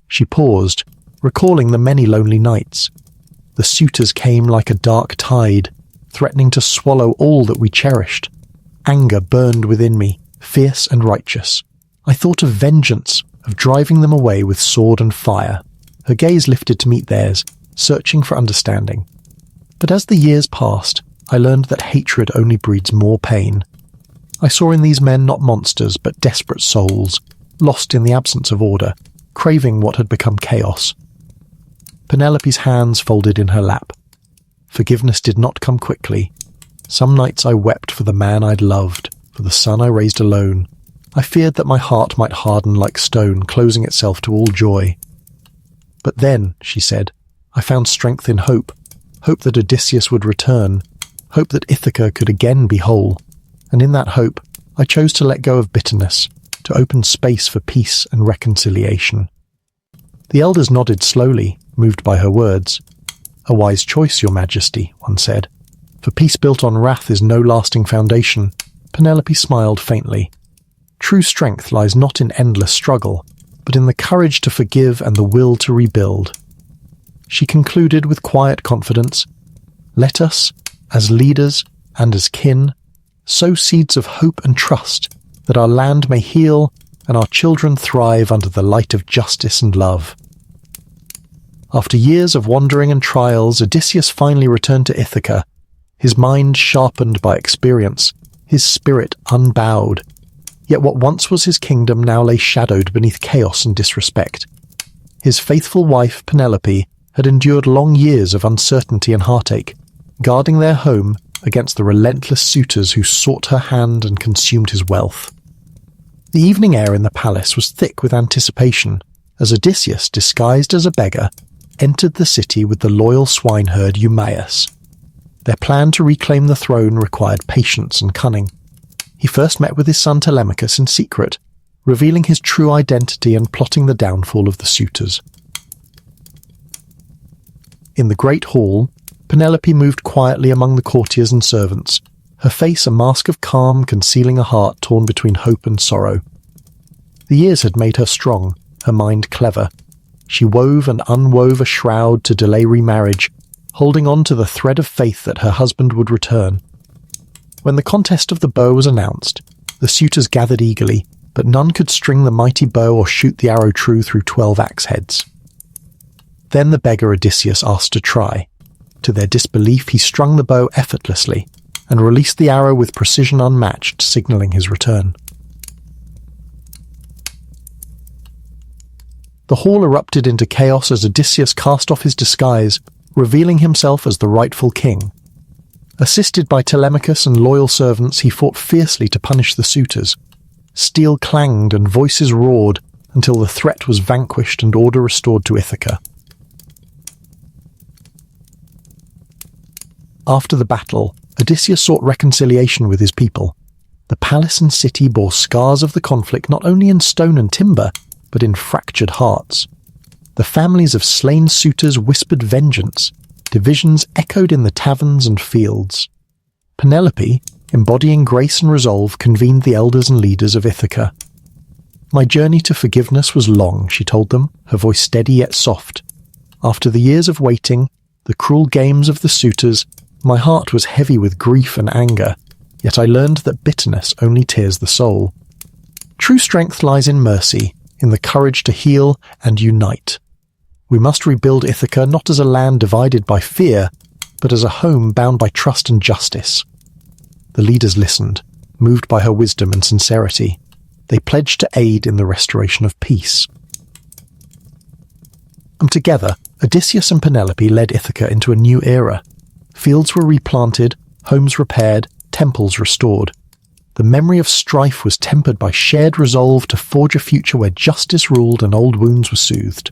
She paused, recalling the many lonely nights. The suitors came like a dark tide, threatening to swallow all that we cherished. Anger burned within me, fierce and righteous. I thought of vengeance, of driving them away with sword and fire. Her gaze lifted to meet theirs, searching for understanding. But as the years passed, I learned that hatred only breeds more pain. I saw in these men not monsters, but desperate souls, lost in the absence of order, craving what had become chaos. Penelope's hands folded in her lap. Forgiveness did not come quickly. Some nights I wept for the man I'd loved, for the son I raised alone. I feared that my heart might harden like stone, closing itself to all joy. But then, she said, I found strength in hope. Hope that Odysseus would return. Hope that Ithaca could again be whole. And in that hope, I chose to let go of bitterness, to open space for peace and reconciliation. The elders nodded slowly, moved by her words. "A wise choice, your majesty," one said. "For peace built on wrath is no lasting foundation." Penelope smiled faintly. True strength lies not in endless struggle, but in the courage to forgive and the will to rebuild. She concluded with quiet confidence, "Let us, as leaders and as kin, sow seeds of hope and trust that our land may heal and our children thrive under the light of justice and love. After years of wandering and trials, Odysseus finally returned to Ithaca, his mind sharpened by experience, his spirit unbowed. Yet what once was his kingdom now lay shadowed beneath chaos and disrespect. His faithful wife, Penelope, had endured long years of uncertainty and heartache, guarding their home against the relentless suitors who sought her hand and consumed his wealth. The evening air in the palace was thick with anticipation as Odysseus, disguised as a beggar, entered the city with the loyal swineherd Eumaeus. Their plan to reclaim the throne required patience and cunning. He first met with his son Telemachus in secret, revealing his true identity and plotting the downfall of the suitors. In the great hall, Penelope moved quietly among the courtiers and servants, her face a mask of calm concealing a heart torn between hope and sorrow. The years had made her strong, her mind clever. She wove and unwove a shroud to delay remarriage, holding on to the thread of faith that her husband would return. When the contest of the bow was announced, the suitors gathered eagerly, but none could string the mighty bow or shoot the arrow true through 12 axe heads. Then the beggar Odysseus asked to try. To their disbelief, he strung the bow effortlessly and released the arrow with precision unmatched, signaling his return. The hall erupted into chaos as Odysseus cast off his disguise, revealing himself as the rightful king. Assisted by Telemachus and loyal servants, he fought fiercely to punish the suitors. Steel clanged and voices roared until the threat was vanquished and order restored to Ithaca. After the battle, Odysseus sought reconciliation with his people. The palace and city bore scars of the conflict not only in stone and timber, but in fractured hearts. The families of slain suitors whispered vengeance. Divisions echoed in the taverns and fields. Penelope, embodying grace and resolve, convened the elders and leaders of Ithaca. "My journey to forgiveness was long," she told them, her voice steady yet soft. "After the years of waiting, the cruel games of the suitors, my heart was heavy with grief and anger, yet I learned that bitterness only tears the soul. True strength lies in mercy, in the courage to heal and unite. We must rebuild Ithaca not as a land divided by fear, but as a home bound by trust and justice." The leaders listened, moved by her wisdom and sincerity. They pledged to aid in the restoration of peace. Together, Odysseus and Penelope led Ithaca into a new era. Fields were replanted, homes repaired, temples restored. The memory of strife was tempered by shared resolve to forge a future where justice ruled and old wounds were soothed.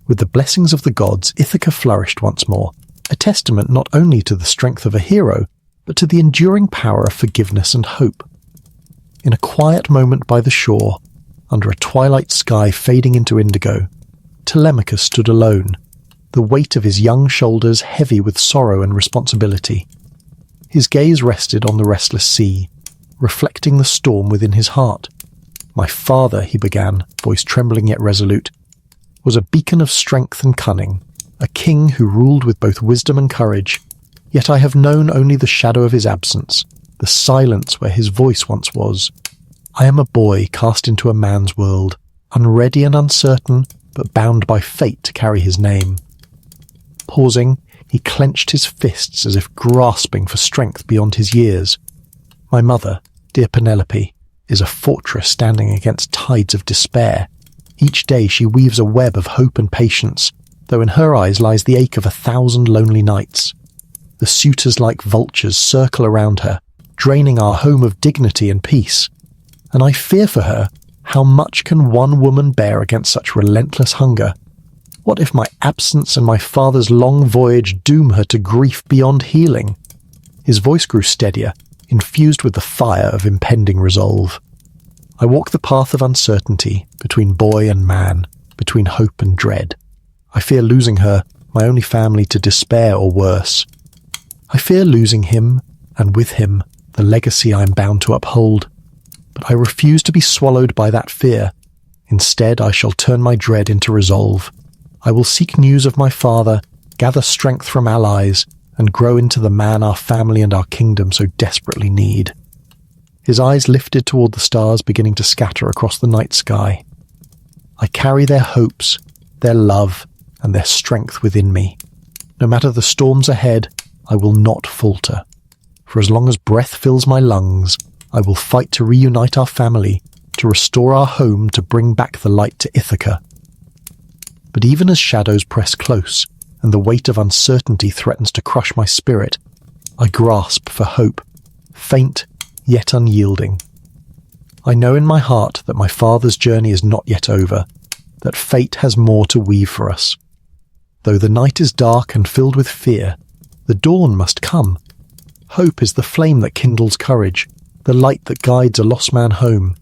With the blessings of the gods, Ithaca flourished once more, a testament not only to the strength of a hero, but to the enduring power of forgiveness and hope. In a quiet moment by the shore, under a twilight sky fading into indigo, Telemachus stood alone, the weight of his young shoulders heavy with sorrow and responsibility. His gaze rested on the restless sea, reflecting the storm within his heart. "My father," he began, voice trembling yet resolute, "was a beacon of strength and cunning, a king who ruled with both wisdom and courage, yet I have known only the shadow of his absence, the silence where his voice once was. I am a boy cast into a man's world, unready and uncertain, but bound by fate to carry his name." Pausing, he clenched his fists as if grasping for strength beyond his years. "My mother, dear Penelope, is a fortress standing against tides of despair. Each day she weaves a web of hope and patience, though in her eyes lies the ache of 1,000 lonely nights. The suitors like vultures circle around her, draining our home of dignity and peace. And I fear for her, how much can one woman bear against such relentless hunger? What if my absence and my father's long voyage doom her to grief beyond healing?" His voice grew steadier, infused with the fire of impending resolve. "I walk the path of uncertainty, between boy and man, between hope and dread. I fear losing her, my only family, to despair or worse. I fear losing him, and with him, the legacy I am bound to uphold. But I refuse to be swallowed by that fear. Instead, I shall turn my dread into resolve. I will seek news of my father, gather strength from allies, and grow into the man our family and our kingdom so desperately need." His eyes lifted toward the stars beginning to scatter across the night sky. "I carry their hopes, their love, and their strength within me. No matter the storms ahead, I will not falter. For as long as breath fills my lungs, I will fight to reunite our family, to restore our home, to bring back the light to Ithaca." But even as shadows press close, and the weight of uncertainty threatens to crush my spirit, I grasp for hope, faint yet unyielding. I know in my heart that my father's journey is not yet over, that fate has more to weave for us. Though the night is dark and filled with fear, the dawn must come. Hope is the flame that kindles courage, the light that guides a lost man home.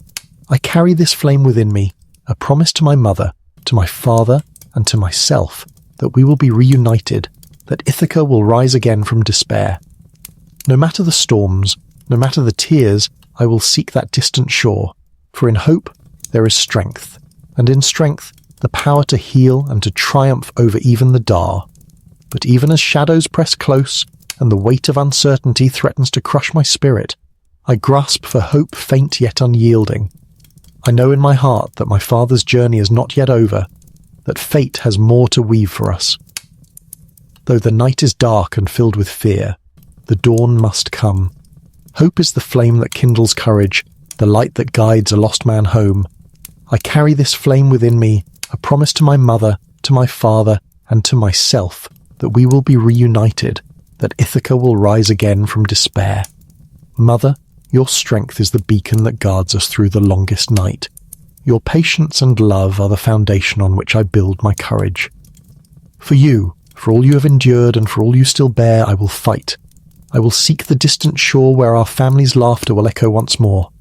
I carry this flame within me, a promise to my mother, to my father, and to myself, that we will be reunited, that Ithaca will rise again from despair. No matter the storms, no matter the tears, I will seek that distant shore, for in hope there is strength, and in strength the power to heal and to triumph over even the Dar. But even as shadows press close, and the weight of uncertainty threatens to crush my spirit, I grasp for hope faint yet unyielding. I know in my heart that my father's journey is not yet over, that fate has more to weave for us. Though the night is dark and filled with fear, the dawn must come. Hope is the flame that kindles courage, the light that guides a lost man home. I carry this flame within me, a promise to my mother, to my father, and to myself, that we will be reunited, that Ithaca will rise again from despair. Mother, your strength is the beacon that guards us through the longest night. Your patience and love are the foundation on which I build my courage. For you, for all you have endured and for all you still bear, I will fight. I will seek the distant shore where our family's laughter will echo once more.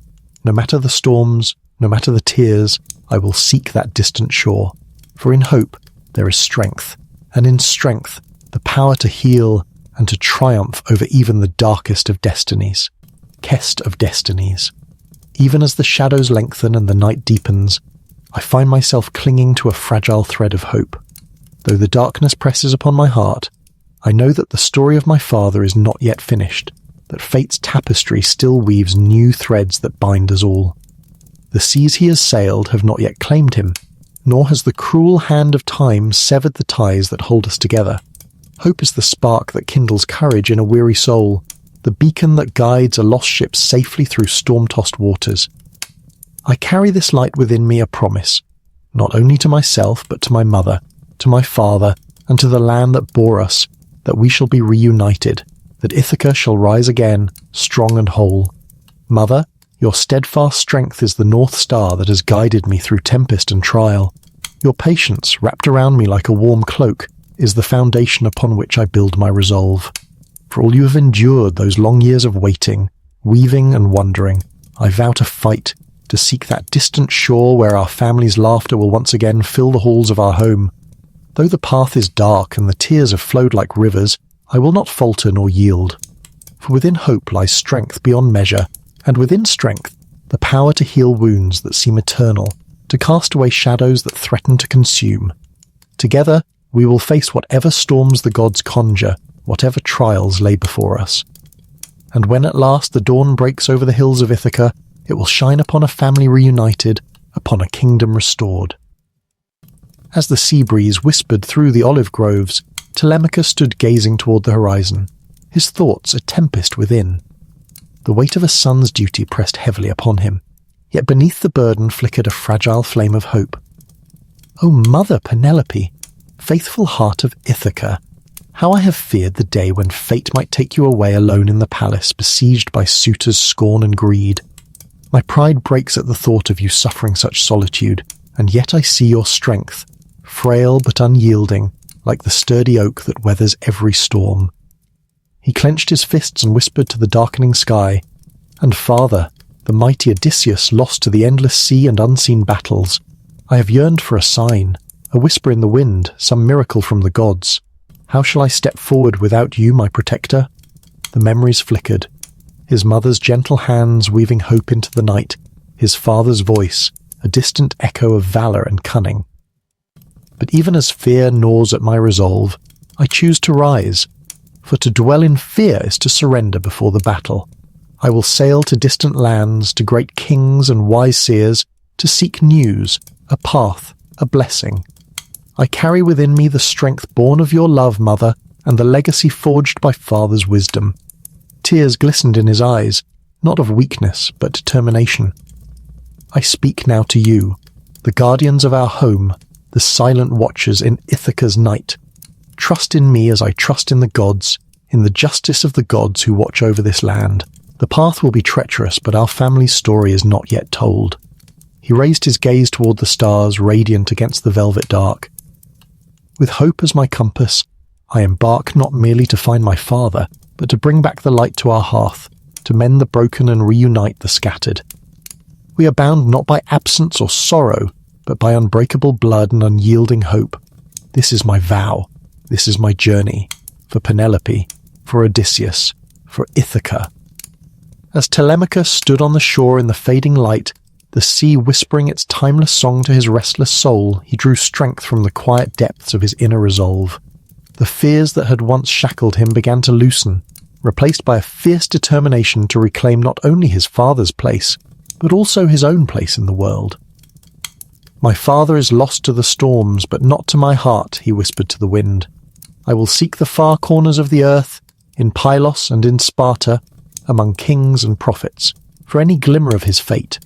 No matter the storms, no matter the tears, I will seek that distant shore. For in hope there is strength, and in strength the power to heal and to triumph over even the darkest of destinies. Kest of destinies. Even as the shadows lengthen and the night deepens, I find myself clinging to a fragile thread of hope. Though the darkness presses upon my heart, I know that the story of my father is not yet finished, that fate's tapestry still weaves new threads that bind us all. The seas he has sailed have not yet claimed him, nor has the cruel hand of time severed the ties that hold us together. Hope is the spark that kindles courage in a weary soul, the beacon that guides a lost ship safely through storm-tossed waters. I carry this light within me, a promise, not only to myself but to my mother, to my father, and to the land that bore us, that we shall be reunited, that Ithaca shall rise again, strong and whole. Mother, your steadfast strength is the North Star that has guided me through tempest and trial. Your patience, wrapped around me like a warm cloak, is the foundation upon which I build my resolve. For all you have endured those long years of waiting, weaving and wondering, I vow to fight, to seek that distant shore where our family's laughter will once again fill the halls of our home. Though the path is dark and the tears have flowed like rivers, I will not falter nor yield. For within hope lies strength beyond measure, and within strength the power to heal wounds that seem eternal, to cast away shadows that threaten to consume. Together we will face whatever storms the gods conjure, whatever trials lay before us. And when at last the dawn breaks over the hills of Ithaca, it will shine upon a family reunited, upon a kingdom restored. As the sea breeze whispered through the olive groves, Telemachus stood gazing toward the horizon, his thoughts a tempest within. The weight of a son's duty pressed heavily upon him, yet beneath the burden flickered a fragile flame of hope. "O mother Penelope, faithful heart of Ithaca, how I have feared the day when fate might take you away alone in the palace, besieged by suitors' scorn and greed. My pride breaks at the thought of you suffering such solitude, and yet I see your strength, frail but unyielding, like the sturdy oak that weathers every storm." He clenched his fists and whispered to the darkening sky, "And father, the mighty Odysseus lost to the endless sea and unseen battles, I have yearned for a sign, a whisper in the wind, some miracle from the gods. How shall I step forward without you, my protector?" The memories flickered. His mother's gentle hands weaving hope into the night, his father's voice, a distant echo of valor and cunning. But even as fear gnaws at my resolve, I choose to rise. for to dwell in fear is to surrender before the battle. I will sail to distant lands, to great kings and wise seers, to seek news, a path, a blessing. I carry within me the strength born of your love, mother, and the legacy forged by father's wisdom. Tears glistened in his eyes, not of weakness, but determination. I speak now to you, the guardians of our home, the silent watchers in Ithaca's night. Trust in me as I trust in the gods, in the justice of the gods who watch over this land. The path will be treacherous, but our family's story is not yet told. He raised his gaze toward the stars, radiant against the velvet dark. With hope as my compass, I embark not merely to find my father, but to bring back the light to our hearth, to mend the broken and reunite the scattered. We are bound not by absence or sorrow, but by unbreakable blood and unyielding hope. This is my vow. This is my journey. For Penelope, for Odysseus, for Ithaca. As Telemachus stood on the shore in the fading light, the sea whispering its timeless song to his restless soul, he drew strength from the quiet depths of his inner resolve. The fears that had once shackled him began to loosen, replaced by a fierce determination to reclaim not only his father's place, but also his own place in the world. My father is lost to the storms, but not to my heart, he whispered to the wind. I will seek the far corners of the earth, in Pylos and in Sparta, among kings and prophets, for any glimmer of his fate.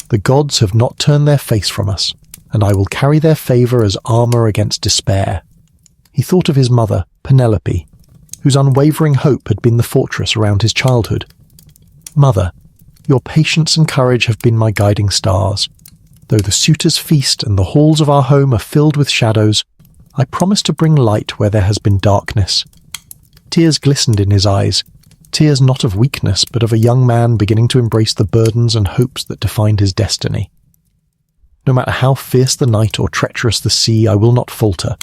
The gods have not turned their face from us, and I will carry their favour as armour against despair. He thought of his mother, Penelope, whose unwavering hope had been the fortress around his childhood. Mother, your patience and courage have been my guiding stars. Though the suitors feast and the halls of our home are filled with shadows, I promise to bring light where there has been darkness. Tears glistened in his eyes, tears not of weakness, but of a young man beginning to embrace the burdens and hopes that defined his destiny. No matter how fierce the night or treacherous the sea, I will not falter,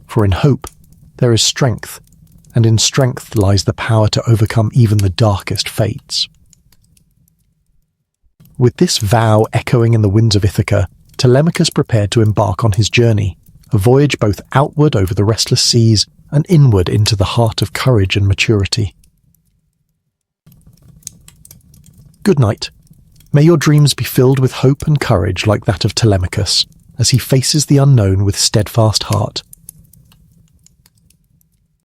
for in hope there is strength, and in strength lies the power to overcome even the darkest fates. With this vow echoing in the winds of Ithaca, Telemachus prepared to embark on his journey, a voyage both outward over the restless seas and inward into the heart of courage and maturity. Good night. May your dreams be filled with hope and courage like that of Telemachus, as he faces the unknown with steadfast heart.